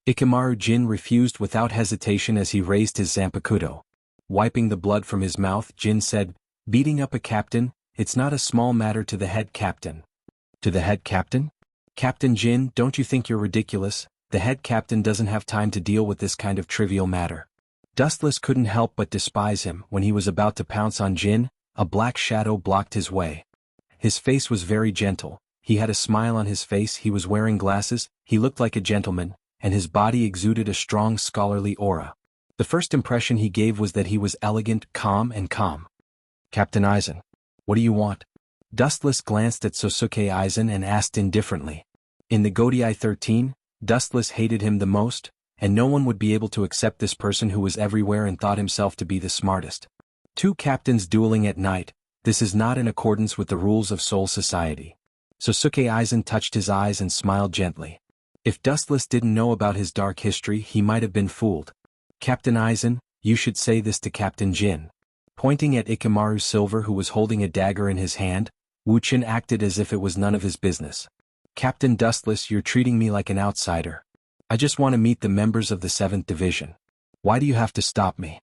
Ikemaru Jin refused without hesitation as he raised his Zanpakuto. Wiping the blood from his mouth, Jin said, beating up a captain, it's not a small matter to the head captain. To the head captain? Captain Jin, don't you think you're ridiculous? The head captain doesn't have time to deal with this kind of trivial matter. Dustless couldn't help but despise him. When he was about to pounce on Jin, a black shadow blocked his way. His face was very gentle. He had a smile on his face, he was wearing glasses, he looked like a gentleman, and his body exuded a strong scholarly aura. The first impression he gave was that he was elegant, calm. Captain Aizen. What do you want? Dustless glanced at Sosuke Aizen and asked indifferently. In the Godai 13, Dustless hated him the most, and no one would be able to accept this person who was everywhere and thought himself to be the smartest. Two captains dueling at night, this is not in accordance with the rules of Soul Society. Sosuke Aizen touched his eyes and smiled gently. If Dustless didn't know about his dark history, he might have been fooled. Captain Aizen, you should say this to Captain Jin. Pointing at Ikemaru Silver who was holding a dagger in his hand, Wu Qin acted as if it was none of his business. Captain Dustless, you're treating me like an outsider. I just want to meet the members of the 7th division. Why do you have to stop me?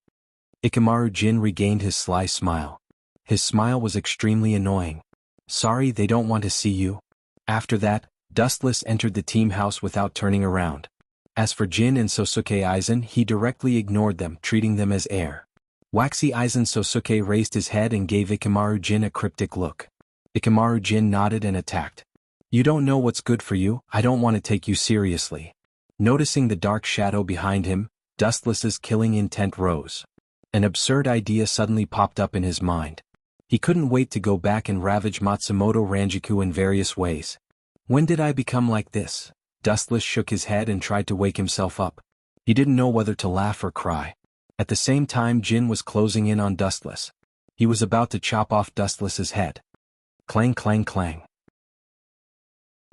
Ikemaru Jin regained his sly smile. His smile was extremely annoying. Sorry, they don't want to see you. After that, Dustless entered the team house without turning around. As for Jin and Sosuke Aizen, he directly ignored them, treating them as air. Waxy Aizen Sosuke raised his head and gave Ikemaru Jin a cryptic look. Ikemaru Jin nodded and attacked. You don't know what's good for you, I don't want to take you seriously. Noticing the dark shadow behind him, Dustless's killing intent rose. An absurd idea suddenly popped up in his mind. He couldn't wait to go back and ravage Matsumoto Ranjiku in various ways. When did I become like this? Dustless shook his head and tried to wake himself up. He didn't know whether to laugh or cry. At the same time, Jin was closing in on Dustless. He was about to chop off Dustless's head. Clang clang clang.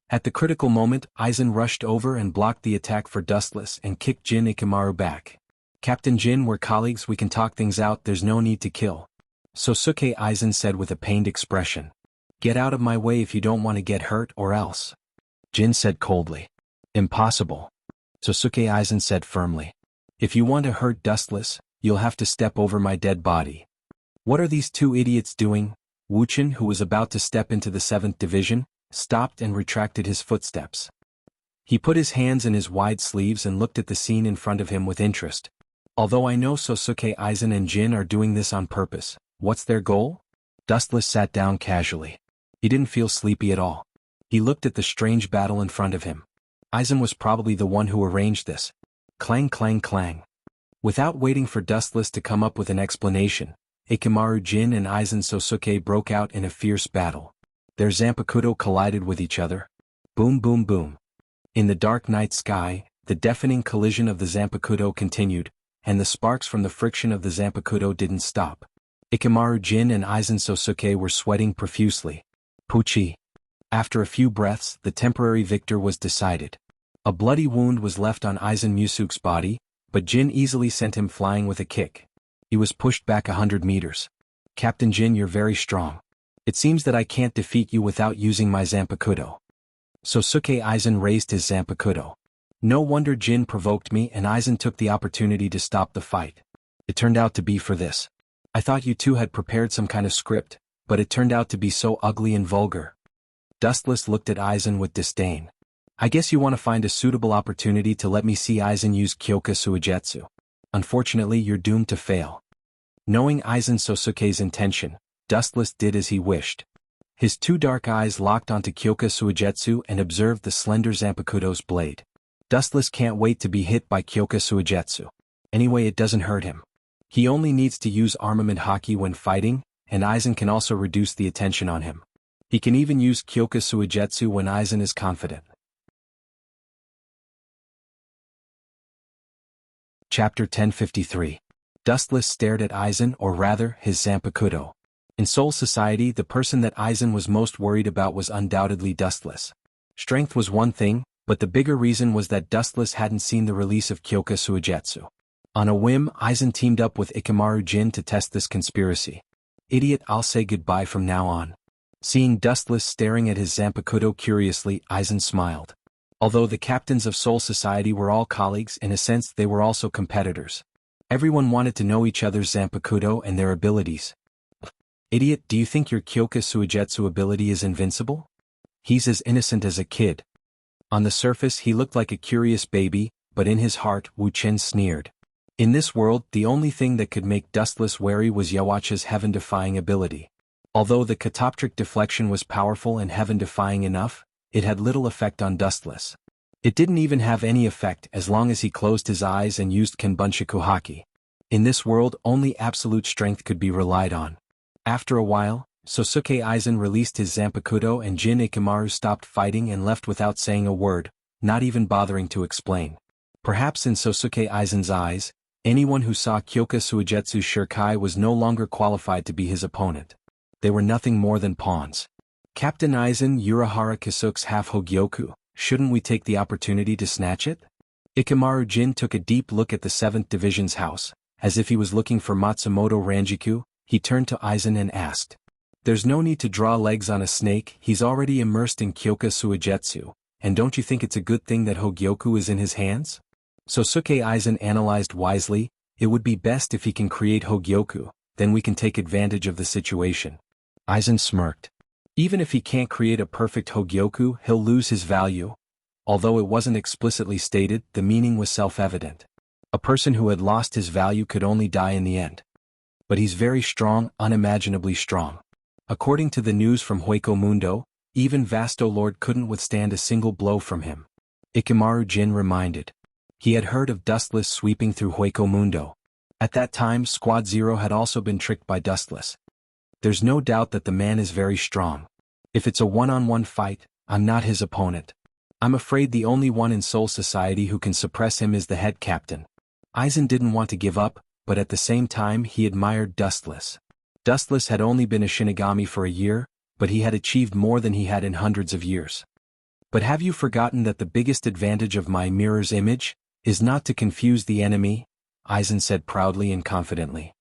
At the critical moment, Aizen rushed over and blocked the attack for Dustless and kicked Jin Ikamaru back. Captain Jin, we're colleagues, we can talk things out, there's no need to kill. Sosuke, Aizen said with a pained expression. Get out of my way if you don't want to get hurt or else. Jin said coldly. Impossible. Sosuke, Aizen said firmly. If you want to hurt Dustless, you'll have to step over my dead body. What are these two idiots doing? Wuchen, who was about to step into the 7th division, stopped and retracted his footsteps. He put his hands in his wide sleeves and looked at the scene in front of him with interest. Although I know Sosuke, Aizen and Jin are doing this on purpose, what's their goal? Dustless sat down casually. He didn't feel sleepy at all. He looked at the strange battle in front of him. Aizen was probably the one who arranged this. Clang clang clang. Without waiting for Dustless to come up with an explanation, Ikamaru, Jin and Aizen Sosuke broke out in a fierce battle. Their Zanpakuto collided with each other. Boom boom boom. In the dark night sky, the deafening collision of the Zanpakuto continued, and the sparks from the friction of the Zanpakuto didn't stop. Ikamaru, Jin and Aizen Sosuke were sweating profusely. Puchi. After a few breaths, the temporary victor was decided. A bloody wound was left on Aizen Musuke's body, but Jin easily sent him flying with a kick. He was pushed back 100 meters. Captain Jin, you're very strong. It seems that I can't defeat you without using my Zanpakuto. Sosuke, Aizen raised his Zanpakuto. No wonder Jin provoked me and Aizen took the opportunity to stop the fight. It turned out to be for this. I thought you two had prepared some kind of script, but it turned out to be so ugly and vulgar. Dustless looked at Aizen with disdain. I guess you want to find a suitable opportunity to let me see Aizen use Kyoka Suigetsu. Unfortunately, you're doomed to fail. Knowing Aizen Sosuke's intention, Dustless did as he wished. His two dark eyes locked onto Kyoka Suigetsu and observed the slender Zanpakuto's blade. Dustless can't wait to be hit by Kyoka Suigetsu. Anyway, it doesn't hurt him. He only needs to use armament haki when fighting, and Aizen can also reduce the attention on him. He can even use Kyoka Suigetsu when Aizen is confident. Chapter 1053. Dustless stared at Aizen, or rather, his Zanpakuto. In Soul Society, the person that Aizen was most worried about was undoubtedly Dustless. Strength was one thing, but the bigger reason was that Dustless hadn't seen the release of Kyoka Suigetsu. On a whim, Aizen teamed up with Ikamaru Jin to test this conspiracy. Idiot, I'll say goodbye from now on. Seeing Dustless staring at his Zanpakuto curiously, Aizen smiled. Although the captains of Soul Society were all colleagues, in a sense they were also competitors. Everyone wanted to know each other's Zanpakuto and their abilities. Idiot, do you think your Kyoka Suigetsu ability is invincible? He's as innocent as a kid. On the surface he looked like a curious baby, but in his heart Wu Chen sneered. In this world, the only thing that could make Dustless wary was Yawacha's heaven-defying ability. Although the catoptric deflection was powerful and heaven-defying enough, it had little effect on Dustless. It didn't even have any effect as long as he closed his eyes and used Kenbunshiku Haki. In this world, only absolute strength could be relied on. After a while, Sosuke Aizen released his Zanpakuto and Jin Ikamaru stopped fighting and left without saying a word, not even bothering to explain. Perhaps in Sosuke Aizen's eyes, anyone who saw Kyoka Suigetsu's Shurikai was no longer qualified to be his opponent. They were nothing more than pawns. Captain Aizen, Urahara Kisuke's half-Hogyoku, shouldn't we take the opportunity to snatch it? Ikamaru Jin took a deep look at the 7th Division's house. As if he was looking for Matsumoto Ranjiku, he turned to Aizen and asked. There's no need to draw legs on a snake, he's already immersed in Kyoka Suigetsu, and don't you think it's a good thing that Hogyoku is in his hands? Sosuke Aizen analyzed wisely, it would be best if he can create Hogyoku, then we can take advantage of the situation. Aizen smirked. Even if he can't create a perfect Hogyoku, he'll lose his value. Although it wasn't explicitly stated, the meaning was self-evident. A person who had lost his value could only die in the end. But he's very strong, unimaginably strong. According to the news from Hueco Mundo, Even Vasto Lord couldn't withstand a single blow from him. Ikemaru Jin reminded. He had heard of Dustless sweeping through Hueco Mundo. At that time Squad Zero had also been tricked by Dustless. There's no doubt that the man is very strong. If it's a one-on-one fight, I'm not his opponent. I'm afraid the only one in Soul Society who can suppress him is the head captain. Aizen didn't want to give up, but at the same time he admired Dustless. Dustless had only been a Shinigami for a year, but he had achieved more than he had in hundreds of years. But have you forgotten that the biggest advantage of my mirror's image is not to confuse the enemy? Aizen said proudly and confidently.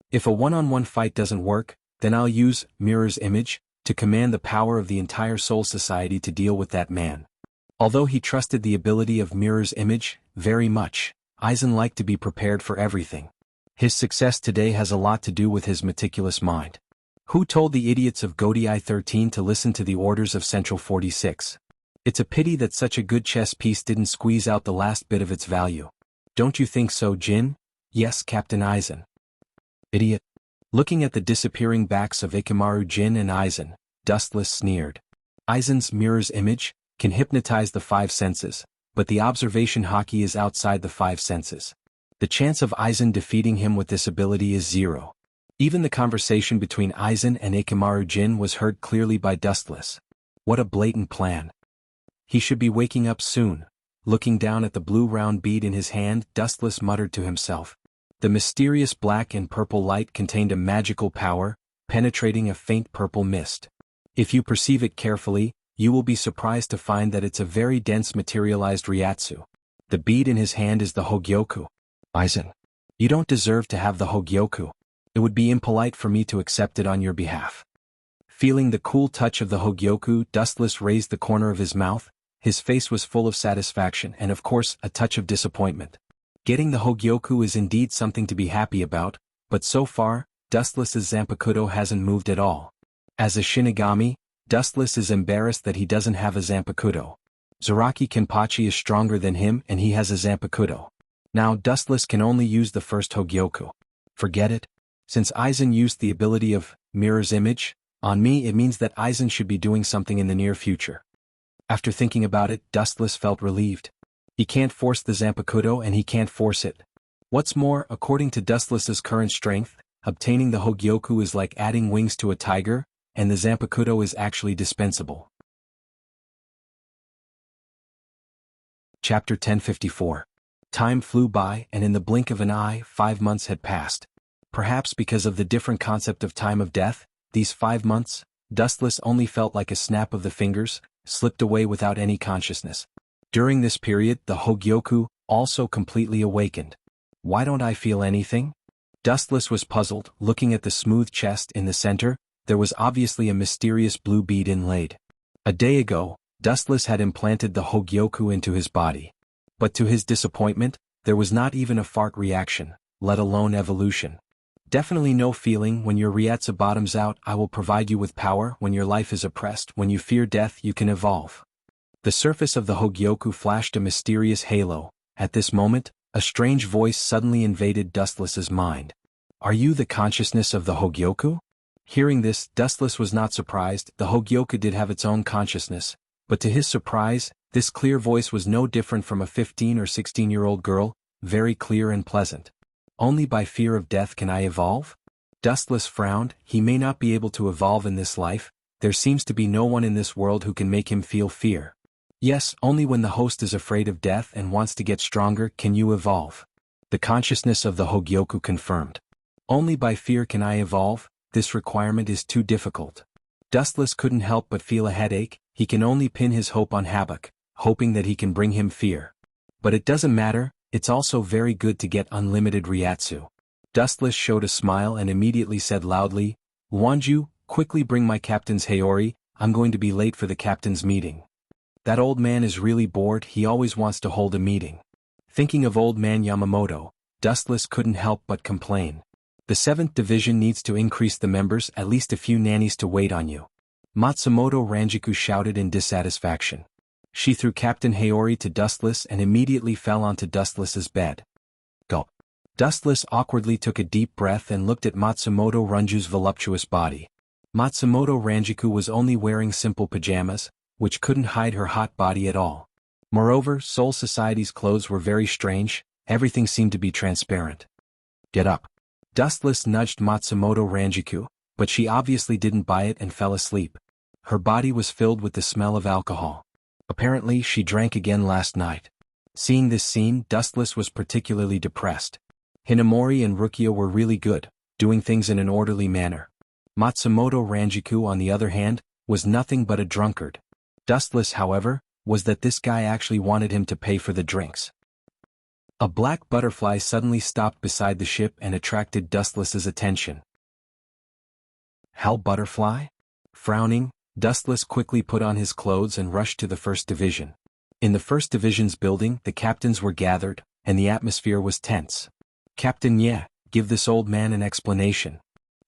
If a one-on-one fight doesn't work, then I'll use mirror's image to command the power of the entire Soul Society to deal with that man. Although he trusted the ability of mirror's image very much, Aizen liked to be prepared for everything. His success today has a lot to do with his meticulous mind. Who told the idiots of Godii 13 to listen to the orders of Central 46? It's a pity that such a good chess piece didn't squeeze out the last bit of its value. Don't you think so, Jin? Yes, Captain Aizen. Idiot. Looking at the disappearing backs of Ikemaru Jin and Aizen, Dustless sneered. Aizen's mirror's image can hypnotize the five senses, but the observation haki is outside the five senses. The chance of Aizen defeating him with this ability is 0. Even the conversation between Aizen and Ikemaru Jin was heard clearly by Dustless. What a blatant plan. He should be waking up soon. Looking down at the blue round bead in his hand, Dustless muttered to himself. The mysterious black and purple light contained a magical power, penetrating a faint purple mist. If you perceive it carefully, you will be surprised to find that it's a very dense materialized Ryatsu. The bead in his hand is the Hogyoku. Aizen, you don't deserve to have the Hogyoku. It would be impolite for me to accept it on your behalf. Feeling the cool touch of the Hogyoku, Dustless raised the corner of his mouth. His face was full of satisfaction and of course a touch of disappointment. Getting the Hogyoku is indeed something to be happy about, but so far, Dustless's Zanpakuto hasn't moved at all. As a Shinigami, Dustless is embarrassed that he doesn't have a Zanpakuto. Zaraki Kenpachi is stronger than him and he has a Zanpakuto. Now Dustless can only use the first Hogyoku. Forget it. Since Aizen used the ability of mirror's image on me, it means that Aizen should be doing something in the near future. After thinking about it, Dustless felt relieved. He can't force the Zanpakuto and he can't force it. What's more, according to Dustless's current strength, obtaining the Hogyoku is like adding wings to a tiger, and the Zanpakuto is actually dispensable. Chapter 1054. Time flew by and in the blink of an eye 5 months had passed. Perhaps because of the different concept of time of death, these 5 months, Dustless only felt like a snap of the fingers, slipped away without any consciousness. During this period, the Hogyoku also completely awakened. Why don't I feel anything? Dustless was puzzled. Looking at the smooth chest in the center, there was obviously a mysterious blue bead inlaid. A day ago, Dustless had implanted the Hogyoku into his body. But to his disappointment, there was not even a fart reaction, let alone evolution. Definitely no feeling. When your Ryatsu bottoms out, I will provide you with power. When your life is oppressed, when you fear death, you can evolve. The surface of the Hogyoku flashed a mysterious halo. At this moment, a strange voice suddenly invaded Dustless's mind. Are you the consciousness of the Hogyoku? Hearing this, Dustless was not surprised. The Hogyoku did have its own consciousness, but to his surprise, this clear voice was no different from a 15 or 16-year-old girl, very clear and pleasant. Only by fear of death can I evolve? Dustless frowned. He may not be able to evolve in this life. There seems to be no one in this world who can make him feel fear. Yes, only when the host is afraid of death and wants to get stronger can you evolve. The consciousness of the Hogyoku confirmed. Only by fear can I evolve. This requirement is too difficult. Dustless couldn't help but feel a headache. He can only pin his hope on Habak, hoping that he can bring him fear. But it doesn't matter. It's also very good to get unlimited Ryatsu. Dustless showed a smile and immediately said loudly, Wanju, quickly bring my captain's Hayori, I'm going to be late for the captain's meeting. That old man is really bored. He always wants to hold a meeting. Thinking of old man Yamamoto, Dustless couldn't help but complain. The 7th Division needs to increase the members, at least a few nannies to wait on you. Matsumoto Ranjiku shouted in dissatisfaction. She threw Captain Hayori to Dustless and immediately fell onto Dustless's bed. Gulp. Dustless awkwardly took a deep breath and looked at Matsumoto Ranju's voluptuous body. Matsumoto Ranjiku was only wearing simple pajamas, which couldn't hide her hot body at all. Moreover, Soul Society's clothes were very strange, everything seemed to be transparent. Get up. Dustless nudged Matsumoto Ranjiku, but she obviously didn't buy it and fell asleep. Her body was filled with the smell of alcohol. Apparently, she drank again last night. Seeing this scene, Dustless was particularly depressed. Hinamori and Rukia were really good, doing things in an orderly manner. Matsumoto Ranjiku, on the other hand, was nothing but a drunkard. Dustless, however, was that this guy actually wanted him to pay for the drinks. A black butterfly suddenly stopped beside the ship and attracted Dustless's attention. Hell butterfly? Frowning, Dustless quickly put on his clothes and rushed to the First Division. In the First Division's building, the captains were gathered, and the atmosphere was tense. Captain Ye, give this old man an explanation.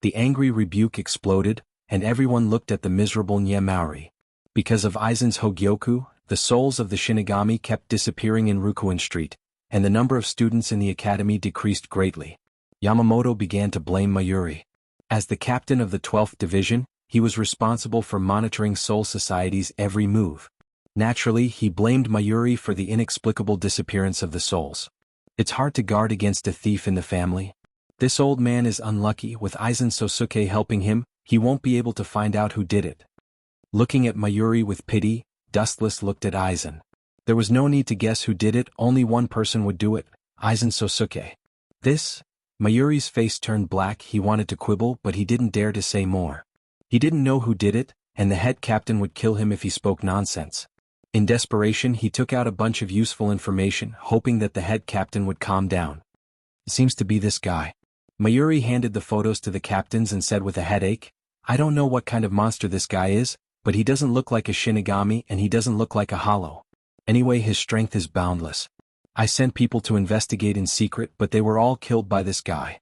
The angry rebuke exploded, and everyone looked at the miserable Nye Maori. Because of Aizen's Hogyoku, the souls of the Shinigami kept disappearing in Rukuen Street, and the number of students in the academy decreased greatly. Yamamoto began to blame Mayuri. As the captain of the 12th Division, he was responsible for monitoring Soul Society's every move. Naturally, he blamed Mayuri for the inexplicable disappearance of the souls. It's hard to guard against a thief in the family. This old man is unlucky. With Aizen Sosuke helping him, he won't be able to find out who did it. Looking at Mayuri with pity, Dustless looked at Aizen. There was no need to guess who did it, only one person would do it, Aizen Sosuke. Mayuri's face turned black. He wanted to quibble, but he didn't dare to say more. He didn't know who did it, and the head captain would kill him if he spoke nonsense. In desperation, he took out a bunch of useful information, hoping that the head captain would calm down. It seems to be this guy. Mayuri handed the photos to the captains and said with a headache, I don't know what kind of monster this guy is, but he doesn't look like a Shinigami and he doesn't look like a hollow. Anyway, his strength is boundless. I sent people to investigate in secret, but they were all killed by this guy.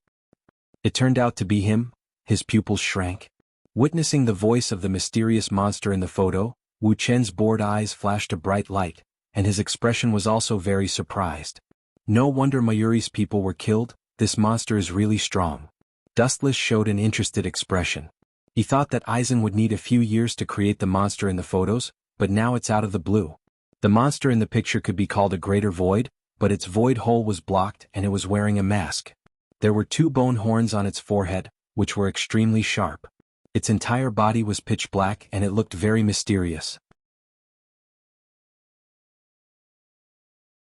It turned out to be him. His pupils shrank. Witnessing the voice of the mysterious monster in the photo, Wu Chen's bored eyes flashed a bright light, and his expression was also very surprised. No wonder Mayuri's people were killed, this monster is really strong. Dustless showed an interested expression. He thought that Aizen would need a few years to create the monster in the photos, but now it's out of the blue. The monster in the picture could be called a greater void, but its void hole was blocked and it was wearing a mask. There were 2 bone horns on its forehead, which were extremely sharp. Its entire body was pitch black and it looked very mysterious.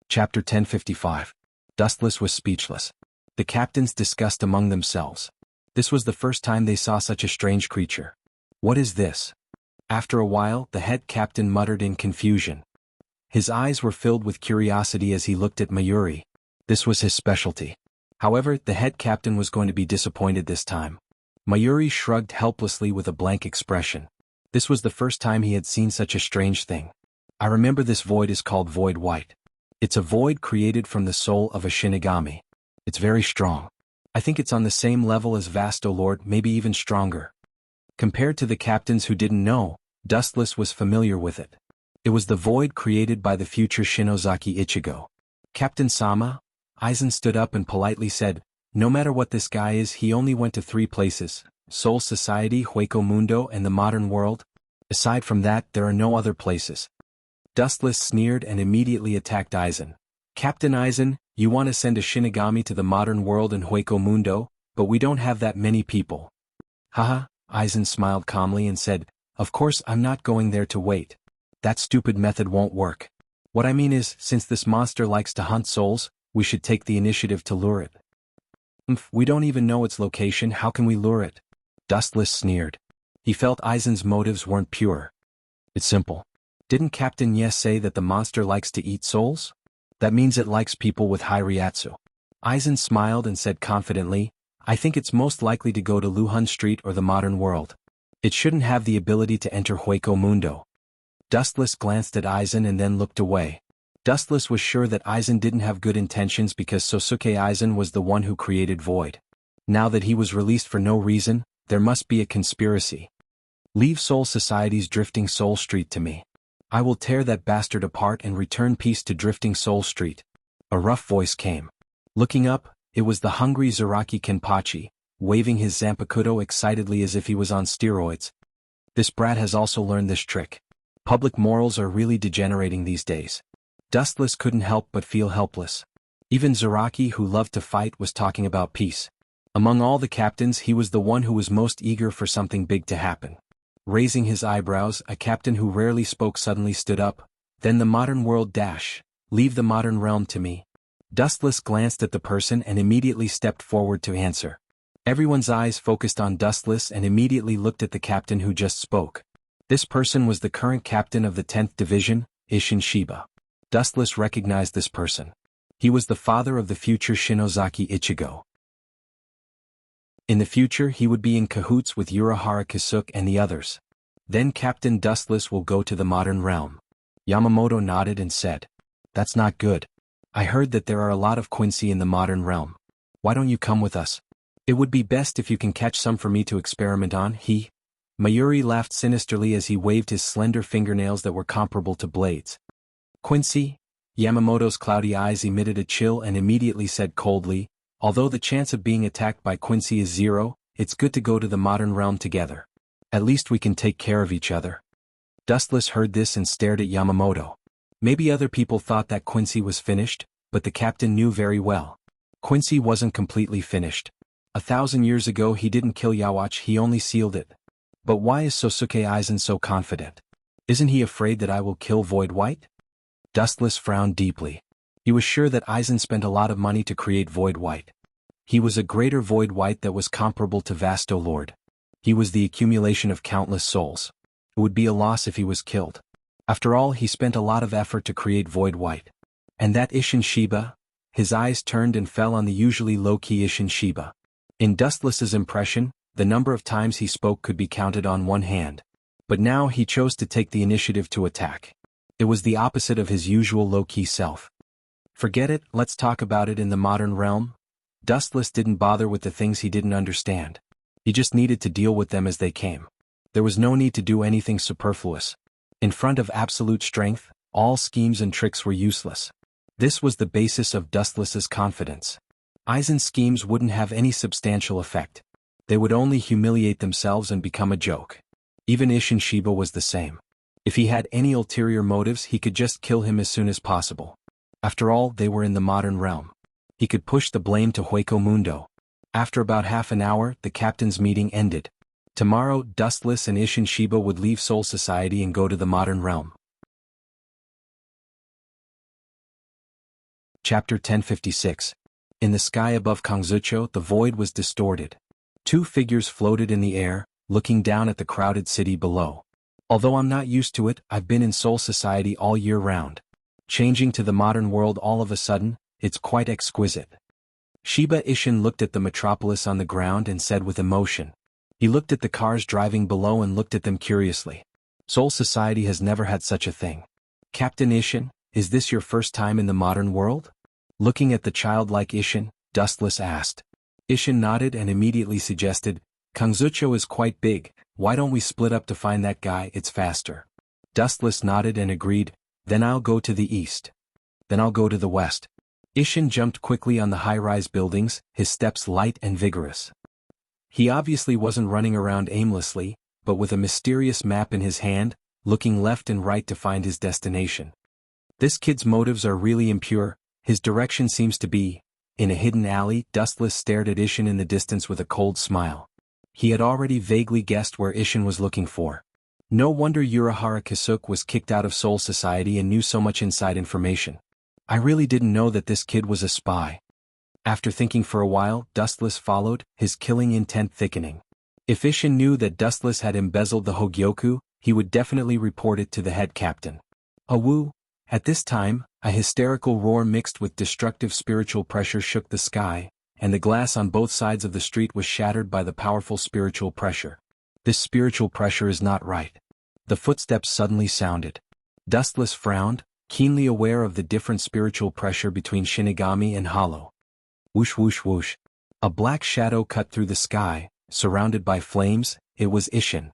Chapter 1055. Dustless was speechless. The captains discussed among themselves. This was the first time they saw such a strange creature. What is this? After a while, the head captain muttered in confusion. His eyes were filled with curiosity as he looked at Mayuri. This was his specialty. However, the head captain was going to be disappointed this time. Mayuri shrugged helplessly with a blank expression. This was the first time he had seen such a strange thing. I remember this void is called Void White. It's a void created from the soul of a Shinigami. It's very strong. I think it's on the same level as Vasto Lord, maybe even stronger. Compared to the captains who didn't know, Dustless was familiar with it. It was the void created by the future Shinozaki Ichigo. Captain Sama? Aizen stood up and politely said, no matter what this guy is, he only went to 3 places, Soul Society, Hueco Mundo, and the modern world. Aside from that, there are no other places. Dustless sneered and immediately attacked Aizen. Captain Aizen, you want to send a Shinigami to the modern world and Hueco Mundo, but we don't have that many people. Haha, Aizen smiled calmly and said, of course I'm not going there to wait. That stupid method won't work. What I mean is, since this monster likes to hunt souls, we should take the initiative to lure it. We don't even know its location, how can we lure it? Dustless sneered. He felt Aizen's motives weren't pure. It's simple. Didn't Captain Yes say that the monster likes to eat souls? That means it likes people with high Ryatsu. Aizen smiled and said confidently, I think it's most likely to go to Luhun Street or the modern world. It shouldn't have the ability to enter Hueco Mundo. Dustless glanced at Aizen and then looked away. Dustless was sure that Aizen didn't have good intentions because Sosuke Aizen was the one who created Void. Now that he was released for no reason, there must be a conspiracy. Leave Soul Society's Drifting Soul Street to me. I will tear that bastard apart and return peace to Drifting Soul Street. A rough voice came. Looking up, it was the hungry Zaraki Kenpachi, waving his zanpakuto excitedly as if he was on steroids. This brat has also learned this trick. Public morals are really degenerating these days. Dustless couldn't help but feel helpless. Even Zaraki, who loved to fight, was talking about peace. Among all the captains, he was the one who was most eager for something big to happen. Raising his eyebrows, a captain who rarely spoke suddenly stood up. Then the modern world dash. Leave the modern realm to me. Dustless glanced at the person and immediately stepped forward to answer. Everyone's eyes focused on Dustless and immediately looked at the captain who just spoke. This person was the current captain of the 10th Division, Isshin Shiba. Dustless recognized this person. He was the father of the future Shinozaki Ichigo. In the future he would be in cahoots with Urahara Kisuke and the others. Then Captain Dustless will go to the modern realm. Yamamoto nodded and said, "That's not good. I heard that there are a lot of Quincy in the modern realm. Why don't you come with us? It would be best if you can catch some for me to experiment on." Mayuri laughed sinisterly as he waved his slender fingernails that were comparable to blades. "Quincy?" Yamamoto's cloudy eyes emitted a chill and immediately said coldly, "Although the chance of being attacked by Quincy is 0, it's good to go to the modern realm together. At least we can take care of each other." Dustless heard this and stared at Yamamoto. Maybe other people thought that Quincy was finished, but the captain knew very well. Quincy wasn't completely finished. 1,000 years ago he didn't kill Yawatch, he only sealed it. But why is Sosuke Aizen so confident? Isn't he afraid that I will kill Void White? Dustless frowned deeply. He was sure that Aizen spent a lot of money to create Void White. He was a greater Void White that was comparable to Vasto Lord. He was the accumulation of countless souls. It would be a loss if he was killed. After all, he spent a lot of effort to create Void White. And that Isshin Shiba? His eyes turned and fell on the usually low-key Isshin Shiba. In Dustless's impression, the number of times he spoke could be counted on one hand. But now he chose to take the initiative to attack. It was the opposite of his usual low-key self. "Forget it, let's talk about it in the modern realm." Dustless didn't bother with the things he didn't understand. He just needed to deal with them as they came. There was no need to do anything superfluous. In front of absolute strength, all schemes and tricks were useless. This was the basis of Dustless's confidence. Aizen's schemes wouldn't have any substantial effect. They would only humiliate themselves and become a joke. Even Isshin Shiba was the same. If he had any ulterior motives, he could just kill him as soon as possible. After all, they were in the modern realm. He could push the blame to Hueco Mundo. After about half an hour, the captain's meeting ended. Tomorrow, Dustless and Isshin Shiba would leave Soul Society and go to the modern realm. Chapter 1056. In the sky above Kangzucho, the void was distorted. Two figures floated in the air, looking down at the crowded city below. Although I'm not used to it, I've been in Soul Society all year round. Changing to the modern world all of a sudden, it's quite exquisite. Shiba Isshin looked at the metropolis on the ground and said with emotion. He looked at the cars driving below and looked at them curiously. Soul Society has never had such a thing. "Captain Isshin, is this your first time in the modern world?" Looking at the childlike Isshin, Dustless asked. Isshin nodded and immediately suggested, "Kangzucho is quite big, why don't we split up to find that guy, it's faster." Dustless nodded and agreed, "Then I'll go to the east. Then I'll go to the west." Isshin jumped quickly on the high-rise buildings, his steps light and vigorous. He obviously wasn't running around aimlessly, but with a mysterious map in his hand, looking left and right to find his destination. This kid's motives are really impure. His direction seems to be in a hidden alley. Dustless stared at Isshin in the distance with a cold smile. He had already vaguely guessed where Isshin was looking for. No wonder Urahara Kisuke was kicked out of Soul Society and knew so much inside information. I really didn't know that this kid was a spy. After thinking for a while, Dustless followed, his killing intent thickening. If Isshin knew that Dustless had embezzled the Hogyoku, he would definitely report it to the head captain. Awoo! At this time, a hysterical roar mixed with destructive spiritual pressure shook the sky, and the glass on both sides of the street was shattered by the powerful spiritual pressure. This spiritual pressure is not right. The footsteps suddenly sounded. Dustless frowned, keenly aware of the different spiritual pressure between Shinigami and Hollow. Whoosh whoosh whoosh. A black shadow cut through the sky, surrounded by flames. It was Isshin.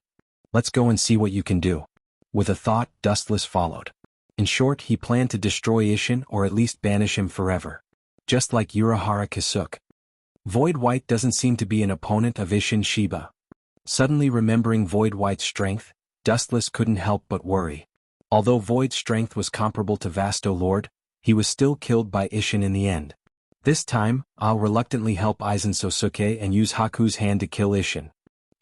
"Let's go and see what you can do." With a thought, Dustless followed. In short, he planned to destroy Isshin or at least banish him forever. Just like Urahara Kisuke. Void White doesn't seem to be an opponent of Isshin Shiba. Suddenly remembering Void White's strength, Dustless couldn't help but worry. Although Void's strength was comparable to Vasto Lord, he was still killed by Isshin in the end. This time, I'll reluctantly help Aizen Sosuke and use Haku's hand to kill Isshin.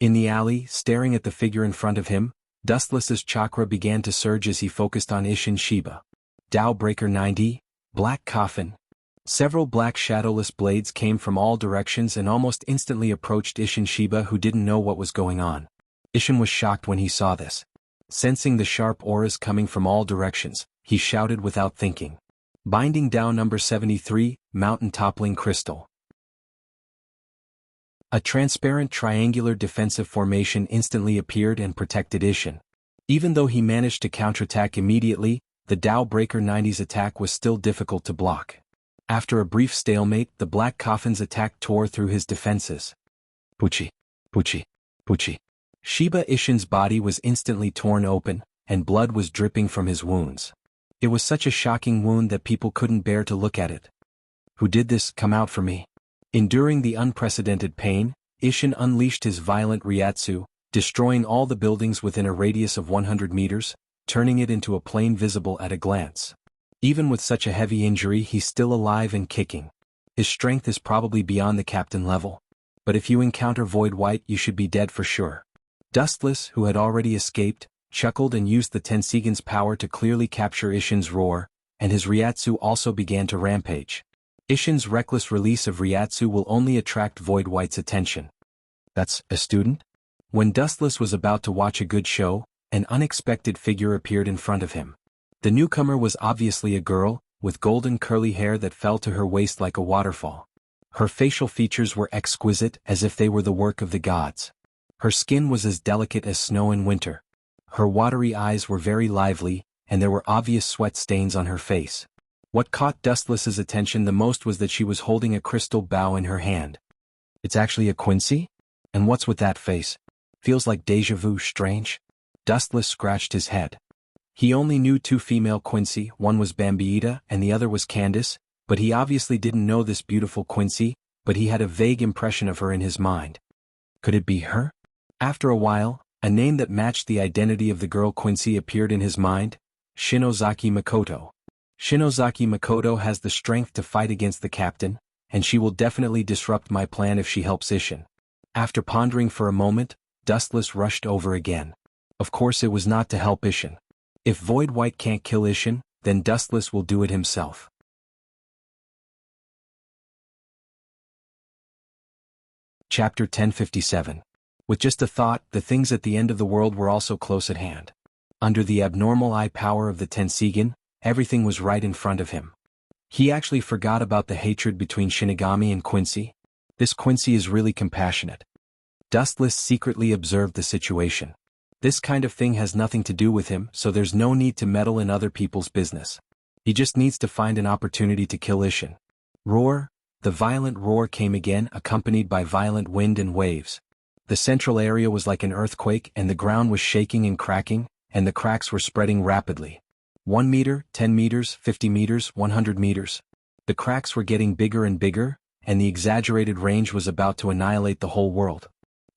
In the alley, staring at the figure in front of him, Dustless's chakra began to surge as he focused on Isshin Shiba. Tao Breaker 90, Black Coffin. Several black shadowless blades came from all directions and almost instantly approached Isshin Shiba, who didn't know what was going on. Isshin was shocked when he saw this. Sensing the sharp auras coming from all directions, he shouted without thinking. Binding Tao number 73, Mountain Toppling Crystal. A transparent triangular defensive formation instantly appeared and protected Isshin. Even though he managed to counterattack immediately, the Tao Breaker 90's attack was still difficult to block. After a brief stalemate, the Black Coffin's attack tore through his defenses. Puchi, Puchi, Puchi. Shiba Isshin's body was instantly torn open, and blood was dripping from his wounds. It was such a shocking wound that people couldn't bear to look at it. Who did this? Come out for me. Enduring the unprecedented pain, Isshin unleashed his violent Ryatsu, destroying all the buildings within a radius of 100 meters, turning it into a plain visible at a glance. Even with such a heavy injury, he's still alive and kicking. His strength is probably beyond the captain level. But if you encounter Void White, you should be dead for sure. Dustless, who had already escaped, chuckled and used the Tensigan's power to clearly capture Isshin's roar, and his Ryatsu also began to rampage. Isshin's reckless release of Ryatsu will only attract Void White's attention. That's a student? When Dustless was about to watch a good show, an unexpected figure appeared in front of him. The newcomer was obviously a girl, with golden curly hair that fell to her waist like a waterfall. Her facial features were exquisite, as if they were the work of the gods. Her skin was as delicate as snow in winter. Her watery eyes were very lively, and there were obvious sweat stains on her face. What caught Dustless's attention the most was that she was holding a crystal bow in her hand. It's actually a Quincy? And what's with that face? Feels like déjà vu. Strange. Dustless scratched his head. He only knew two female Quincy, one was Bambiita and the other was Candace, but he obviously didn't know this beautiful Quincy, but he had a vague impression of her in his mind. Could it be her? After a while, a name that matched the identity of the girl Quincy appeared in his mind: Shinozaki Makoto. Shinozaki Makoto has the strength to fight against the captain, and she will definitely disrupt my plan if she helps Isshin. After pondering for a moment, Dustless rushed over again. Of course it was not to help Isshin. If Void White can't kill Isshin, then Dustless will do it himself. Chapter 1057. With just a thought, the things at the end of the world were also close at hand. Under the abnormal eye power of the Tensigan, everything was right in front of him. He actually forgot about the hatred between Shinigami and Quincy. This Quincy is really compassionate. Dustless secretly observed the situation. This kind of thing has nothing to do with him, so there's no need to meddle in other people's business. He just needs to find an opportunity to kill Isshin. Roar! The violent roar came again, accompanied by violent wind and waves. The central area was like an earthquake, and the ground was shaking and cracking, and the cracks were spreading rapidly. 1 meter, 10 meters, 50 meters, 100 meters. The cracks were getting bigger and bigger, and the exaggerated range was about to annihilate the whole world.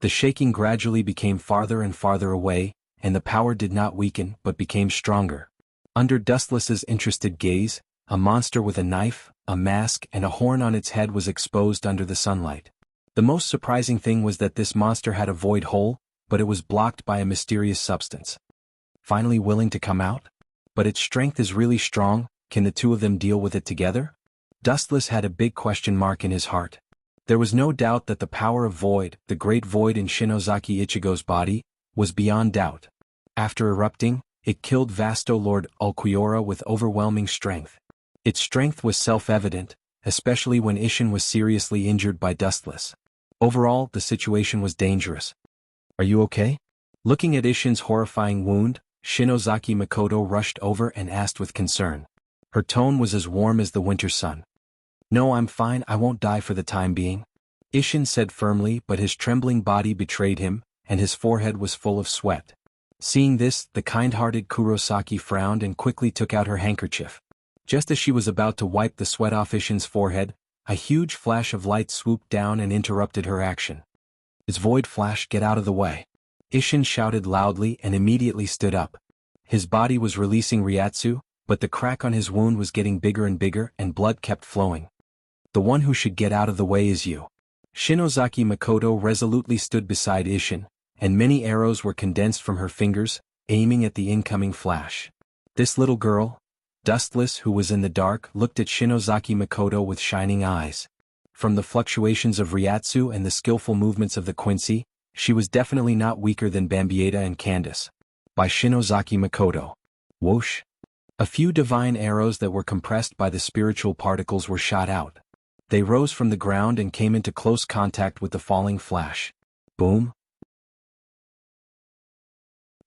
The shaking gradually became farther and farther away, and the power did not weaken but became stronger. Under Dustless's interested gaze, a monster with a knife, a mask, and a horn on its head was exposed under the sunlight. The most surprising thing was that this monster had a void hole, but it was blocked by a mysterious substance. Finally willing to come out? But its strength is really strong. Can the two of them deal with it together? Dustless had a big question mark in his heart. There was no doubt that the power of Void, the great void in Shinozaki Ichigo's body, was beyond doubt. After erupting, it killed Vasto Lord Ulquiorra with overwhelming strength. Its strength was self-evident, especially when Isshin was seriously injured by Dustless. Overall, the situation was dangerous. Are you okay? Looking at Isshin's horrifying wound, Shinozaki Makoto rushed over and asked with concern. Her tone was as warm as the winter sun. No, I'm fine, I won't die for the time being. Isshin said firmly, but his trembling body betrayed him, and his forehead was full of sweat. Seeing this, the kind-hearted Kurosaki frowned and quickly took out her handkerchief. Just as she was about to wipe the sweat off Isshin's forehead, A huge flash of light swooped down and interrupted her action. "It's Void Flash, get out of the way!" Ishin shouted loudly and immediately stood up. His body was releasing Ryatsu, but the crack on his wound was getting bigger and blood kept flowing. "The one who should get out of the way is you." Shinozaki Makoto resolutely stood beside Ishin, and many arrows were condensed from her fingers, aiming at the incoming flash. This little girl, Dustless, who was in the dark, looked at Shinozaki Makoto with shining eyes. From the fluctuations of Ryatsu and the skillful movements of the Quincy, she was definitely not weaker than Bambieta and Candace. By Shinozaki Makoto. Whoosh! A few divine arrows that were compressed by the spiritual particles were shot out. They rose from the ground and came into close contact with the falling flash. Boom!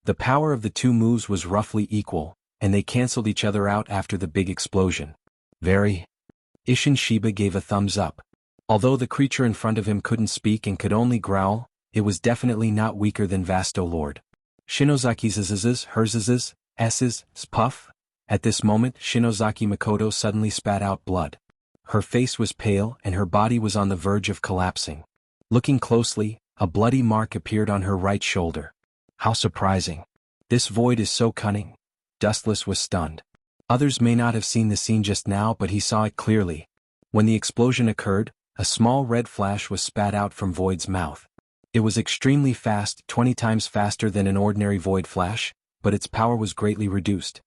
The power of the two moves was roughly equal, and they cancelled each other out after the big explosion. Ishin Shiba gave a thumbs up. Although the creature in front of him couldn't speak and could only growl, it was definitely not weaker than Vasto Lord. Shinozaki's zzz's, hers s's, puff. At this moment, Shinozaki Makoto suddenly spat out blood. Her face was pale and her body was on the verge of collapsing. Looking closely, a bloody mark appeared on her right shoulder. How surprising. This void is so cunning. Dustless was stunned. Others may not have seen the scene just now, but he saw it clearly. When the explosion occurred, a small red flash was spat out from Void's mouth. It was extremely fast, 20 times faster than an ordinary Void flash, but its power was greatly reduced.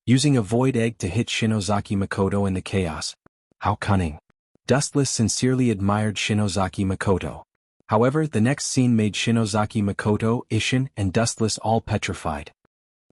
Using a Void egg to hit Shinozaki Makoto in the chaos. How cunning. Dustless sincerely admired Shinozaki Makoto. However, the next scene made Shinozaki Makoto, Ishin, and Dustless all petrified.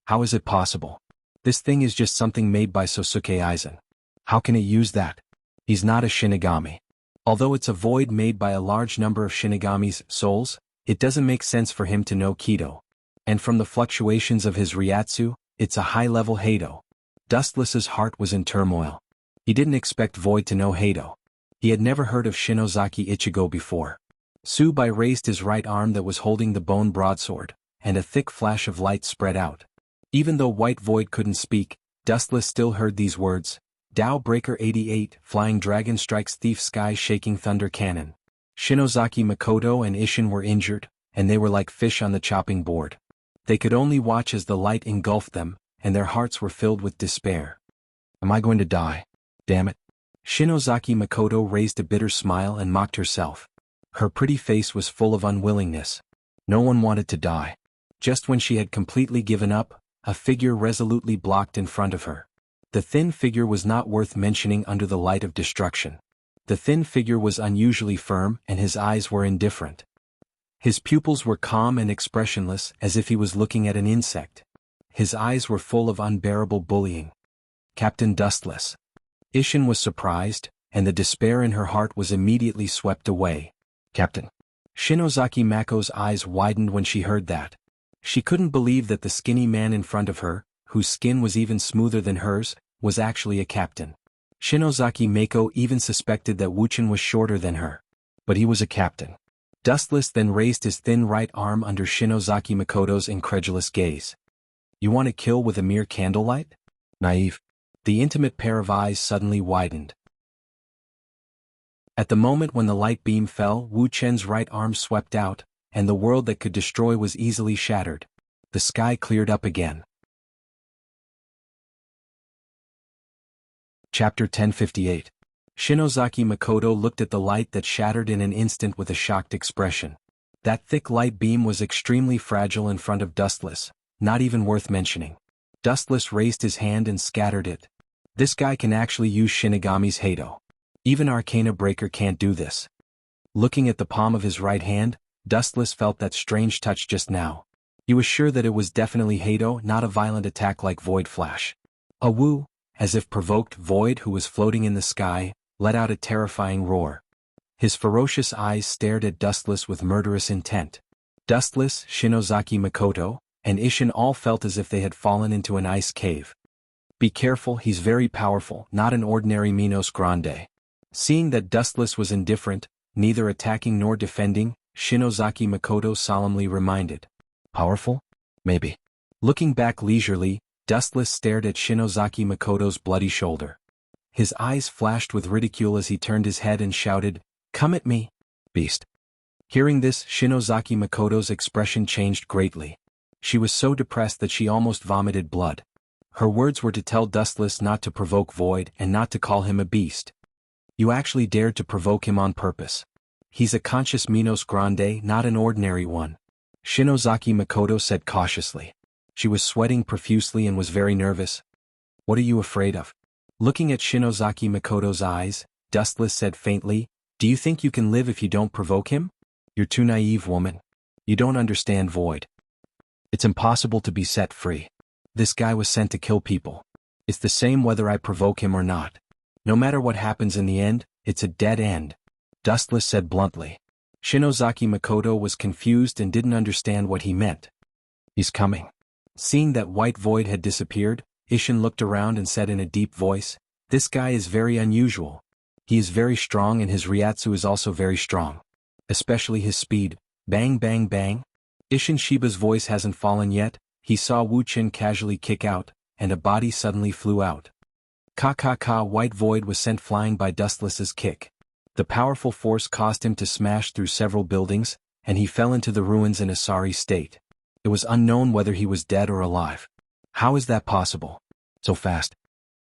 How is it possible? This thing is just something made by Sosuke Aizen. How can it use that? He's not a Shinigami. Although it's a void made by a large number of Shinigami's souls, it doesn't make sense for him to know Kido. And from the fluctuations of his Ryatsu, it's a high-level Heido. Dustless's heart was in turmoil. He didn't expect Void to know Heido. He had never heard of Shinozaki Ichigo before. Subai raised his right arm that was holding the bone broadsword, and a thick flash of light spread out. Even though White Void couldn't speak, Dustless still heard these words. Tao Breaker 88, Flying Dragon Strikes Thief Sky Shaking Thunder Cannon. Shinozaki Makoto and Ishin were injured, and they were like fish on the chopping board. They could only watch as the light engulfed them, and their hearts were filled with despair. Am I going to die? Damn it. Shinozaki Makoto raised a bitter smile and mocked herself. Her pretty face was full of unwillingness. No one wanted to die. Just when she had completely given up, a figure resolutely blocked in front of her. The thin figure was not worth mentioning under the light of destruction. The thin figure was unusually firm and his eyes were indifferent. His pupils were calm and expressionless as if he was looking at an insect. His eyes were full of unbearable bullying. Captain Dustless. Ishin was surprised, and the despair in her heart was immediately swept away. Captain. Shinozaki Mako's eyes widened when she heard that. She couldn't believe that the skinny man in front of her, whose skin was even smoother than hers, was actually a captain. Shinozaki Mako even suspected that Wuchin was shorter than her. But he was a captain. Dustless then raised his thin right arm under Shinozaki Makoto's incredulous gaze. You want to kill with a mere candlelight? Naive. The intimate pair of eyes suddenly widened. At the moment when the light beam fell, Wu Chen's right arm swept out, and the world that could destroy was easily shattered. The sky cleared up again. Chapter 1058. Shinozaki Makoto looked at the light that shattered in an instant with a shocked expression. That thick light beam was extremely fragile in front of Dustless, not even worth mentioning. Dustless raised his hand and scattered it. This guy can actually use Shinigami's Heido. Even Arcana Breaker can't do this. Looking at the palm of his right hand, Dustless felt that strange touch just now. He was sure that it was definitely Heido, not a violent attack like Void Flash. A woo, as if provoked, Void, who was floating in the sky, let out a terrifying roar. His ferocious eyes stared at Dustless with murderous intent. Dustless, Shinozaki Makoto, and Ishin all felt as if they had fallen into an ice cave. Be careful, he's very powerful, not an ordinary Minos Grande. Seeing that Dustless was indifferent, neither attacking nor defending, Shinozaki Makoto solemnly reminded. Powerful? Maybe. Looking back leisurely, Dustless stared at Shinozaki Makoto's bloody shoulder. His eyes flashed with ridicule as he turned his head and shouted, "Come at me, beast." Hearing this, Shinozaki Makoto's expression changed greatly. She was so depressed that she almost vomited blood. Her words were to tell Dustless not to provoke Void and not to call him a beast. You actually dared to provoke him on purpose. He's a conscious Minos Grande, not an ordinary one, Shinozaki Makoto said cautiously. She was sweating profusely and was very nervous. What are you afraid of? Looking at Shinozaki Makoto's eyes, Dustless said faintly, "Do you think you can live if you don't provoke him? You're too naive, woman. You don't understand Void. It's impossible to be set free. This guy was sent to kill people. It's the same whether I provoke him or not. No matter what happens in the end, it's a dead end," Dustless said bluntly. Shinozaki Makoto was confused and didn't understand what he meant. "He's coming." Seeing that White Void had disappeared, Ishin looked around and said in a deep voice, "This guy is very unusual. He is very strong and his Ryatsu is also very strong. Especially his speed. Bang bang bang." Ishin Shiba's voice hasn't fallen yet. He saw Wu Qin casually kick out, and a body suddenly flew out. Ka. White Void was sent flying by Dustless's kick. The powerful force caused him to smash through several buildings, and he fell into the ruins in a sorry state. It was unknown whether he was dead or alive. How is that possible? So fast?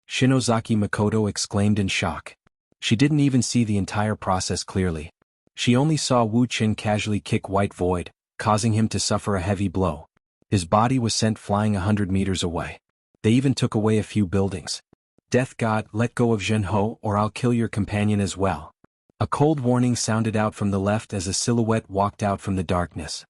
Shinozaki Makoto exclaimed in shock. She didn't even see the entire process clearly. She only saw Wu Qin casually kick White Void, causing him to suffer a heavy blow. His body was sent flying 100 meters away. They even took away a few buildings. "Death God, let go of Zhenho or I'll kill your companion as well." A cold warning sounded out from the left as a silhouette walked out from the darkness.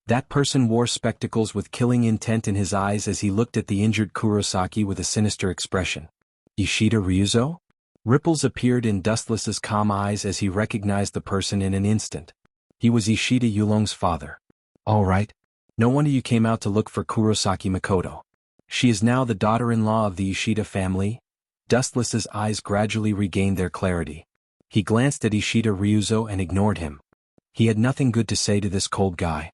That person wore spectacles with killing intent in his eyes as he looked at the injured Kurosaki with a sinister expression. Ishida Ryuzo? Ripples appeared in Dustless's calm eyes as he recognized the person in an instant. He was Ishida Yulong's father. "All right. No wonder you came out to look for Kurosaki Makoto. She is now the daughter-in-law of the Ishida family." Dustless's eyes gradually regained their clarity. He glanced at Ishida Ryuzo and ignored him. He had nothing good to say to this cold guy.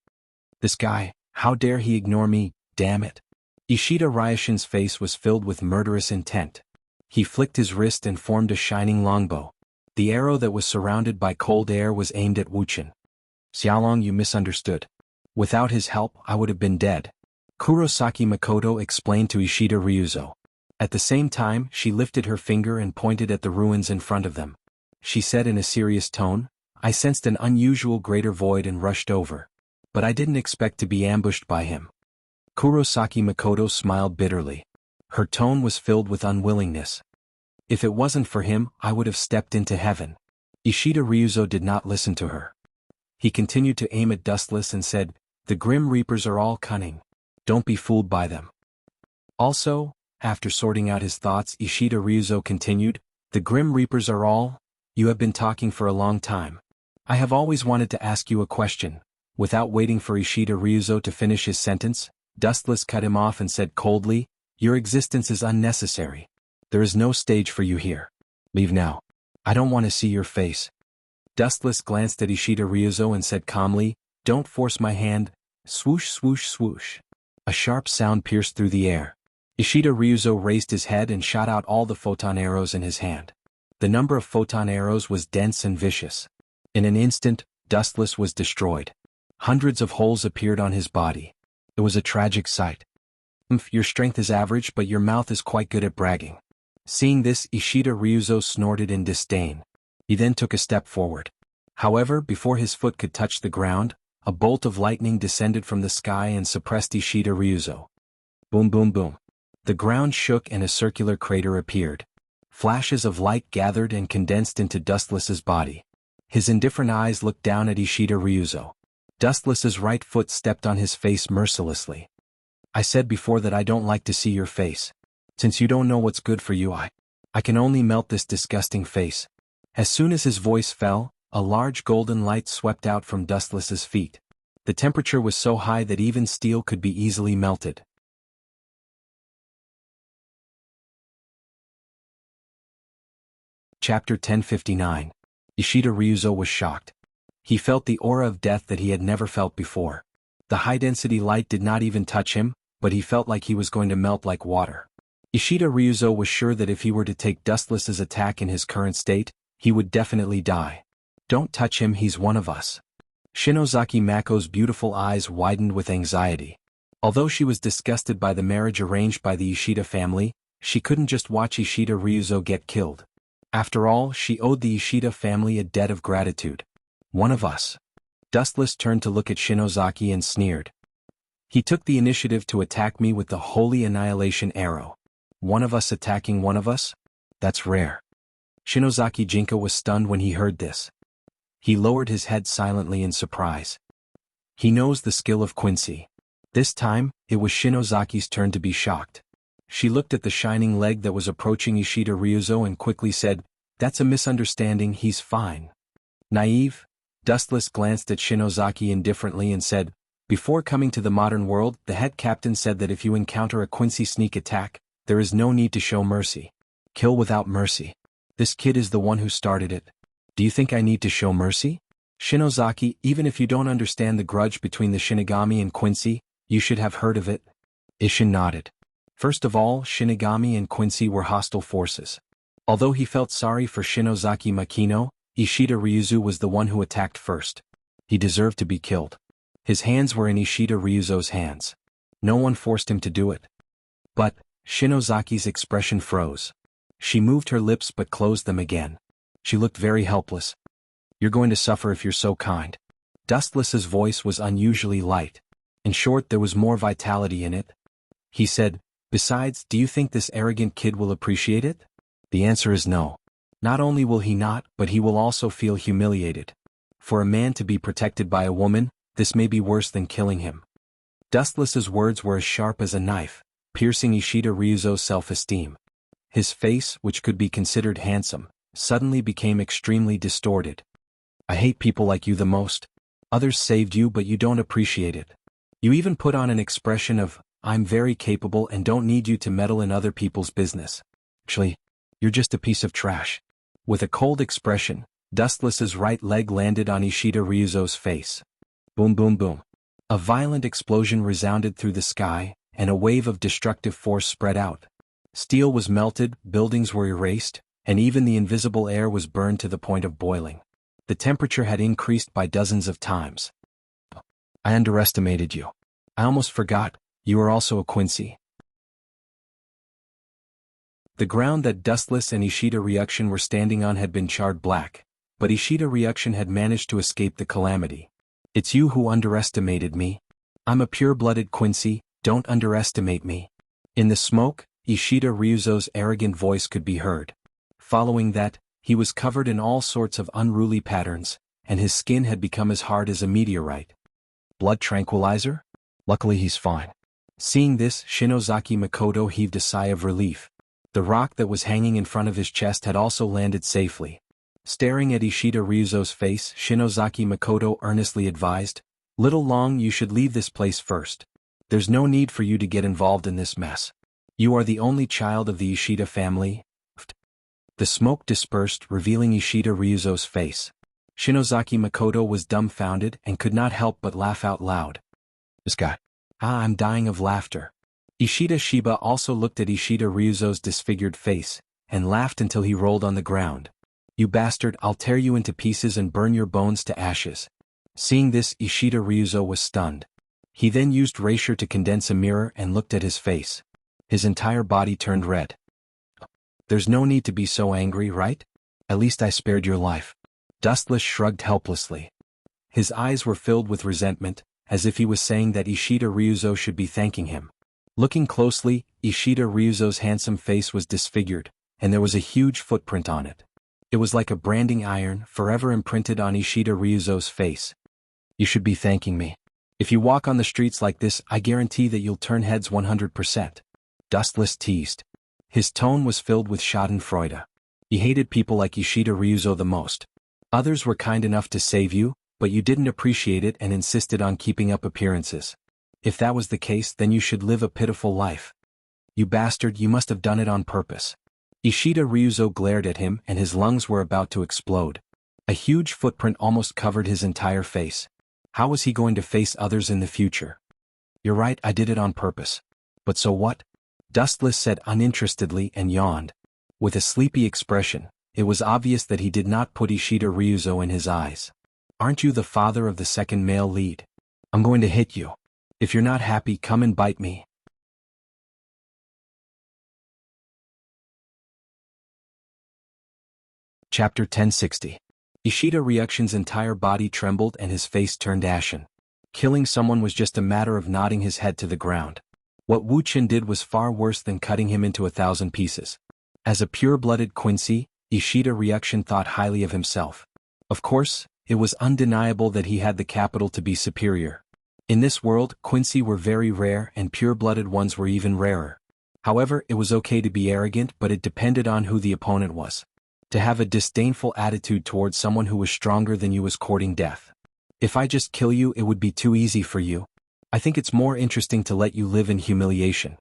This guy, how dare he ignore me, damn it. Ishida Ryushin's face was filled with murderous intent. He flicked his wrist and formed a shining longbow. The arrow that was surrounded by cold air was aimed at Wu Qin. "Xiaolong, you misunderstood. Without his help, I would have been dead," Kurosaki Makoto explained to Ishida Ryuzo. At the same time, she lifted her finger and pointed at the ruins in front of them. She said in a serious tone, "I sensed an unusual greater void and rushed over. But I didn't expect to be ambushed by him." Kurosaki Makoto smiled bitterly. Her tone was filled with unwillingness. "If it wasn't for him, I would have stepped into heaven." Ishida Ryuzo did not listen to her. He continued to aim at Dustless and said, "The Grim Reapers are all cunning. Don't be fooled by them." Also, after sorting out his thoughts, Ishida Ryuzo continued, "The Grim Reapers are all? You have been talking for a long time. I have always wanted to ask you a question." Without waiting for Ishida Ryuzo to finish his sentence, Dustless cut him off and said coldly, "Your existence is unnecessary. There is no stage for you here. Leave now. I don't want to see your face." Dustless glanced at Ishida Ryuzo and said calmly, "Don't force my hand." Swoosh swoosh swoosh. A sharp sound pierced through the air. Ishida Ryuzo raised his head and shot out all the photon arrows in his hand. The number of photon arrows was dense and vicious. In an instant, Dustless was destroyed. Hundreds of holes appeared on his body. It was a tragic sight. Your strength is average, but your mouth is quite good at bragging." Seeing this, Ishida Ryuzo snorted in disdain. He then took a step forward. However, before his foot could touch the ground, a bolt of lightning descended from the sky and suppressed Ishida Ryuzo. Boom boom boom. The ground shook and a circular crater appeared. Flashes of light gathered and condensed into Dustless's body. His indifferent eyes looked down at Ishida Ryuzo. Dustless's right foot stepped on his face mercilessly. "I said before that I don't like to see your face. Since you don't know what's good for you, I can only melt this disgusting face." As soon as his voice fell, a large golden light swept out from Dustless's feet. The temperature was so high that even steel could be easily melted. Chapter 1059. Ishida Ryuzo was shocked. He felt the aura of death that he had never felt before. The high-density light did not even touch him, but he felt like he was going to melt like water. Ishida Ryuzo was sure that if he were to take Dustless's attack in his current state, he would definitely die. Don't touch him, he's one of us. Shinozaki Mako's beautiful eyes widened with anxiety. Although she was disgusted by the marriage arranged by the Ishida family, she couldn't just watch Ishida Ryuzo get killed. After all, she owed the Ishida family a debt of gratitude. One of us. Dustless turned to look at Shinozaki and sneered. He took the initiative to attack me with the Holy Annihilation Arrow. One of us attacking one of us? That's rare. Shinozaki Jinka was stunned when he heard this. He lowered his head silently in surprise. He knows the skill of Quincy. This time, it was Shinozaki's turn to be shocked. She looked at the shining leg that was approaching Ishida Ryuzo and quickly said, "That's a misunderstanding, he's fine." Naive, Dustless glanced at Shinozaki indifferently and said, "Before coming to the modern world, the head captain said that if you encounter a Quincy sneak attack, there is no need to show mercy. Kill without mercy. This kid is the one who started it. Do you think I need to show mercy?" Shinozaki, even if you don't understand the grudge between the Shinigami and Quincy, you should have heard of it. Ishin nodded. First of all, Shinigami and Quincy were hostile forces. Although he felt sorry for Shinozaki Makino, Ishida Ryuzo was the one who attacked first. He deserved to be killed. His hands were in Ishida Ryuzo's hands. No one forced him to do it. But Shinozaki's expression froze. She moved her lips but closed them again. She looked very helpless. "You're going to suffer if you're so kind." Dustless's voice was unusually light. In short, there was more vitality in it. He said, "Besides, do you think this arrogant kid will appreciate it?" The answer is no. Not only will he not, but he will also feel humiliated. For a man to be protected by a woman, this may be worse than killing him. Dustless's words were as sharp as a knife, piercing Ishida Ryuzo's self-esteem. His face, which could be considered handsome, suddenly became extremely distorted. "I hate people like you the most. Others saved you but you don't appreciate it. You even put on an expression of, 'I'm very capable and don't need you to meddle in other people's business.' Actually, you're just a piece of trash." With a cold expression, Dustless's right leg landed on Ishida Ryuzo's face. Boom boom boom. A violent explosion resounded through the sky, and a wave of destructive force spread out. Steel was melted, buildings were erased, and even the invisible air was burned to the point of boiling. The temperature had increased by dozens of times. "I underestimated you. I almost forgot, you are also a Quincy." The ground that Dustless and Ishida Ryukshin were standing on had been charred black, but Ishida Ryukshin had managed to escape the calamity. "It's you who underestimated me. I'm a pure-blooded Quincy, don't underestimate me." In the smoke, Ishida Ryuzo's arrogant voice could be heard. Following that, he was covered in all sorts of unruly patterns, and his skin had become as hard as a meteorite. Blood tranquilizer? Luckily he's fine. Seeing this, Shinozaki Makoto heaved a sigh of relief. The rock that was hanging in front of his chest had also landed safely. Staring at Ishida Ryuzo's face, Shinozaki Makoto earnestly advised, "Little Long, you should leave this place first. There's no need for you to get involved in this mess. You are the only child of the Ishida family." The smoke dispersed, revealing Ishida Ryuzo's face. Shinozaki Makoto was dumbfounded and could not help but laugh out loud. "This guy. I'm dying of laughter." Ishida Shiba also looked at Ishida Ryuzo's disfigured face, and laughed until he rolled on the ground. "You bastard, I'll tear you into pieces and burn your bones to ashes." Seeing this, Ishida Ryuzo was stunned. He then used Raisher to condense a mirror and looked at his face. His entire body turned red. "There's no need to be so angry, right? At least I spared your life." Dustless shrugged helplessly. His eyes were filled with resentment, as if he was saying that Ishida Ryuzo should be thanking him. Looking closely, Ishida Ryuzo's handsome face was disfigured, and there was a huge footprint on it. It was like a branding iron, forever imprinted on Ishida Ryuzo's face. "You should be thanking me. If you walk on the streets like this, I guarantee that you'll turn heads 100%. Dustless teased. His tone was filled with schadenfreude. He hated people like Ishida Ryuzo the most. Others were kind enough to save you, but you didn't appreciate it and insisted on keeping up appearances. If that was the case, then you should live a pitiful life. You bastard, you must have done it on purpose." Ishida Ryuzo glared at him and his lungs were about to explode. A huge footprint almost covered his entire face. How was he going to face others in the future? "You're right, I did it on purpose. But so what? Dustless said uninterestedly and yawned. With a sleepy expression, it was obvious that he did not put Ishida Ryuzo in his eyes. Aren't you the father of the second male lead? I'm going to hit you. If you're not happy, come and bite me. Chapter 1060. Ishida Ryukshin's entire body trembled and his face turned ashen. Killing someone was just a matter of nodding his head to the ground. What Wuxia did was far worse than cutting him into 1,000 pieces. As a pure-blooded Quincy, Ishida Ryukshin thought highly of himself. Of course, it was undeniable that he had the capital to be superior. In this world, Quincy were very rare and pure-blooded ones were even rarer. However, it was okay to be arrogant, but it depended on who the opponent was. To have a disdainful attitude towards someone who was stronger than you was courting death. If I just kill you, it would be too easy for you. I think it's more interesting to let you live in humiliation.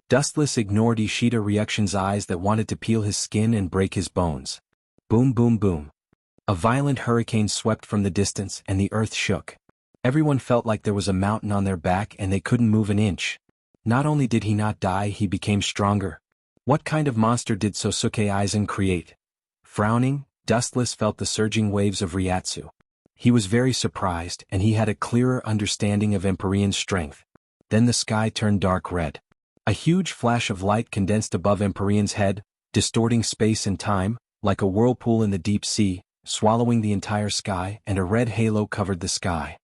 Dustless ignored Ishida Ryukshin's eyes that wanted to peel his skin and break his bones. Boom boom boom. A violent hurricane swept from the distance and the earth shook. Everyone felt like there was a mountain on their back and they couldn't move an inch. Not only did he not die, he became stronger. What kind of monster did Sosuke Aizen create? Frowning, Dustless felt the surging waves of Ryatsu. He was very surprised and he had a clearer understanding of Empyrean's strength. Then the sky turned dark red. A huge flash of light condensed above Empyrean's head, distorting space and time, like a whirlpool in the deep sea, swallowing the entire sky, and a red halo covered the sky.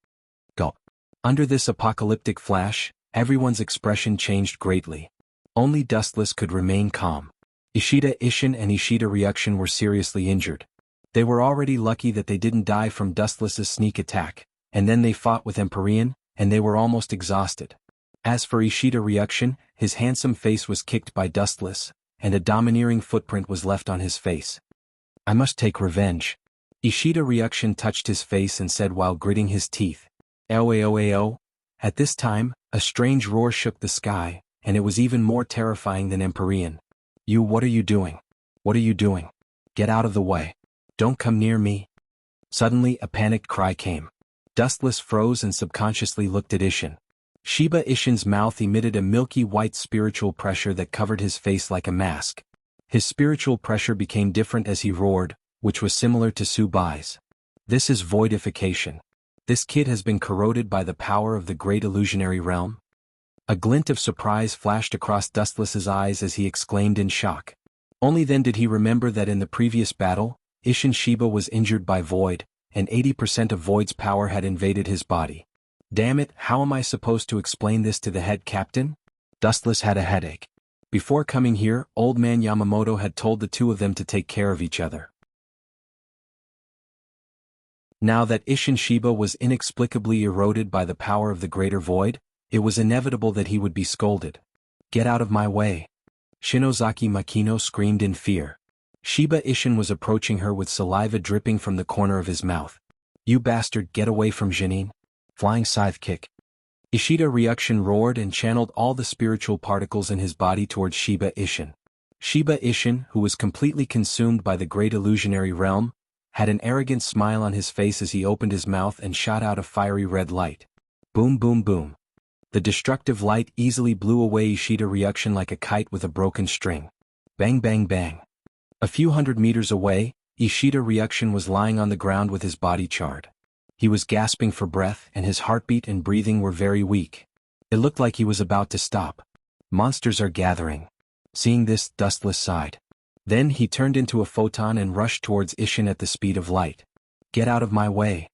Gulp. Under this apocalyptic flash, everyone's expression changed greatly. Only Dustless could remain calm. Ishida Isshin and Ishida Ryukshin were seriously injured. They were already lucky that they didn't die from Dustless's sneak attack, and then they fought with Empyrean, and they were almost exhausted. As for Ishida Ryukshin, his handsome face was kicked by Dustless, and a domineering footprint was left on his face. I must take revenge. Ishida Ryukshin touched his face and said while gritting his teeth. Ao. At this time, a strange roar shook the sky, and it was even more terrifying than Empyrean. What are you doing? What are you doing? Get out of the way. Don't come near me. Suddenly a panicked cry came. Dustless froze and subconsciously looked at Isshin. Shiba Isshin's mouth emitted a milky white spiritual pressure that covered his face like a mask. His spiritual pressure became different as he roared, which was similar to Subai's. This is voidification. This kid has been corroded by the power of the great illusionary realm. A glint of surprise flashed across Dustless's eyes as he exclaimed in shock. Only then did he remember that in the previous battle, Isshin Shiba was injured by Void, and 80% of Void's power had invaded his body. Damn it, how am I supposed to explain this to the head captain? Dustless had a headache. Before coming here, old man Yamamoto had told the two of them to take care of each other. Now that Isshin Shiba was inexplicably eroded by the power of the greater void, it was inevitable that he would be scolded. Get out of my way. Shinozaki Makino screamed in fear. Shiba Isshin was approaching her with saliva dripping from the corner of his mouth. You bastard, get away from Jinin. Flying scythe kick. Ishida Ryukshin roared and channeled all the spiritual particles in his body towards Shiba Isshin. Shiba Isshin, who was completely consumed by the great illusionary realm, had an arrogant smile on his face as he opened his mouth and shot out a fiery red light. Boom boom boom. The destructive light easily blew away Ishida Ryukshin like a kite with a broken string. Bang bang bang. A few hundred meters away, Ishida Ryukshin was lying on the ground with his body charred. He was gasping for breath and his heartbeat and breathing were very weak. It looked like he was about to stop. Monsters are gathering. Seeing this, Dustless sighed. Then he turned into a photon and rushed towards Isshin at the speed of light. Get out of my way.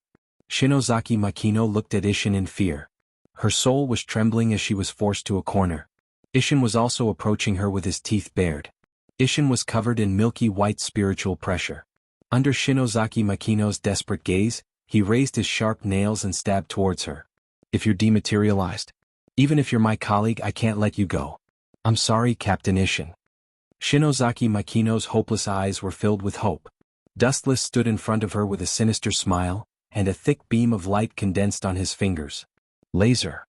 Shinozaki Makino looked at Isshin in fear. Her soul was trembling as she was forced to a corner. Isshin was also approaching her with his teeth bared. Isshin was covered in milky white spiritual pressure. Under Shinozaki Makino's desperate gaze, he raised his sharp nails and stabbed towards her. If you're dematerialized, even if you're my colleague, I can't let you go. I'm sorry, Captain Isshin. Shinozaki Makino's hopeless eyes were filled with hope. Dustless stood in front of her with a sinister smile, and a thick beam of light condensed on his fingers. Laser.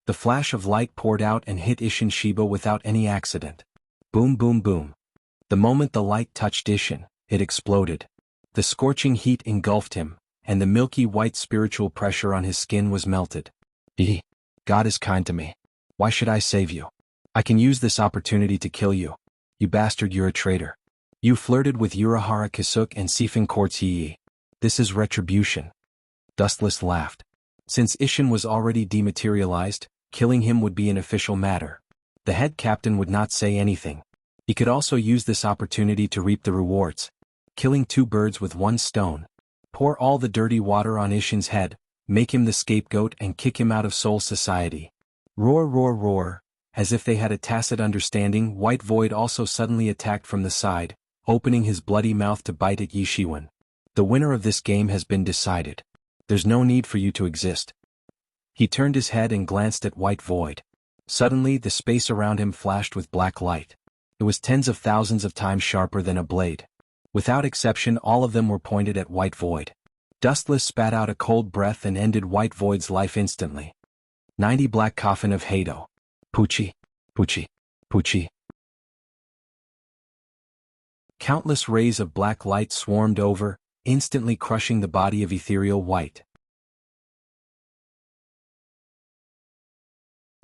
The flash of light poured out and hit Isshin Shiba without any accident. Boom boom boom. The moment the light touched Isshin, it exploded. The scorching heat engulfed him, and the milky white spiritual pressure on his skin was melted. God is kind to me. Why should I save you? I can use this opportunity to kill you. You bastard, you're a traitor. You flirted with Urahara Kisuk and Sifin Quartz Yi. This is retribution. Dustless laughed. Since Ishin was already dematerialized, killing him would be an official matter. The head captain would not say anything. He could also use this opportunity to reap the rewards. Killing two birds with one stone. Pour all the dirty water on Ishin's head, make him the scapegoat and kick him out of Soul Society. Roar, roar, roar. As if they had a tacit understanding, White Void also suddenly attacked from the side, opening his bloody mouth to bite at Yishiwan. The winner of this game has been decided. There's no need for you to exist. He turned his head and glanced at White Void. Suddenly the space around him flashed with black light. It was tens of thousands of times sharper than a blade. Without exception, all of them were pointed at White Void. Dustless spat out a cold breath and ended White Void's life instantly. 90 Black Coffin of Hado. Poochie, Poochie, Poochie. Countless rays of black light swarmed over, instantly crushing the body of Ethereal White.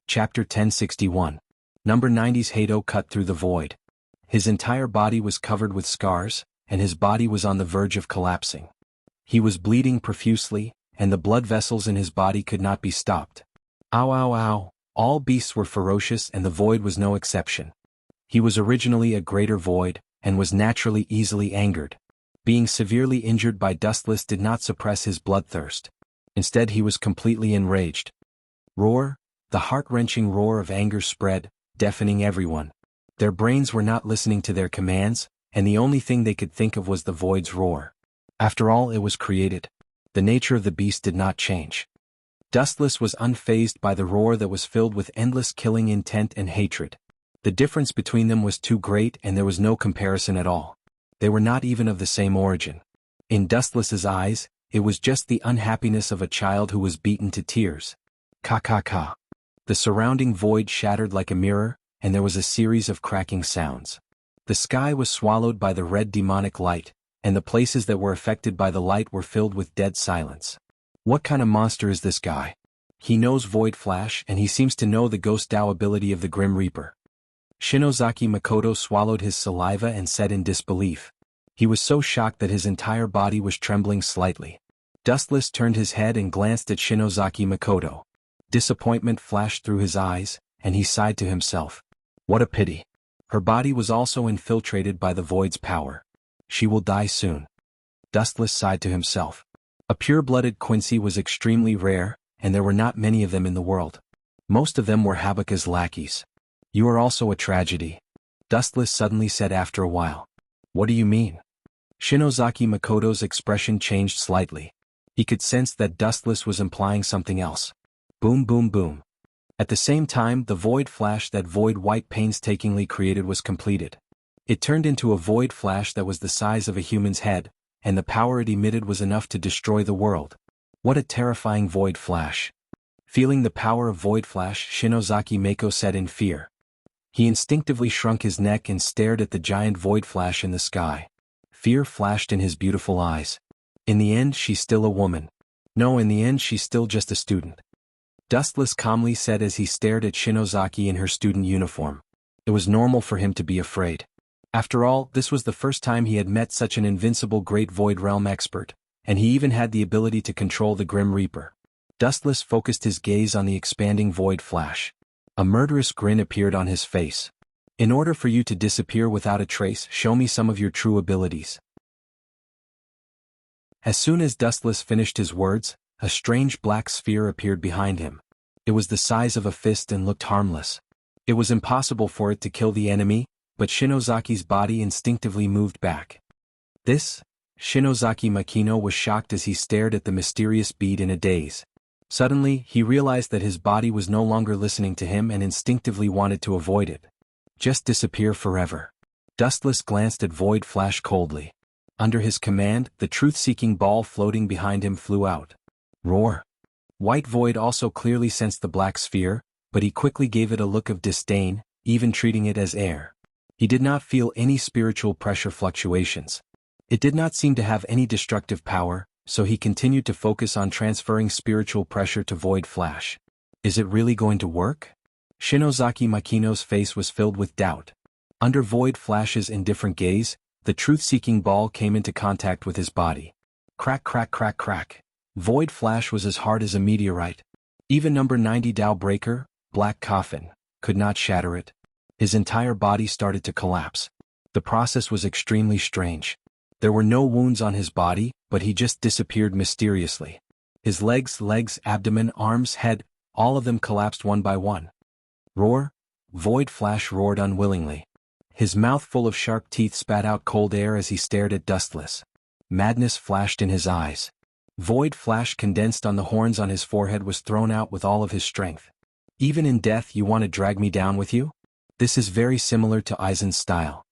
Chapter 1061. Number 90's Hado cut through the void. His entire body was covered with scars, and his body was on the verge of collapsing. He was bleeding profusely, and the blood vessels in his body could not be stopped. Ow, ow, ow. All beasts were ferocious, and the void was no exception. He was originally a greater void, and was naturally easily angered. Being severely injured by Dustless did not suppress his bloodthirst. Instead, he was completely enraged. Roar. The heart-wrenching roar of anger spread, deafening everyone. Their brains were not listening to their commands, and the only thing they could think of was the void's roar. After all, it was created. The nature of the beast did not change. Dustless was unfazed by the roar that was filled with endless killing intent and hatred. The difference between them was too great, and there was no comparison at all. They were not even of the same origin. In Dustless's eyes, it was just the unhappiness of a child who was beaten to tears. Ka ka ka. The surrounding void shattered like a mirror, and there was a series of cracking sounds. The sky was swallowed by the red demonic light, and the places that were affected by the light were filled with dead silence. What kind of monster is this guy? He knows Void Flash, and he seems to know the Ghost Dao ability of the Grim Reaper. Shinozaki Makoto swallowed his saliva and said in disbelief. He was so shocked that his entire body was trembling slightly. Dustless turned his head and glanced at Shinozaki Makoto. Disappointment flashed through his eyes, and he sighed to himself. What a pity. Her body was also infiltrated by the void's power. She will die soon. Dustless sighed to himself. A pure-blooded Quincy was extremely rare, and there were not many of them in the world. Most of them were Habaku's lackeys. You are also a tragedy. Dustless suddenly said after a while. What do you mean? Shinozaki Makoto's expression changed slightly. He could sense that Dustless was implying something else. Boom, boom, boom. At the same time, the void flash that Void White painstakingly created was completed. It turned into a void flash that was the size of a human's head, and the power it emitted was enough to destroy the world. What a terrifying void flash. Feeling the power of void flash, Shinozaki Mako said in fear. He instinctively shrunk his neck and stared at the giant void flash in the sky. Fear flashed in his beautiful eyes. In the end, she's still a woman. No, in the end, she's still just a student. Dustless calmly said as he stared at Shinozaki in her student uniform. It was normal for him to be afraid. After all, this was the first time he had met such an invincible Great Void Realm expert, and he even had the ability to control the Grim Reaper. Dustless focused his gaze on the expanding void flash. A murderous grin appeared on his face. In order for you to disappear without a trace, show me some of your true abilities. As soon as Dustless finished his words, a strange black sphere appeared behind him. It was the size of a fist and looked harmless. It was impossible for it to kill the enemy, but Shinozaki's body instinctively moved back. This? Shinozaki Makino was shocked as he stared at the mysterious bead in a daze. Suddenly, he realized that his body was no longer listening to him and instinctively wanted to avoid it. Just disappear forever. Dustless glanced at Void Flash coldly. Under his command, the truth-seeking ball floating behind him flew out. Roar. White Void also clearly sensed the black sphere, but he quickly gave it a look of disdain, even treating it as air. He did not feel any spiritual pressure fluctuations. It did not seem to have any destructive power, so he continued to focus on transferring spiritual pressure to Void Flash. Is it really going to work? Shinozaki Makino's face was filled with doubt. Under Void Flash's indifferent gaze, the truth-seeking ball came into contact with his body. Crack, crack, crack, crack. Void Flash was as hard as a meteorite. Even number 90 Tao Breaker, Black Coffin, could not shatter it. His entire body started to collapse. The process was extremely strange. There were no wounds on his body, but he just disappeared mysteriously. His legs, abdomen, arms, head, all of them collapsed one by one. Roar! Void Flash roared unwillingly. His mouth full of sharp teeth spat out cold air as he stared at Dustless. Madness flashed in his eyes. Void Flash condensed on the horns on his forehead was thrown out with all of his strength. Even in death you want to drag me down with you? This is very similar to Aizen's style.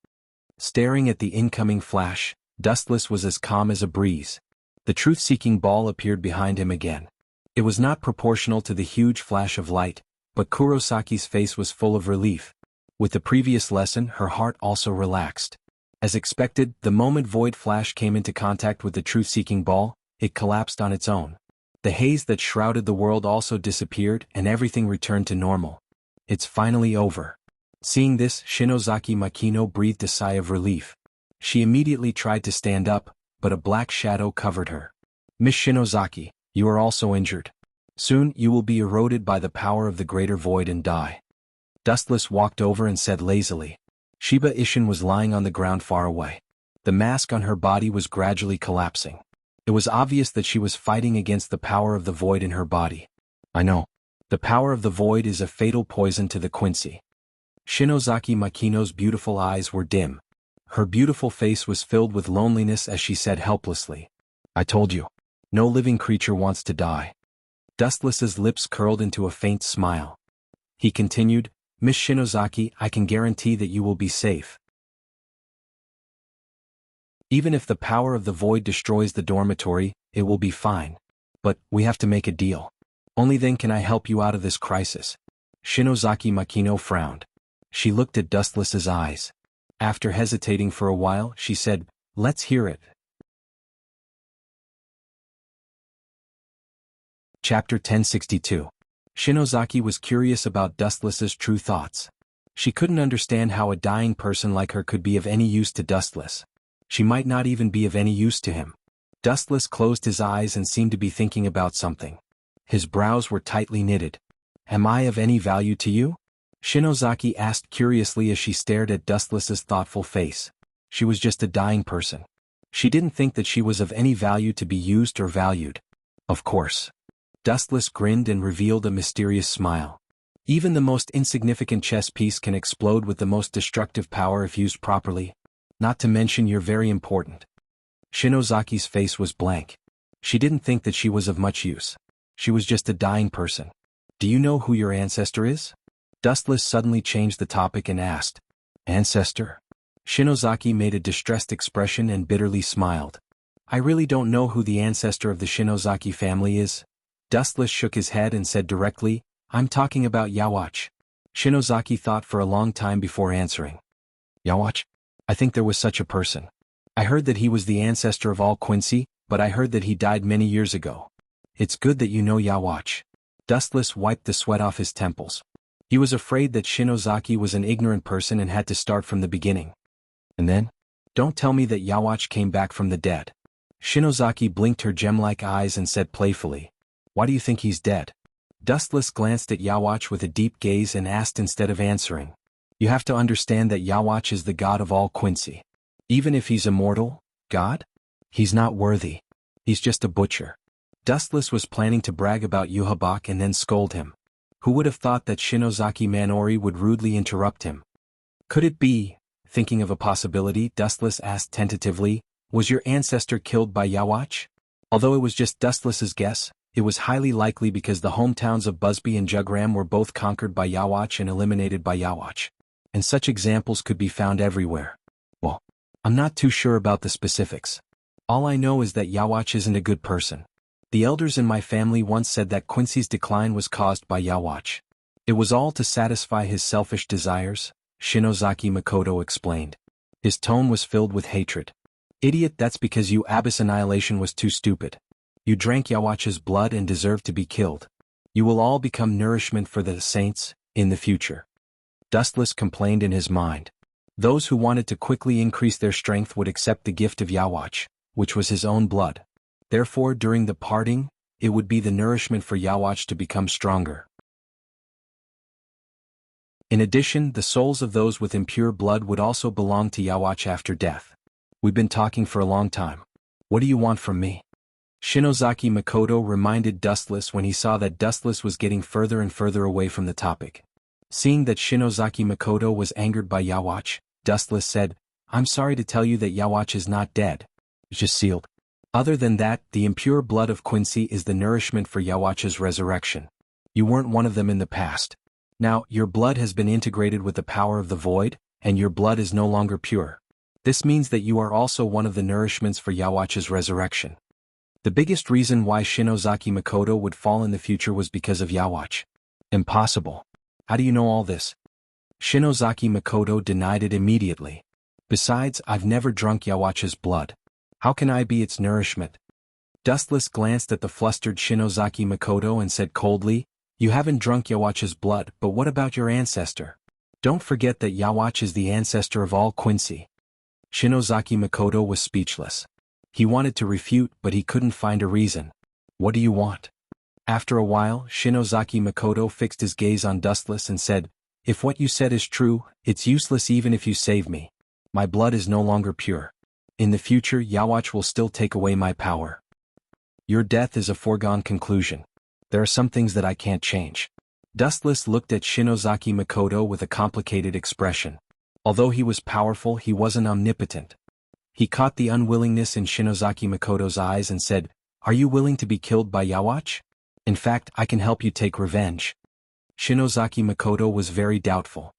Staring at the incoming flash, Dustless was as calm as a breeze. The truth-seeking ball appeared behind him again. It was not proportional to the huge flash of light, but Kurosaki's face was full of relief. With the previous lesson, her heart also relaxed. As expected, the moment Void Flash came into contact with the truth-seeking ball, it collapsed on its own. The haze that shrouded the world also disappeared and everything returned to normal. It's finally over. Seeing this, Shinozaki Makino breathed a sigh of relief. She immediately tried to stand up, but a black shadow covered her. Miss Shinozaki, you are also injured. Soon you will be eroded by the power of the greater void and die. Dustless walked over and said lazily. Shiba Ishin was lying on the ground far away. The mask on her body was gradually collapsing. It was obvious that she was fighting against the power of the void in her body. I know. The power of the void is a fatal poison to the Quincy. Shinozaki Makino's beautiful eyes were dim. Her beautiful face was filled with loneliness as she said helplessly. I told you. No living creature wants to die. Dustless's lips curled into a faint smile. He continued, Miss Shinozaki, I can guarantee that you will be safe. Even if the power of the void destroys the dormitory, it will be fine. But, we have to make a deal. Only then can I help you out of this crisis. Shinozaki Makino frowned. She looked at Dustless's eyes. After hesitating for a while, she said, Let's hear it. Chapter 1062. Shinozaki was curious about Dustless's true thoughts. She couldn't understand how a dying person like her could be of any use to Dustless. She might not even be of any use to him. Dustless closed his eyes and seemed to be thinking about something. His brows were tightly knitted. Am I of any value to you? Shinozaki asked curiously as she stared at Dustless's thoughtful face. She was just a dying person. She didn't think that she was of any value to be used or valued. Of course. Dustless grinned and revealed a mysterious smile. Even the most insignificant chess piece can explode with the most destructive power if used properly. Not to mention you're very important. Shinozaki's face was blank. She didn't think that she was of much use. She was just a dying person. Do you know who your ancestor is? Dustless suddenly changed the topic and asked. Ancestor? Shinozaki made a distressed expression and bitterly smiled. I really don't know who the ancestor of the Shinozaki family is. Dustless shook his head and said directly, I'm talking about Yawatch. Shinozaki thought for a long time before answering. Yawatch? I think there was such a person. I heard that he was the ancestor of all Quincy, but I heard that he died many years ago. It's good that you know Yawatch. Dustless wiped the sweat off his temples. He was afraid that Shinozaki was an ignorant person and had to start from the beginning. And then? Don't tell me that Yawatch came back from the dead. Shinozaki blinked her gem-like eyes and said playfully. Why do you think he's dead? Dustless glanced at Yawatch with a deep gaze and asked instead of answering. You have to understand that Yawatch is the god of all Quincy. Even if he's immortal, god? He's not worthy. He's just a butcher. Dustless was planning to brag about Yuhabak and then scold him. Who would have thought that Shinozaki Manori would rudely interrupt him? Could it be, thinking of a possibility, Dustless asked tentatively, was your ancestor killed by Yawatch? Although it was just Dustless's guess, it was highly likely because the hometowns of Busby and Jugram were both conquered by Yawatch and eliminated by Yawatch. And such examples could be found everywhere. Well, I'm not too sure about the specifics. All I know is that Yawatch isn't a good person. The elders in my family once said that Quincy's decline was caused by Yawatch. It was all to satisfy his selfish desires, Shinozaki Makoto explained. His tone was filled with hatred. Idiot, that's because you Abyss Annihilation was too stupid. You drank Yawatch's blood and deserved to be killed. You will all become nourishment for the saints, In the future. Dustless complained in his mind. Those who wanted to quickly increase their strength would accept the gift of Yawach, which was his own blood. Therefore, during the parting, it would be the nourishment for Yawach to become stronger. In addition, the souls of those with impure blood would also belong to Yawach after death. We've been talking for a long time. What do you want from me? Shinozaki Makoto reminded Dustless when he saw that Dustless was getting further and further away from the topic. Seeing that Shinozaki Makoto was angered by Yawach, Dustless said, "I'm sorry to tell you that Yawach is not dead. It's just sealed. Other than that, the impure blood of Quincy is the nourishment for Yawach's resurrection. You weren't one of them in the past. Now, your blood has been integrated with the power of the void, and your blood is no longer pure. This means that you are also one of the nourishments for Yawach's resurrection." The biggest reason why Shinozaki Makoto would fall in the future was because of Yawach. Impossible. How do you know all this? Shinozaki Makoto denied it immediately. Besides, I've never drunk Yawach's blood. How can I be its nourishment? Dustless glanced at the flustered Shinozaki Makoto and said coldly, "You haven't drunk Yawach's blood, but what about your ancestor? Don't forget that Yawach is the ancestor of all Quincy." Shinozaki Makoto was speechless. He wanted to refute, but he couldn't find a reason. "What do you want?" After a while, Shinozaki Makoto fixed his gaze on Dustless and said, "If what you said is true, it's useless even if you save me. My blood is no longer pure. In the future, Yawach will still take away my power. Your death is a foregone conclusion. There are some things that I can't change." Dustless looked at Shinozaki Makoto with a complicated expression. Although he was powerful, he wasn't omnipotent. He caught the unwillingness in Shinozaki Makoto's eyes and said, "Are you willing to be killed by Yawach? In fact, I can help you take revenge." Shinozaki Makoto was very doubtful.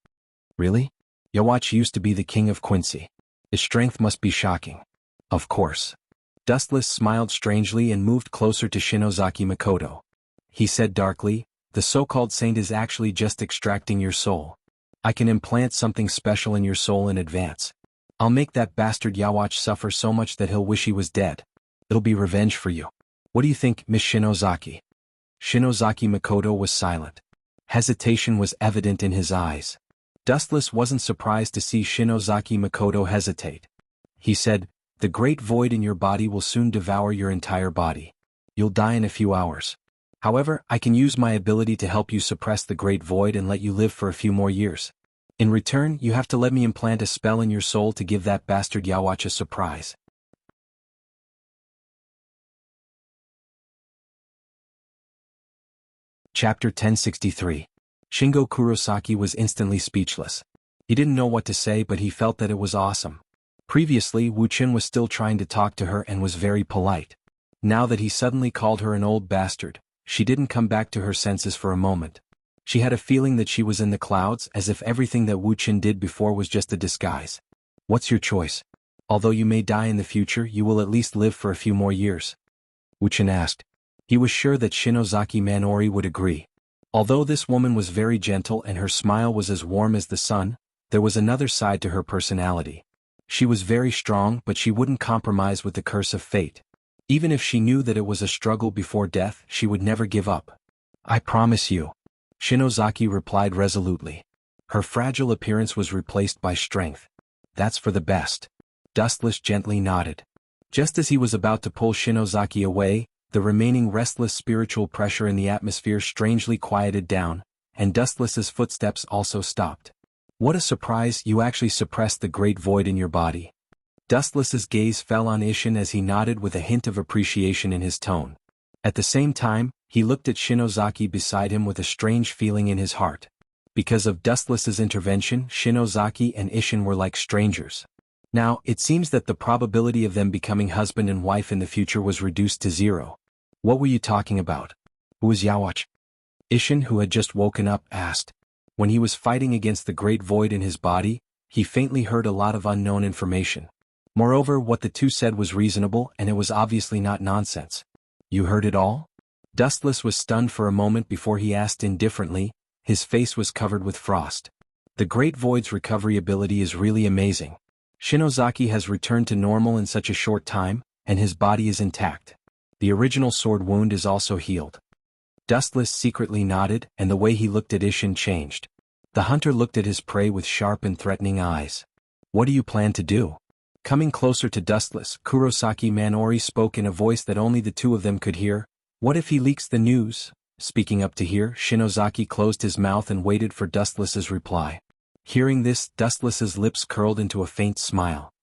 "Really? Yawach used to be the king of Quincy. His strength must be shocking." "Of course." Dustless smiled strangely and moved closer to Shinozaki Makoto. He said darkly, "The so-called saint is actually just extracting your soul. I can implant something special in your soul in advance. I'll make that bastard Yawach suffer so much that he'll wish he was dead. It'll be revenge for you. What do you think, Miss Shinozaki?" Shinozaki Makoto was silent. Hesitation was evident in his eyes. Dustless wasn't surprised to see Shinozaki Makoto hesitate. He said, "The great void in your body will soon devour your entire body. You'll die in a few hours. However, I can use my ability to help you suppress the great void and let you live for a few more years. In return, you have to let me implant a spell in your soul to give that bastard Yawach a surprise." Chapter 1063. Shingo Kurosaki was instantly speechless. He didn't know what to say, but he felt that it was awesome. Previously, Wuxia was still trying to talk to her and was very polite. Now that he suddenly called her an old bastard, she didn't come back to her senses for a moment. She had a feeling that she was in the clouds, as if everything that Wuxia did before was just a disguise. "What's your choice? Although you may die in the future, you will at least live for a few more years," Wuxia asked. He was sure that Shinozaki Manori would agree. Although this woman was very gentle and her smile was as warm as the sun, there was another side to her personality. She was very strong, but she wouldn't compromise with the curse of fate. Even if she knew that it was a struggle before death, she would never give up. "I promise you," Shinozaki replied resolutely. Her fragile appearance was replaced by strength. "That's for the best." Dustless gently nodded. Just as he was about to pull Shinozaki away, the remaining restless spiritual pressure in the atmosphere strangely quieted down, and Dustless's footsteps also stopped. "What a surprise, you actually suppressed the great void in your body." Dustless's gaze fell on Isshin as he nodded with a hint of appreciation in his tone. At the same time, he looked at Shinozaki beside him with a strange feeling in his heart. Because of Dustless's intervention, Shinozaki and Isshin were like strangers. Now, it seems that the probability of them becoming husband and wife in the future was reduced to 0. "What were you talking about? Who is Yawach?" Isshin, who had just woken up, asked. When he was fighting against the great void in his body, he faintly heard a lot of unknown information. Moreover, what the two said was reasonable and it was obviously not nonsense. "You heard it all?" Dustless was stunned for a moment before he asked indifferently. His face was covered with frost. "The great void's recovery ability is really amazing. Shinozaki has returned to normal in such a short time, and his body is intact. The original sword wound is also healed." Dustless secretly nodded, and the way he looked at Ishin changed. The hunter looked at his prey with sharp and threatening eyes. What do you plan to do? Coming closer to Dustless, Kurosaki Manori spoke in a voice that only the two of them could hear. What if he leaks the news? Speaking up to hear, Shinozaki closed his mouth and waited for Dustless's reply. Hearing this, Dustless's lips curled into a faint smile.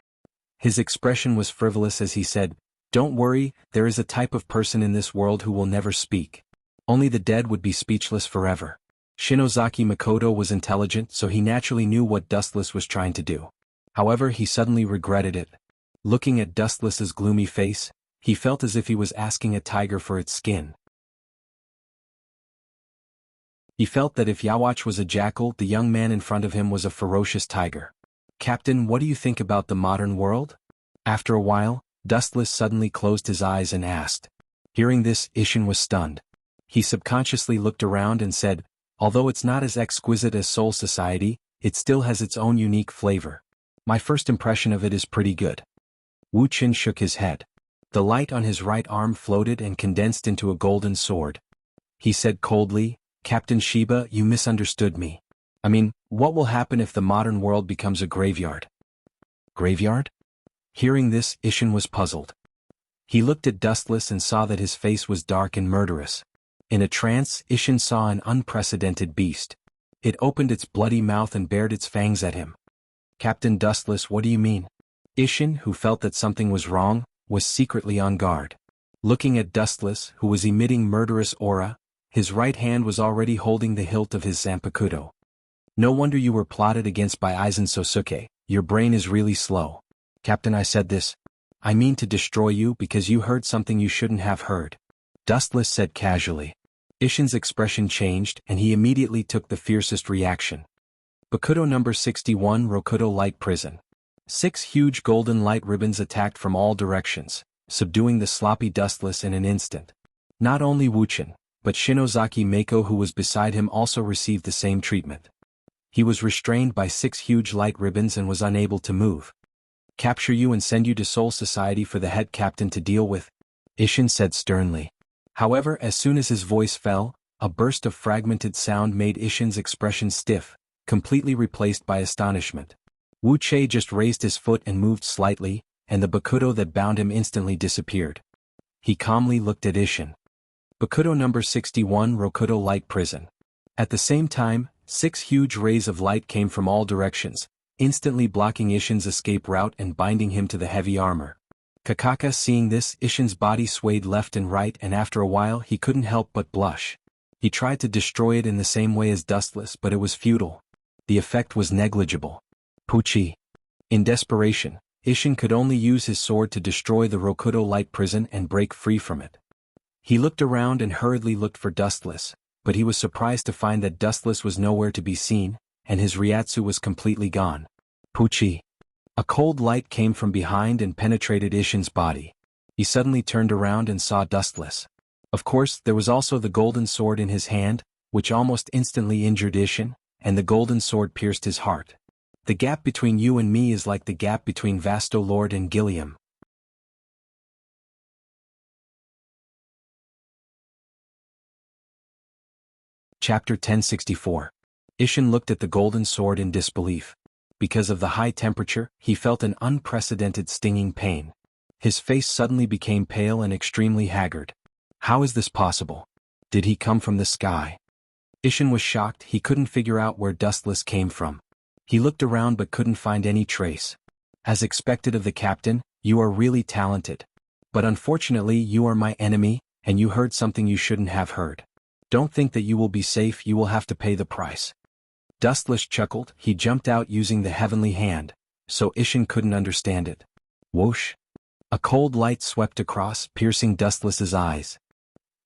His expression was frivolous as he said, "Don't worry, there is a type of person in this world who will never speak. Only the dead would be speechless forever." Shinozaki Makoto was intelligent, so he naturally knew what Dustless was trying to do. However, he suddenly regretted it. Looking at Dustless's gloomy face, he felt as if he was asking a tiger for its skin. He felt that if Yawatch was a jackal, the young man in front of him was a ferocious tiger. "Captain, what do you think about the modern world?" After a while, Dustless suddenly closed his eyes and asked. Hearing this, Ishin was stunned. He subconsciously looked around and said, "Although it's not as exquisite as Soul Society, it still has its own unique flavor. My first impression of it is pretty good." Wu Qin shook his head. The light on his right arm floated and condensed into a golden sword. He said coldly, "Captain Shiba, you misunderstood me. I mean, what will happen if the modern world becomes a graveyard?" Graveyard? Hearing this, Ishin was puzzled. He looked at Dustless and saw that his face was dark and murderous. In a trance, Ishin saw an unprecedented beast. It opened its bloody mouth and bared its fangs at him. "Captain Dustless, what do you mean?" Ishin, who felt that something was wrong, was secretly on guard. Looking at Dustless, who was emitting murderous aura, his right hand was already holding the hilt of his Zanpakuto. "No wonder you were plotted against by Aizen Sosuke, your brain is really slow." "Captain, I said this. I mean to destroy you because you heard something you shouldn't have heard," Dustless said casually. Ishin's expression changed and he immediately took the fiercest reaction. Bakuto number 61 Rokuto Light Prison. 6 huge golden light ribbons attacked from all directions, subduing the sloppy Dustless in an instant. Not only Wuchin, but Shinozaki Mako who was beside him also received the same treatment. He was restrained by 6 huge light ribbons and was unable to move. "Capture you and send you to Soul Society for the head captain to deal with," Ishin said sternly. However, as soon as his voice fell, a burst of fragmented sound made Ishin's expression stiff, completely replaced by astonishment. Wu Che just raised his foot and moved slightly, and the Bakuto that bound him instantly disappeared. He calmly looked at Ishin. Bakuto number 61 Rokuto Light Prison. At the same time, 6 huge rays of light came from all directions, instantly blocking Ishin's escape route and binding him to the heavy armor. Kakaka seeing this, Ishin's body swayed left and right and after a while he couldn't help but blush. He tried to destroy it in the same way as Dustless but it was futile. The effect was negligible. Puchi. In desperation, Ishin could only use his sword to destroy the Rokuto light prison and break free from it. He looked around and hurriedly looked for Dustless, but he was surprised to find that Dustless was nowhere to be seen, and his Ryatsu was completely gone. Puchi. A cold light came from behind and penetrated Ishin's body. He suddenly turned around and saw Dustless. Of course, there was also the golden sword in his hand, which almost instantly injured Ishin, and the golden sword pierced his heart. "The gap between you and me is like the gap between Vasto Lord and Gilliam." Chapter 1064. Ishin looked at the golden sword in disbelief. Because of the high temperature, he felt an unprecedented stinging pain. His face suddenly became pale and extremely haggard. How is this possible? Did he come from the sky? Ishin was shocked. He couldn't figure out where Dustless came from. He looked around but couldn't find any trace. As expected of the captain, you are really talented. But unfortunately you are my enemy, and you heard something you shouldn't have heard. Don't think that you will be safe, you will have to pay the price. Dustless chuckled. He jumped out using the heavenly hand, so Ishin couldn't understand it. Whoosh! A cold light swept across, piercing Dustless's eyes.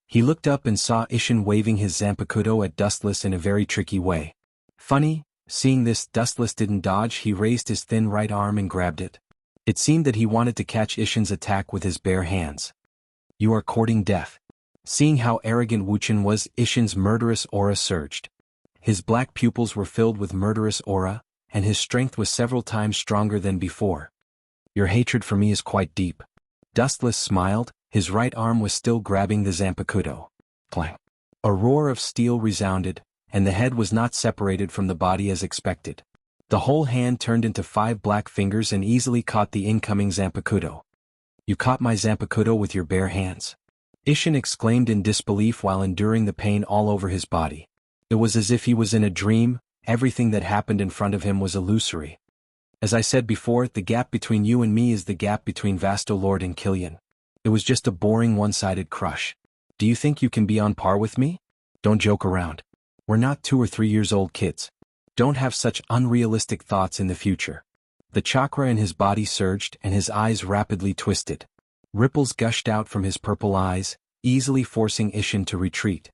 He looked up and saw Ishin waving his Zanpakuto at Dustless in a very tricky way. Funny, seeing this, Dustless didn't dodge. He raised his thin right arm and grabbed it. It seemed that he wanted to catch Ishin's attack with his bare hands. You are courting death. Seeing how arrogant Wuchin was, Ishin's murderous aura surged. His black pupils were filled with murderous aura, and his strength was several times stronger than before. Your hatred for me is quite deep. Dustless smiled. His right arm was still grabbing the Zanpakuto. Clang. A roar of steel resounded, and the head was not separated from the body as expected. The whole hand turned into 5 black fingers and easily caught the incoming Zanpakuto. "You caught my Zanpakuto with your bare hands?" Isshin exclaimed in disbelief while enduring the pain all over his body. It was as if he was in a dream, everything that happened in front of him was illusory. "As I said before, the gap between you and me is the gap between Vasto Lord and Killian. It was just a boring one-sided crush. Do you think you can be on par with me? Don't joke around. We're not 2 or 3 years old kids. Don't have such unrealistic thoughts in the future." The chakra in his body surged and his eyes rapidly twisted. Ripples gushed out from his purple eyes, easily forcing Isshin to retreat.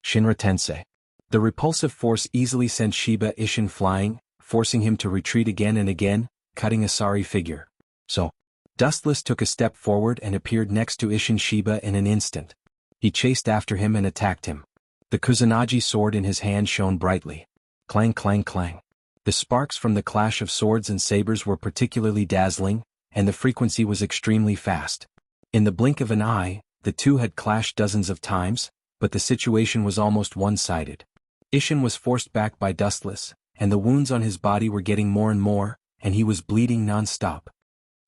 Shinra Tensei. The repulsive force easily sent Shiba Isshin flying, forcing him to retreat again and again, cutting a sorry figure. So, Dustless took a step forward and appeared next to Isshin Shiba in an instant. He chased after him and attacked him. The Kusanagi sword in his hand shone brightly. Clang clang clang. The sparks from the clash of swords and sabers were particularly dazzling, and the frequency was extremely fast. In the blink of an eye, the two had clashed dozens of times, but the situation was almost one-sided. Isshin was forced back by Dustless, and the wounds on his body were getting more and more, and he was bleeding non-stop.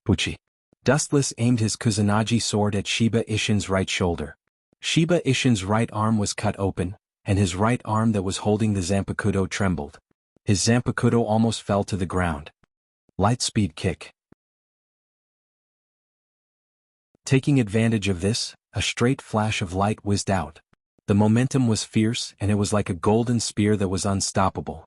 Puchi. Dustless aimed his Kusanagi sword at Shiba Isshin's right shoulder. Shiba Isshin's right arm was cut open, and his right arm that was holding the Zanpakuto trembled. His Zanpakuto almost fell to the ground. Light-speed kick. Taking advantage of this, a straight flash of light whizzed out. The momentum was fierce and it was like a golden spear that was unstoppable.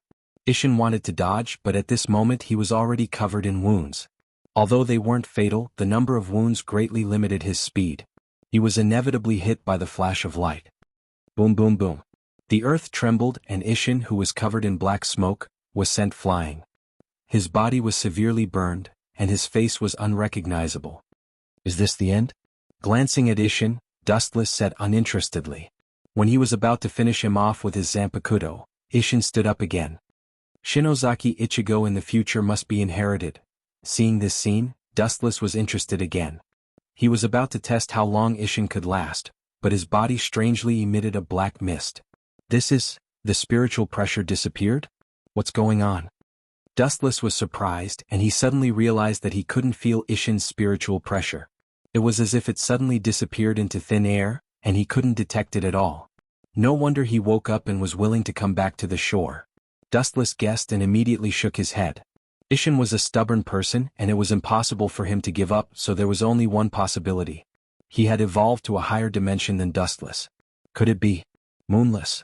Isshin wanted to dodge, but at this moment he was already covered in wounds. Although they weren't fatal, the number of wounds greatly limited his speed. He was inevitably hit by the flash of light. Boom boom boom. The earth trembled and Isshin, who was covered in black smoke, was sent flying. His body was severely burned, and his face was unrecognizable. Is this the end? Glancing at Isshin, Dustless said uninterestedly. When he was about to finish him off with his Zanpakuto, Isshin stood up again. Shinozaki Ichigo in the future must be inherited. Seeing this scene, Dustless was interested again. He was about to test how long Isshin could last, but his body strangely emitted a black mist. The spiritual pressure disappeared? What's going on? Dustless was surprised, and he suddenly realized that he couldn't feel Isshin's spiritual pressure. It was as if it suddenly disappeared into thin air, and he couldn't detect it at all. No wonder he woke up and was willing to come back to the shore. Dustless guessed and immediately shook his head. Isshin was a stubborn person, and it was impossible for him to give up, so there was only one possibility. He had evolved to a higher dimension than Dustless. Could it be Moonless?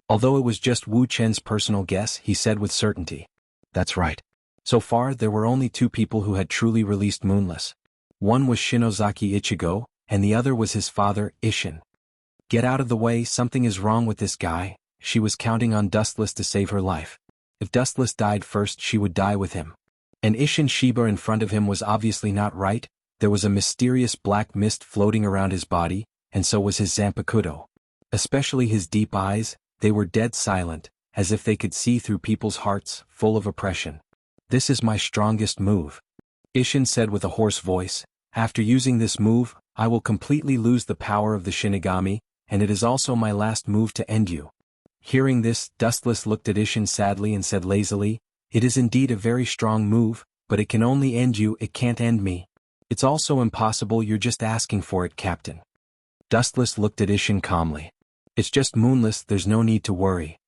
Although it was just Wu Chen's personal guess, he said with certainty. That's right. So far there were only 2 people who had truly released Moonless. One was Shinozaki Ichigo, and the other was his father, Isshin. Get out of the way, something is wrong with this guy. She was counting on Dustless to save her life. If Dustless died first, she would die with him. And Isshin Shiba in front of him was obviously not right. There was a mysterious black mist floating around his body, and so was his Zanpakuto. Especially his deep eyes, they were dead silent, as if they could see through people's hearts, full of oppression. This is my strongest move. Isshin said with a hoarse voice, after using this move, I will completely lose the power of the Shinigami, and it is also my last move to end you. Hearing this, Dustless looked at Isshin sadly and said lazily, it is indeed a very strong move, but it can only end you, it can't end me. It's also impossible, you're just asking for it, Captain. Dustless looked at Isshin calmly. It's just Moonless, there's no need to worry.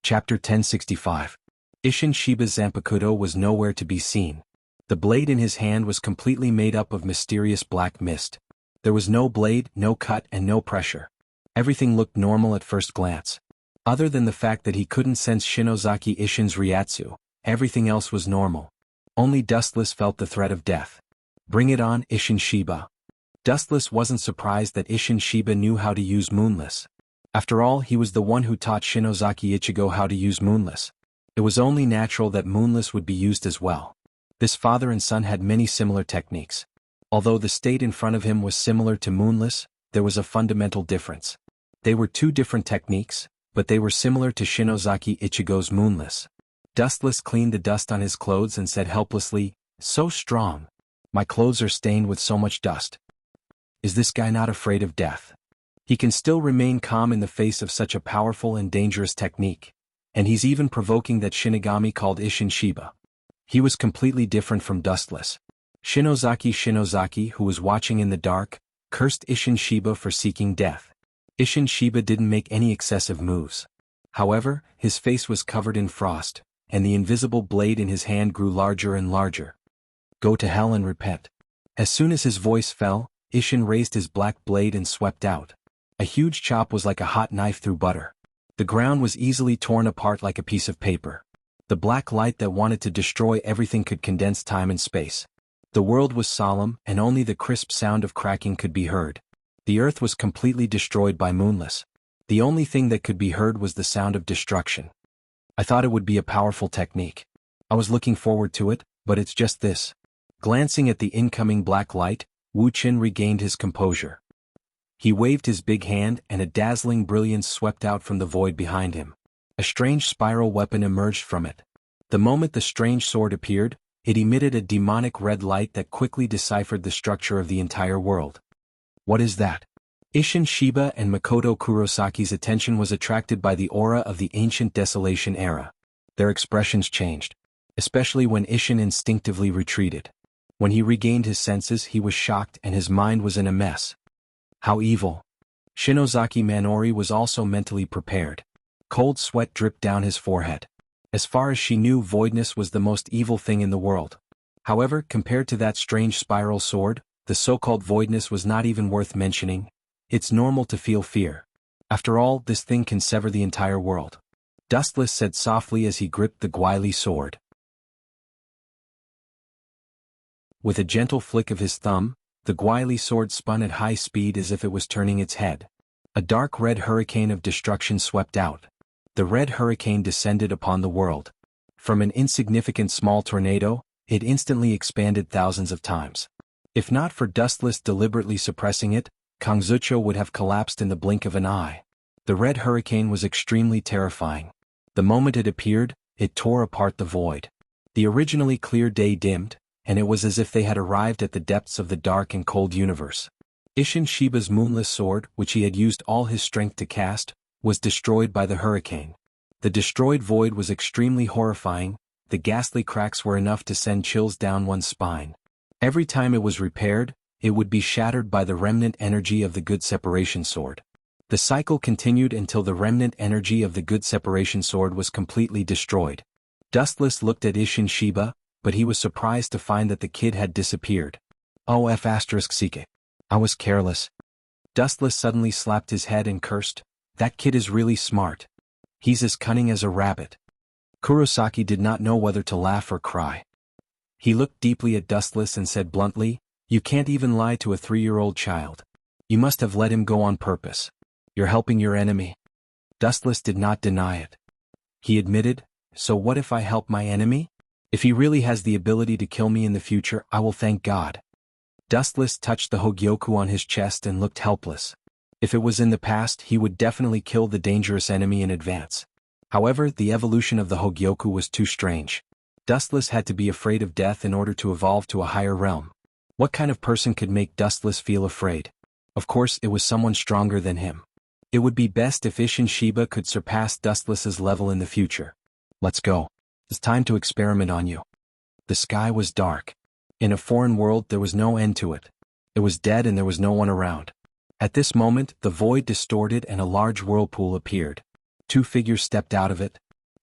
Chapter 1065. Isshin Shiba's Zanpakuto was nowhere to be seen. The blade in his hand was completely made up of mysterious black mist. There was no blade, no cut, and no pressure. Everything looked normal at first glance. Other than the fact that he couldn't sense Shinozaki Isshin's Ryatsu, everything else was normal. Only Dustless felt the threat of death. Bring it on, Isshin Shiba. Dustless wasn't surprised that Isshin Shiba knew how to use Moonless. After all, he was the one who taught Shinozaki Ichigo how to use Moonless. It was only natural that Moonless would be used as well. This father and son had many similar techniques. Although the state in front of him was similar to Moonless, there was a fundamental difference. They were 2 different techniques, but they were similar to Shinozaki Ichigo's Moonless. Dustless cleaned the dust on his clothes and said helplessly, so strong. My clothes are stained with so much dust. Is this guy not afraid of death? He can still remain calm in the face of such a powerful and dangerous technique. And he's even provoking that Shinigami called Isshin Shiba. He was completely different from Dustless. Shinozaki, who was watching in the dark, cursed Isshin Shiba for seeking death. Isshin Shiba didn't make any excessive moves. However, his face was covered in frost, and the invisible blade in his hand grew larger and larger. Go to hell and repent. As soon as his voice fell, Isshin raised his black blade and swept out. A huge chop was like a hot knife through butter. The ground was easily torn apart like a piece of paper. The black light that wanted to destroy everything could condense time and space. The world was solemn, and only the crisp sound of cracking could be heard. The earth was completely destroyed by Moonless. The only thing that could be heard was the sound of destruction. I thought it would be a powerful technique. I was looking forward to it, but it's just this. Glancing at the incoming black light, Wu Qin regained his composure. He waved his big hand and a dazzling brilliance swept out from the void behind him. A strange spiral weapon emerged from it. The moment the strange sword appeared, it emitted a demonic red light that quickly deciphered the structure of the entire world. What is that? Isshin Shiba and Makoto Kurosaki's attention was attracted by the aura of the ancient desolation era. Their expressions changed, especially when Isshin instinctively retreated. When he regained his senses, he was shocked and his mind was in a mess. How evil. Shinozaki Manori was also mentally prepared. Cold sweat dripped down his forehead. As far as she knew, voidness was the most evil thing in the world. However, compared to that strange spiral sword, the so-called voidness was not even worth mentioning. It's normal to feel fear. After all, this thing can sever the entire world. Dustless said softly as he gripped the Guile sword. With a gentle flick of his thumb, the Guile sword spun at high speed as if it was turning its head. A dark red hurricane of destruction swept out. The red hurricane descended upon the world. From an insignificant small tornado, it instantly expanded thousands of times. If not for Dustless deliberately suppressing it, Kangzucho would have collapsed in the blink of an eye. The red hurricane was extremely terrifying. The moment it appeared, it tore apart the void. The originally clear day dimmed, and it was as if they had arrived at the depths of the dark and cold universe. Isshin Shiba's moonless sword, which he had used all his strength to cast, was destroyed by the hurricane. The destroyed void was extremely horrifying. The ghastly cracks were enough to send chills down one's spine. Every time it was repaired, it would be shattered by the remnant energy of the good separation sword. The cycle continued until the remnant energy of the good separation sword was completely destroyed. Dustless looked at Isshin Shiba, but he was surprised to find that the kid had disappeared. **CK. I was careless. Dustless suddenly slapped his head and cursed, "That kid is really smart. He's as cunning as a rabbit." Kurosaki did not know whether to laugh or cry. He looked deeply at Dustless and said bluntly, "You can't even lie to a 3-year-old child. You must have let him go on purpose. You're helping your enemy." Dustless did not deny it. He admitted, "So what if I help my enemy? If he really has the ability to kill me in the future, I will thank God." Dustless touched the Hogyoku on his chest and looked helpless. If it was in the past, he would definitely kill the dangerous enemy in advance. However, the evolution of the Hogyoku was too strange. Dustless had to be afraid of death in order to evolve to a higher realm. What kind of person could make Dustless feel afraid? Of course, it was someone stronger than him. It would be best if Isshin Shiba could surpass Dustless's level in the future. Let's go. It's time to experiment on you. The sky was dark. In a foreign world, there was no end to it. It was dead and there was no one around. At this moment, the void distorted and a large whirlpool appeared. 2 figures stepped out of it.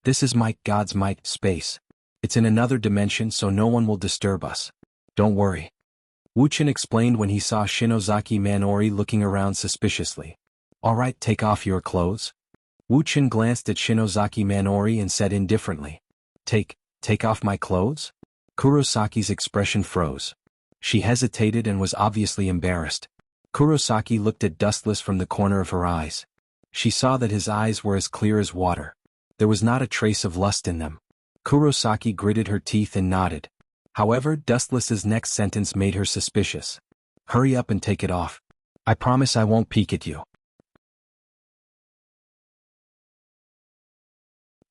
"This is God's might, space. It's in another dimension, so no one will disturb us. Don't worry." Wu Qin explained when he saw Shinozaki Manori looking around suspiciously. "All right, take off your clothes." Wu Qin glanced at Shinozaki Manori and said indifferently, Take off my clothes?" Kurosaki's expression froze. She hesitated and was obviously embarrassed. Kurosaki looked at Dustless from the corner of her eyes. She saw that his eyes were as clear as water. There was not a trace of lust in them. Kurosaki gritted her teeth and nodded. However, Dustless's next sentence made her suspicious. "Hurry up and take it off. I promise I won't peek at you."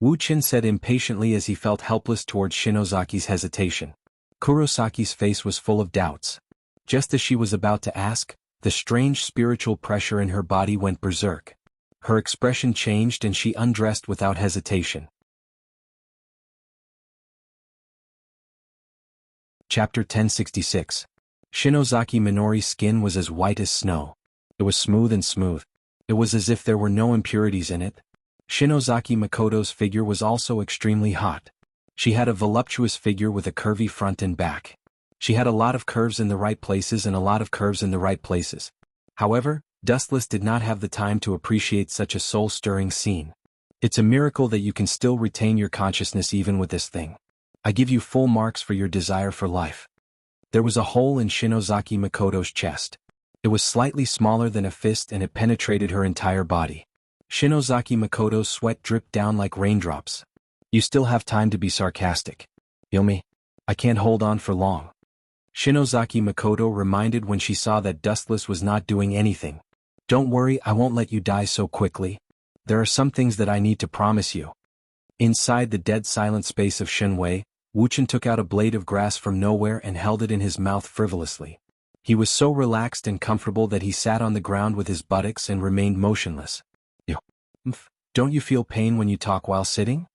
Wu Qin said impatiently as he felt helpless towards Shinozaki's hesitation. Kurosaki's face was full of doubts. Just as she was about to ask, the strange spiritual pressure in her body went berserk. Her expression changed and she undressed without hesitation. Chapter 1066. Shinozaki Minori's skin was as white as snow. It was smooth and smooth. It was as if there were no impurities in it. Shinozaki Makoto's figure was also extremely hot. She had a voluptuous figure with a curvy front and back. She had a lot of curves in the right places and a lot of curves in the right places. However, Dustless did not have the time to appreciate such a soul-stirring scene. It's a miracle that you can still retain your consciousness even with this thing. I give you full marks for your desire for life. There was a hole in Shinozaki Makoto's chest. It was slightly smaller than a fist and it penetrated her entire body. Shinozaki Makoto's sweat dripped down like raindrops. You still have time to be sarcastic. Feel me? I can't hold on for long. Shinozaki Makoto reminded when she saw that Dustless was not doing anything. Don't worry, I won't let you die so quickly. There are some things that I need to promise you. Inside the dead silent space of Shenwei, Wuchen took out a blade of grass from nowhere and held it in his mouth frivolously. He was so relaxed and comfortable that he sat on the ground with his buttocks and remained motionless. Don't you feel pain when you talk while sitting?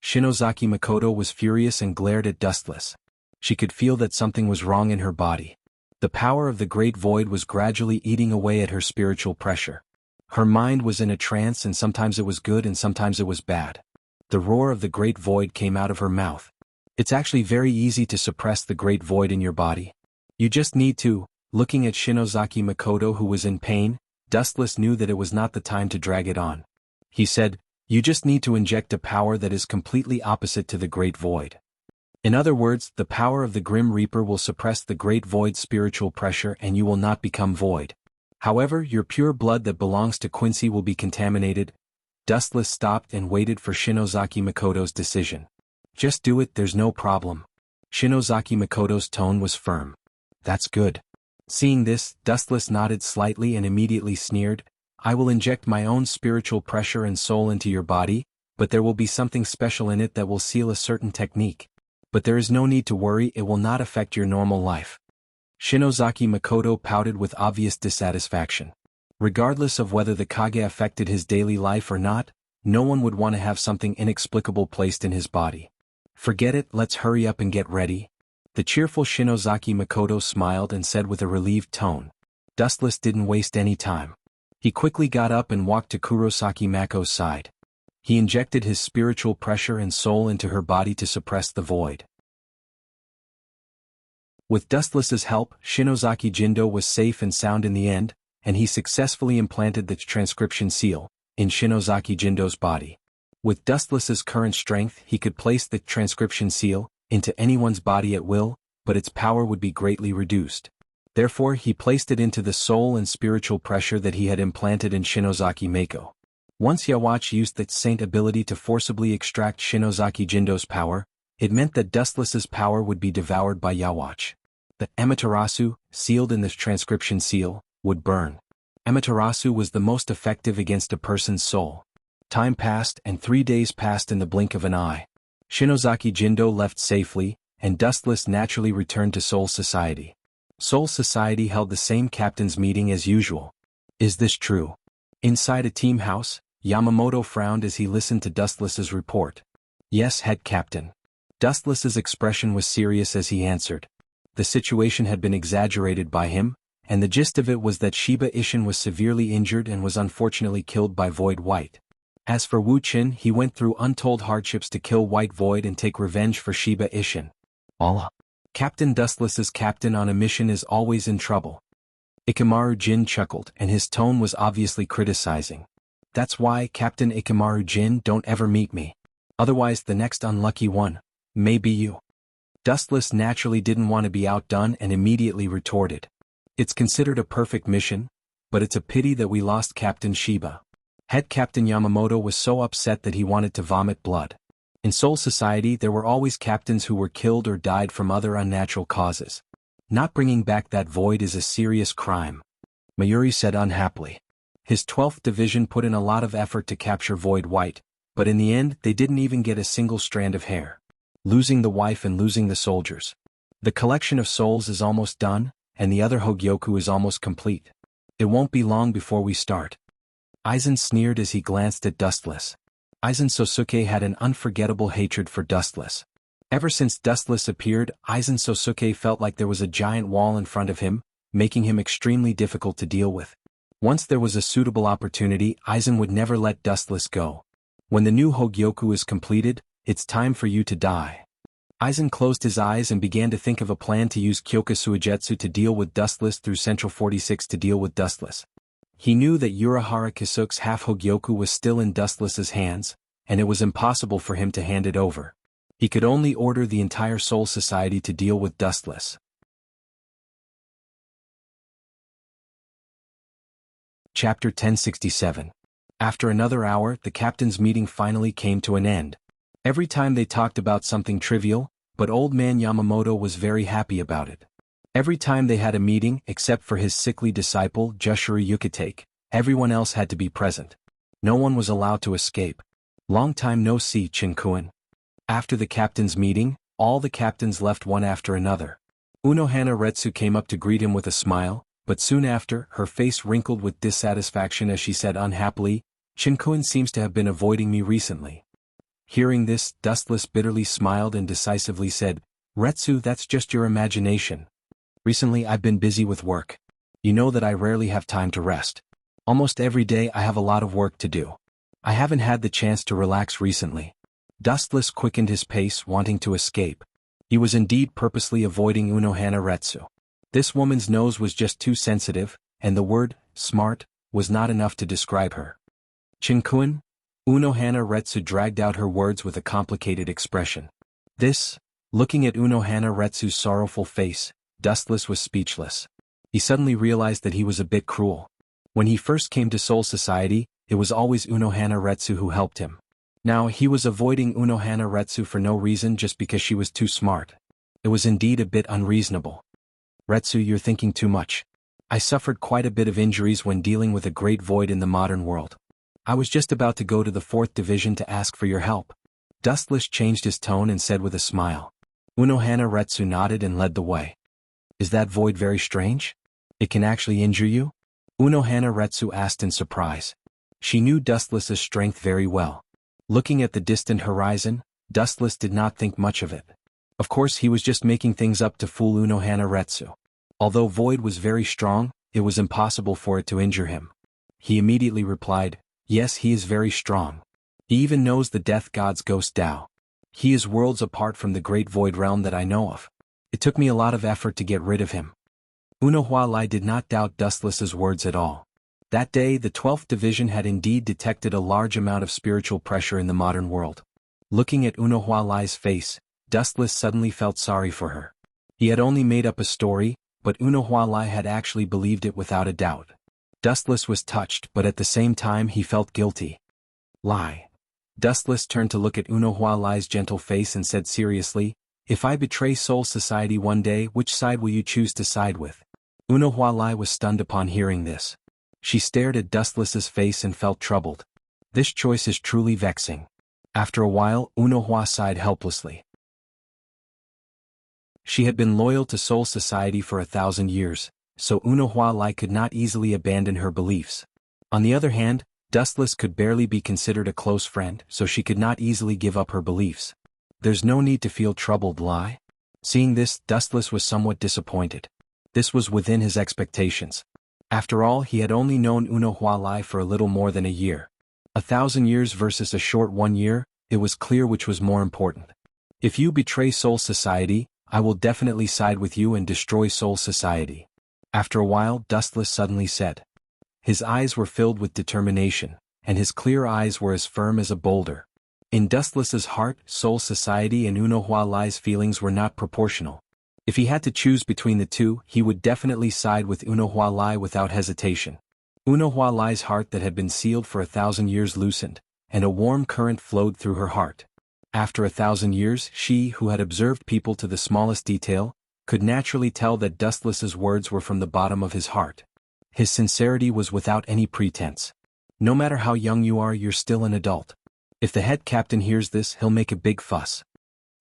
Shinozaki Makoto was furious and glared at Dustless. She could feel that something was wrong in her body. The power of the great void was gradually eating away at her spiritual pressure. Her mind was in a trance and sometimes it was good and sometimes it was bad. The roar of the great void came out of her mouth. It's actually very easy to suppress the great void in your body. You just need to. Looking at Shinozaki Makoto who was in pain, Dustless knew that it was not the time to drag it on. He said, you just need to inject a power that is completely opposite to the great void. In other words, the power of the Grim Reaper will suppress the great void's spiritual pressure and you will not become void. However, your pure blood that belongs to Quincy will be contaminated. Dustless stopped and waited for Shinozaki Makoto's decision. Just do it, there's no problem. Shinozaki Makoto's tone was firm. That's good. Seeing this, Dustless nodded slightly and immediately sneered, I will inject my own spiritual pressure and soul into your body, but there will be something special in it that will seal a certain technique. But there is no need to worry, it will not affect your normal life. Shinozaki Makoto pouted with obvious dissatisfaction. Regardless of whether the Kage affected his daily life or not, no one would want to have something inexplicable placed in his body. Forget it, let's hurry up and get ready. The cheerful Shinozaki Makoto smiled and said with a relieved tone. Dustless didn't waste any time. He quickly got up and walked to Kurosaki Mako's side. He injected his spiritual pressure and soul into her body to suppress the void. With Dustless's help, Shinozaki Jindo was safe and sound in the end, and he successfully implanted the transcription seal in Shinozaki Jindo's body. With Dustless's current strength, he could place the transcription seal into anyone's body at will, but its power would be greatly reduced. Therefore, he placed it into the soul and spiritual pressure that he had implanted in Shinozaki Mako. Once Yawachi used that saint ability to forcibly extract Shinozaki Jindo's power, it meant that Dustless's power would be devoured by Yawachi. The Amaterasu, sealed in this transcription seal, would burn. Amaterasu was the most effective against a person's soul. Time passed and 3 days passed in the blink of an eye. Shinozaki Jindo left safely, and Dustless naturally returned to Soul Society. Soul Society held the same captain's meeting as usual. Is this true? Inside a team house, Yamamoto frowned as he listened to Dustless's report. Yes, head captain. Dustless's expression was serious as he answered. The situation had been exaggerated by him, and the gist of it was that Shiba Ishin was severely injured and was unfortunately killed by Void White. As for Wu Qin, he went through untold hardships to kill White Void and take revenge for Shiba Ishin. Allah. Captain Dustless's captain on a mission is always in trouble. Ikamaru Jin chuckled, and his tone was obviously criticizing. That's why, Captain Ikamaru Jin, don't ever meet me. Otherwise the next unlucky one may be you. Dustless naturally didn't want to be outdone and immediately retorted. It's considered a perfect mission, but it's a pity that we lost Captain Shiba. Head Captain Yamamoto was so upset that he wanted to vomit blood. In Soul Society there were always captains who were killed or died from other unnatural causes. Not bringing back that void is a serious crime, Mayuri said unhappily. His 12th Division put in a lot of effort to capture Void White, but in the end they didn't even get a single strand of hair. Losing the wife and losing the soldiers. The collection of souls is almost done, and the other Hogyoku is almost complete. It won't be long before we start. Aizen sneered as he glanced at Dustless. Aizen Sosuke had an unforgettable hatred for Dustless. Ever since Dustless appeared, Aizen Sosuke felt like there was a giant wall in front of him, making him extremely difficult to deal with. Once there was a suitable opportunity, Aizen would never let Dustless go. When the new Hogyoku is completed, it's time for you to die. Aizen closed his eyes and began to think of a plan to use Kyoka Suigetsu to deal with Dustless through Central 46 to deal with Dustless. He knew that Urahara Kisuke's half Hogyoku was still in Dustless's hands, and it was impossible for him to hand it over. He could only order the entire Soul Society to deal with Dustless. Chapter 1067. After another hour, the captain's meeting finally came to an end. Every time they talked about something trivial, but old man Yamamoto was very happy about it. Every time they had a meeting, except for his sickly disciple, Jushiro Yukitake, everyone else had to be present. No one was allowed to escape. Long time no see, Chinkuen. After the captain's meeting, all the captains left one after another. Unohana Retsu came up to greet him with a smile, but soon after, her face wrinkled with dissatisfaction as she said unhappily, "Chinkuen seems to have been avoiding me recently." Hearing this, Dustless bitterly smiled and decisively said, "Retsu, that's just your imagination. Recently I've been busy with work. You know that I rarely have time to rest. Almost every day I have a lot of work to do. I haven't had the chance to relax recently." Dustless quickened his pace, wanting to escape. He was indeed purposely avoiding Unohana Retsu. This woman's nose was just too sensitive, and the word, smart, was not enough to describe her. "Chinkuen?" Unohana Retsu dragged out her words with a complicated expression. Looking at Unohana Retsu's sorrowful face, Dustless was speechless. He suddenly realized that he was a bit cruel. When he first came to Soul Society, it was always Unohana Retsu who helped him. Now he was avoiding Unohana Retsu for no reason just because she was too smart. It was indeed a bit unreasonable. "Retsu, you're thinking too much. I suffered quite a bit of injuries when dealing with a great void in the modern world. I was just about to go to the 4th Division to ask for your help." Dustless changed his tone and said with a smile. Unohana Retsu nodded and led the way. "Is that void very strange? It can actually injure you?" Unohana Retsu asked in surprise. She knew Dustless's strength very well. Looking at the distant horizon, Dustless did not think much of it. Of course he was just making things up to fool Unohana Retsu. Although void was very strong, it was impossible for it to injure him. He immediately replied, "Yes, he is very strong. He even knows the death god's ghost Tao. He is worlds apart from the great void realm that I know of. It took me a lot of effort to get rid of him." Unohana Lai did not doubt Dustless's words at all. That day the 12th Division had indeed detected a large amount of spiritual pressure in the modern world. Looking at Unohana Lai's face, Dustless suddenly felt sorry for her. He had only made up a story, but Unohana Lai had actually believed it without a doubt. Dustless was touched, but at the same time he felt guilty. "Lai." Dustless turned to look at Unohana Lai's gentle face and said seriously, "If I betray Soul Society one day, which side will you choose to side with?" Unohana Lai was stunned upon hearing this. She stared at Dustless's face and felt troubled. This choice is truly vexing. After a while, Unohana sighed helplessly. She had been loyal to Soul Society for 1,000 years, so Unohana Lai could not easily abandon her beliefs. On the other hand, Dustless could barely be considered a close friend, so she could not easily give up her beliefs. "There's no need to feel troubled, Lai." Seeing this, Dustless was somewhat disappointed. This was within his expectations. After all, he had only known Unohana Lai for a little more than a year. 1,000 years versus a short 1 year, it was clear which was more important. "If you betray Soul Society, I will definitely side with you and destroy Soul Society." After a while, Dustless suddenly said. His eyes were filled with determination, and his clear eyes were as firm as a boulder. In Dustless's heart, Soul Society and Unohana Lai's feelings were not proportional. If he had to choose between the two, he would definitely side with Unohana Lai without hesitation. Unohana Lai's heart that had been sealed for 1,000 years loosened, and a warm current flowed through her heart. After 1,000 years, she, who had observed people to the smallest detail, could naturally tell that Dustless's words were from the bottom of his heart. His sincerity was without any pretense. "No matter how young you are, you're still an adult. If the head captain hears this, he'll make a big fuss."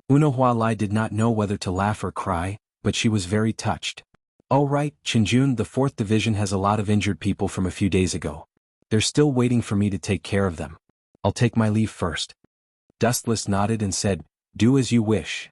Unohana Lai did not know whether to laugh or cry, but she was very touched. "Oh right, Chinjun, the 4th Division has a lot of injured people from a few days ago. They're still waiting for me to take care of them. I'll take my leave first." Dustless nodded and said, "Do as you wish."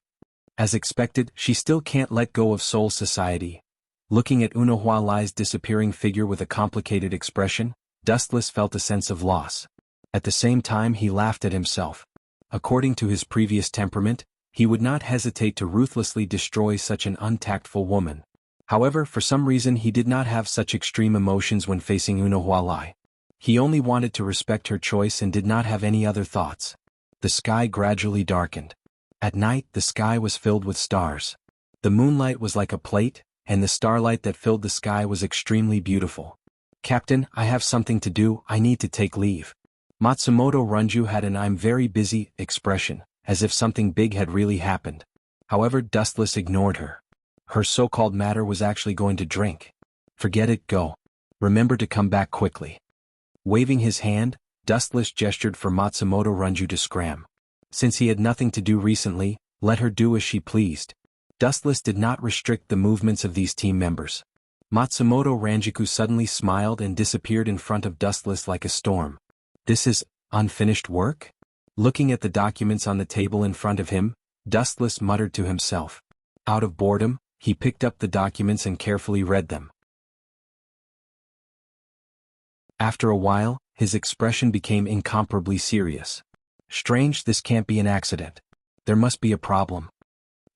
As expected, she still can't let go of Soul Society. Looking at Unohua Lai's disappearing figure with a complicated expression, Dustless felt a sense of loss. At the same time he laughed at himself. According to his previous temperament, he would not hesitate to ruthlessly destroy such an untactful woman. However, for some reason he did not have such extreme emotions when facing Unohua Lai. He only wanted to respect her choice and did not have any other thoughts. The sky gradually darkened. At night the sky was filled with stars. The moonlight was like a plate, and the starlight that filled the sky was extremely beautiful. "Captain, I have something to do, I need to take leave." Matsumoto Runju had an "I'm very busy" expression, as if something big had really happened. However, Dustless ignored her. Her so-called matter was actually going to drink. "Forget it, go. Remember to come back quickly." Waving his hand, Dustless gestured for Matsumoto Runju to scram. Since he had nothing to do recently, let her do as she pleased. Dustless did not restrict the movements of these team members. Matsumoto Ranjiku suddenly smiled and disappeared in front of Dustless like a storm. "This is unfinished work?" Looking at the documents on the table in front of him, Dustless muttered to himself. Out of boredom, he picked up the documents and carefully read them. After a while, his expression became incomparably serious. "Strange, this can't be an accident. There must be a problem,"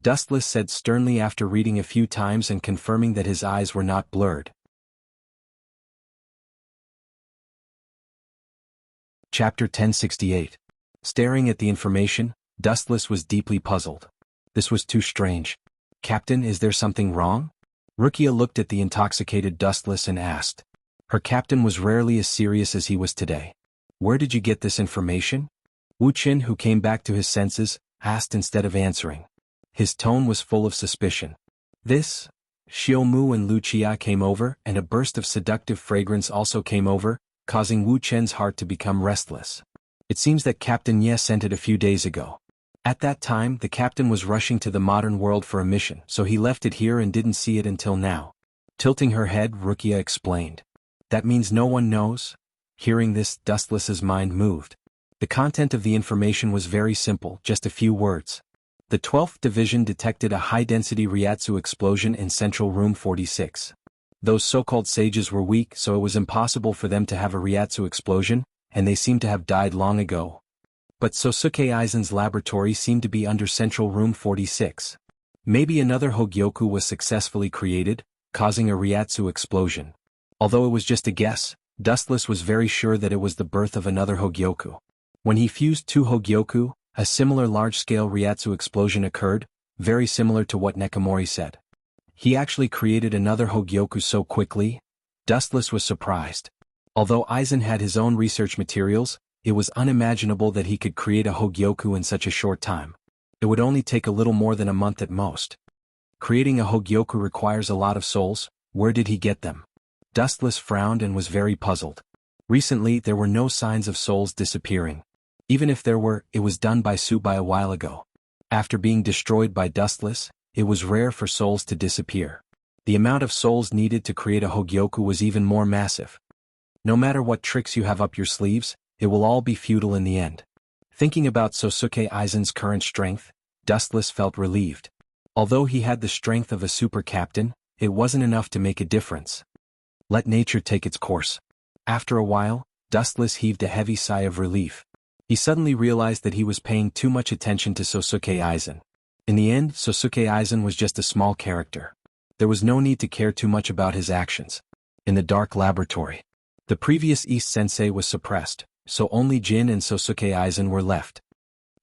Dustless said sternly after reading a few times and confirming that his eyes were not blurred. Chapter 1068. Staring at the information, Dustless was deeply puzzled. This was too strange. "Captain, is there something wrong?" Rukia looked at the intoxicated Dustless and asked. Her captain was rarely as serious as he was today. "Where did you get this information?" Wu Qin, who came back to his senses, asked instead of answering. His tone was full of suspicion. "This?" Xiaomu and Lu Chia came over, and a burst of seductive fragrance also came over, causing Wu Chen's heart to become restless. "It seems that Captain Ye sent it a few days ago. At that time, the captain was rushing to the modern world for a mission, so he left it here and didn't see it until now." Tilting her head, Rukia explained. "That means no one knows?" Hearing this, Dustless's mind moved. The content of the information was very simple, just a few words. The 12th Division detected a high-density Ryatsu explosion in Central Room 46. Those so-called sages were weak, so it was impossible for them to have a Ryatsu explosion, and they seemed to have died long ago. But Sosuke Aizen's laboratory seemed to be under Central Room 46. Maybe another Hogyoku was successfully created, causing a Ryatsu explosion. Although it was just a guess, Dustless was very sure that it was the birth of another Hogyoku. When he fused two Hogyoku, a similar large-scale Ryatsu explosion occurred, very similar to what Nekomori said. He actually created another Hogyoku so quickly? Dustless was surprised. Although Aizen had his own research materials, it was unimaginable that he could create a Hogyoku in such a short time. It would only take a little more than a month at most. Creating a Hogyoku requires a lot of souls. Where did he get them? Dustless frowned and was very puzzled. Recently there were no signs of souls disappearing. Even if there were, it was done by Subai a while ago. After being destroyed by Dustless, it was rare for souls to disappear. The amount of souls needed to create a Hogyoku was even more massive. No matter what tricks you have up your sleeves, it will all be futile in the end. Thinking about Sosuke Aizen's current strength, Dustless felt relieved. Although he had the strength of a super captain, it wasn't enough to make a difference. Let nature take its course. After a while, Dustless heaved a heavy sigh of relief. He suddenly realized that he was paying too much attention to Sosuke Aizen. In the end, Sosuke Aizen was just a small character. There was no need to care too much about his actions. In the dark laboratory, the previous East Sensei was suppressed, so only Jin and Sosuke Aizen were left.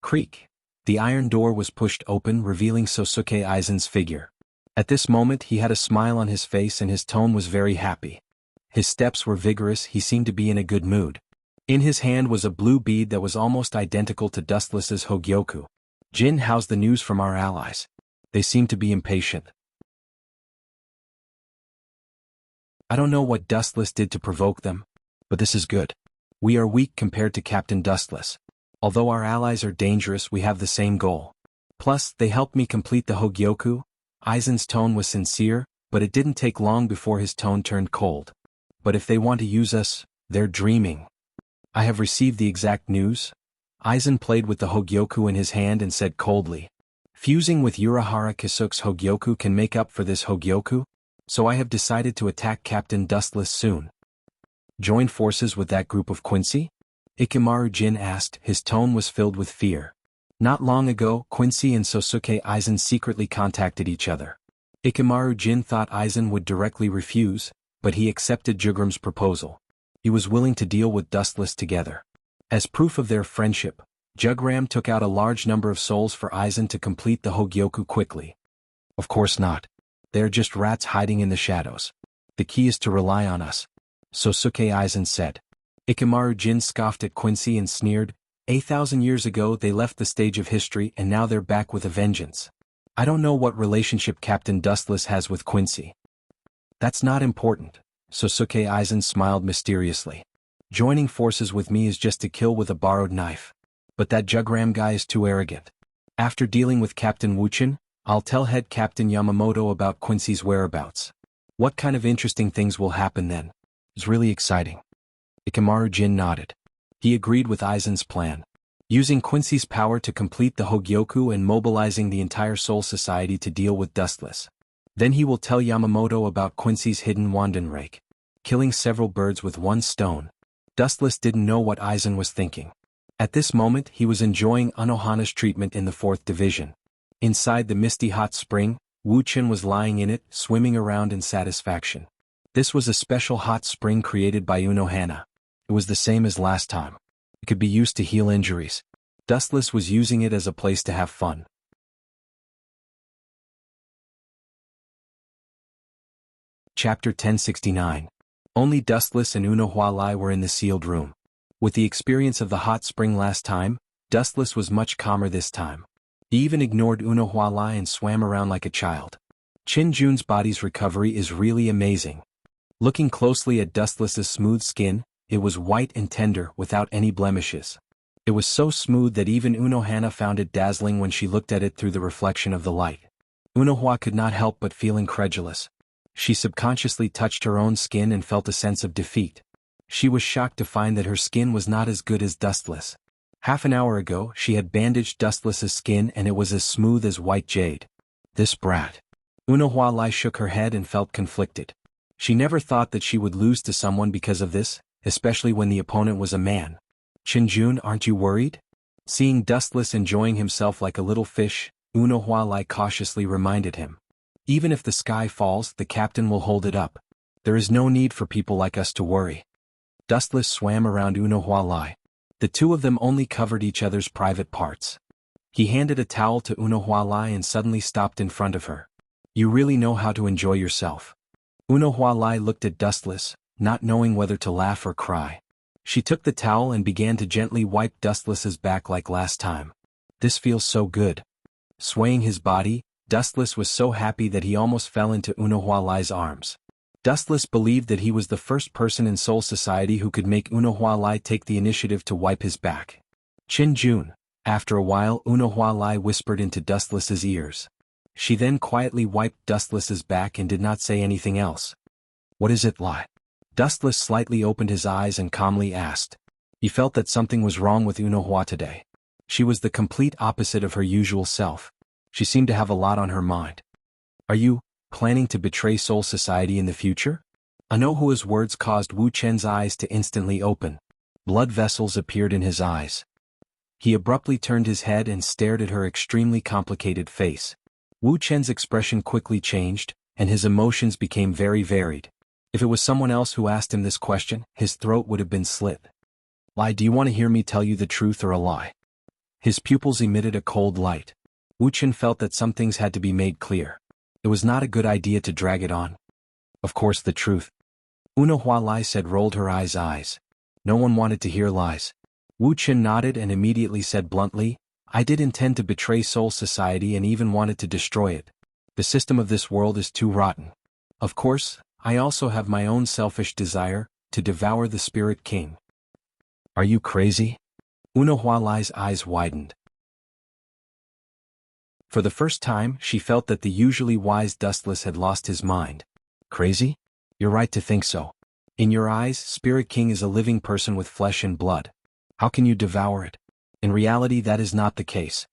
Creak. The iron door was pushed open, revealing Sosuke Aizen's figure. At this moment he had a smile on his face and his tone was very happy. His steps were vigorous, he seemed to be in a good mood. In his hand was a blue bead that was almost identical to Dustless's Hogyoku. Jin, how's the news from our allies? They seem to be impatient. I don't know what Dustless did to provoke them, but this is good. We are weak compared to Captain Dustless. Although our allies are dangerous, we have the same goal. Plus, they helped me complete the Hogyoku. Aizen's tone was sincere, but it didn't take long before his tone turned cold. But if they want to use us, they're dreaming. I have received the exact news. Aizen played with the Hogyoku in his hand and said coldly. Fusing with Urahara Kisuke's Hogyoku can make up for this Hogyoku, so I have decided to attack Captain Dustless soon. Join forces with that group of Quincy? Ikemaru Jin asked. His tone was filled with fear. Not long ago, Quincy and Sosuke Aizen secretly contacted each other. Ikemaru Jin thought Aizen would directly refuse, but he accepted Jugram's proposal. He was willing to deal with Dustless together. As proof of their friendship, Jugram took out a large number of souls for Aizen to complete the Hogyoku quickly. Of course not. They are just rats hiding in the shadows. The key is to rely on us, Sosuke Aizen said. Ikemaru Jin scoffed at Quincy and sneered, 8,000 years ago they left the stage of history and now they're back with a vengeance. I don't know what relationship Captain Dustless has with Quincy. That's not important, Sosuke Aizen smiled mysteriously. Joining forces with me is just to kill with a borrowed knife. But that Jugram guy is too arrogant. After dealing with Captain Wuchin, I'll tell Head Captain Yamamoto about Quincy's whereabouts. What kind of interesting things will happen then? It's really exciting. Ikemaru Jin nodded. He agreed with Aizen's plan. Using Quincy's power to complete the Hogyoku and mobilizing the entire Soul Society to deal with Dustless. Then he will tell Yamamoto about Quincy's hidden Wandenrake. Killing several birds with one stone. Dustless didn't know what Aizen was thinking. At this moment he was enjoying Unohana's treatment in the 4th Division. Inside the misty hot spring, Wuchin was lying in it, swimming around in satisfaction. This was a special hot spring created by Unohana. It was the same as last time. It could be used to heal injuries. Dustless was using it as a place to have fun. Chapter 1069. Only Dustless and Unohana were in the sealed room. With the experience of the hot spring last time, Dustless was much calmer this time. He even ignored Unohana and swam around like a child. Chin Jun's body's recovery is really amazing. Looking closely at Dustless's smooth skin, it was white and tender without any blemishes. It was so smooth that even Unohana found it dazzling when she looked at it through the reflection of the light. Unohana could not help but feel incredulous. She subconsciously touched her own skin and felt a sense of defeat. She was shocked to find that her skin was not as good as Dustless. Half an hour ago she had bandaged Dustless's skin and it was as smooth as white jade. This brat. Unohana shook her head and felt conflicted. She never thought that she would lose to someone because of this, especially when the opponent was a man. Chin-jun, aren't you worried? Seeing Dustless enjoying himself like a little fish, Unohana cautiously reminded him. Even if the sky falls, the captain will hold it up. There is no need for people like us to worry. Dustless swam around Unohana. The two of them only covered each other's private parts. He handed a towel to Unohana and suddenly stopped in front of her. You really know how to enjoy yourself. Unohana looked at Dustless, not knowing whether to laugh or cry. She took the towel and began to gently wipe Dustless's back like last time. This feels so good. Swaying his body, Dustless was so happy that he almost fell into Unohana's arms. Dustless believed that he was the first person in Soul Society who could make Unohana take the initiative to wipe his back. Chin-jun. After a while Unohana whispered into Dustless's ears. She then quietly wiped Dustless's back and did not say anything else. What is it like? Dustless slightly opened his eyes and calmly asked. He felt that something was wrong with Unohana today. She was the complete opposite of her usual self. She seemed to have a lot on her mind. Are you planning to betray Soul Society in the future? Unohana's words caused Wu Chen's eyes to instantly open. Blood vessels appeared in his eyes. He abruptly turned his head and stared at her extremely complicated face. Wu Chen's expression quickly changed, and his emotions became very varied. If it was someone else who asked him this question, his throat would have been slit. Lie, do you want to hear me tell you the truth or a lie? His pupils emitted a cold light. Wu Chen felt that some things had to be made clear. It was not a good idea to drag it on. Of course the truth. Unohana said, rolled her eyes. No one wanted to hear lies. Wu Chen nodded and immediately said bluntly, I did intend to betray Soul Society and even wanted to destroy it. The system of this world is too rotten. Of course, I also have my own selfish desire, to devour the Spirit King. Are you crazy? Unohana's eyes widened. For the first time, she felt that the usually wise Dustless had lost his mind. Crazy? You're right to think so. In your eyes, Spirit King is a living person with flesh and blood. How can you devour it? In reality, that is not the case.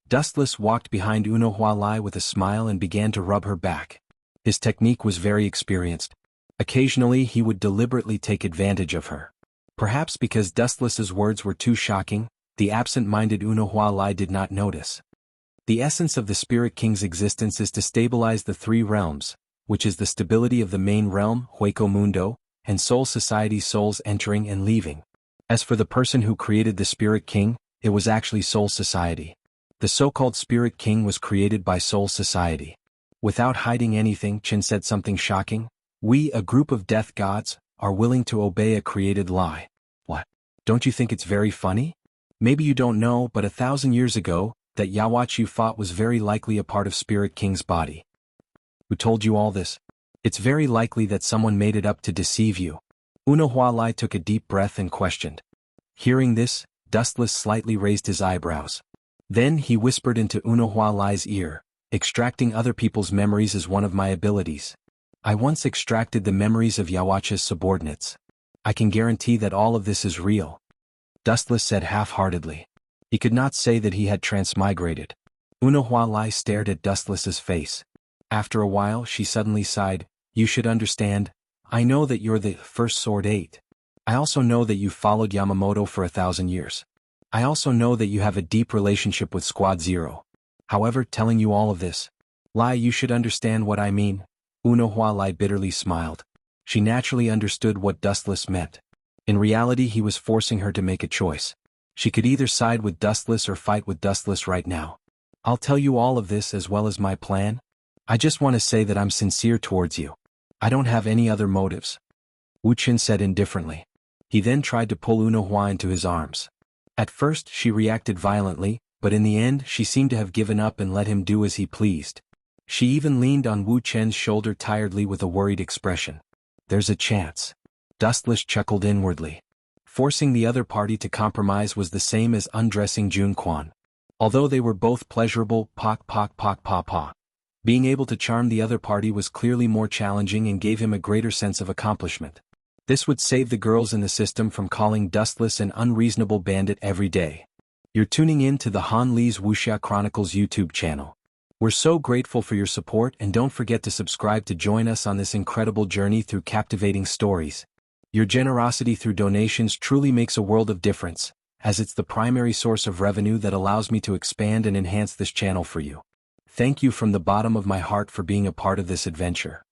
Dustless walked behind Unohualai with a smile and began to rub her back. His technique was very experienced. Occasionally, he would deliberately take advantage of her. Perhaps because Dustless's words were too shocking, the absent-minded Unohualai did not notice. The essence of the Spirit King's existence is to stabilize the three realms, which is the stability of the main realm, Hueco Mundo, and Soul Society's souls entering and leaving. As for the person who created the Spirit King, it was actually Soul Society. The so-called Spirit King was created by Soul Society. Without hiding anything, Chen said something shocking. We, a group of death gods, are willing to obey a created lie. What? Don't you think it's very funny? Maybe you don't know, but 1,000 years ago, that Yaowachi you fought was very likely a part of Spirit King's body. Who told you all this? It's very likely that someone made it up to deceive you. Unohualai took a deep breath and questioned. Hearing this, Dustless slightly raised his eyebrows. Then he whispered into Unohualai's ear, extracting other people's memories is one of my abilities. I once extracted the memories of Yaowachi's subordinates. I can guarantee that all of this is real. Dustless said half-heartedly. He could not say that he had transmigrated. Unohualai stared at Dustless's face. After a while she suddenly sighed. You should understand. I know that you're the first Sword 8. I also know that you followed Yamamoto for 1,000 years. I also know that you have a deep relationship with Squad Zero. However, telling you all of this, you should understand what I mean. Unohualai bitterly smiled. She naturally understood what Dustless meant. In reality, he was forcing her to make a choice. She could either side with Dustless or fight with Dustless right now. I'll tell you all of this as well as my plan. I just want to say that I'm sincere towards you. I don't have any other motives. Wu Qin said indifferently. He then tried to pull Unohua into his arms. At first she reacted violently, but in the end she seemed to have given up and let him do as he pleased. She even leaned on Wu Chen's shoulder tiredly with a worried expression. There's a chance. Dustless chuckled inwardly. Forcing the other party to compromise was the same as undressing Jun Quan. Although they were both pleasurable, being able to charm the other party was clearly more challenging and gave him a greater sense of accomplishment. This would save the girls in the system from calling Dustless an unreasonable bandit every day. You're tuning in to the Han Li's Wuxia Chronicles YouTube channel. We're so grateful for your support, and don't forget to subscribe to join us on this incredible journey through captivating stories. Your generosity through donations truly makes a world of difference, as it's the primary source of revenue that allows me to expand and enhance this channel for you. Thank you from the bottom of my heart for being a part of this adventure.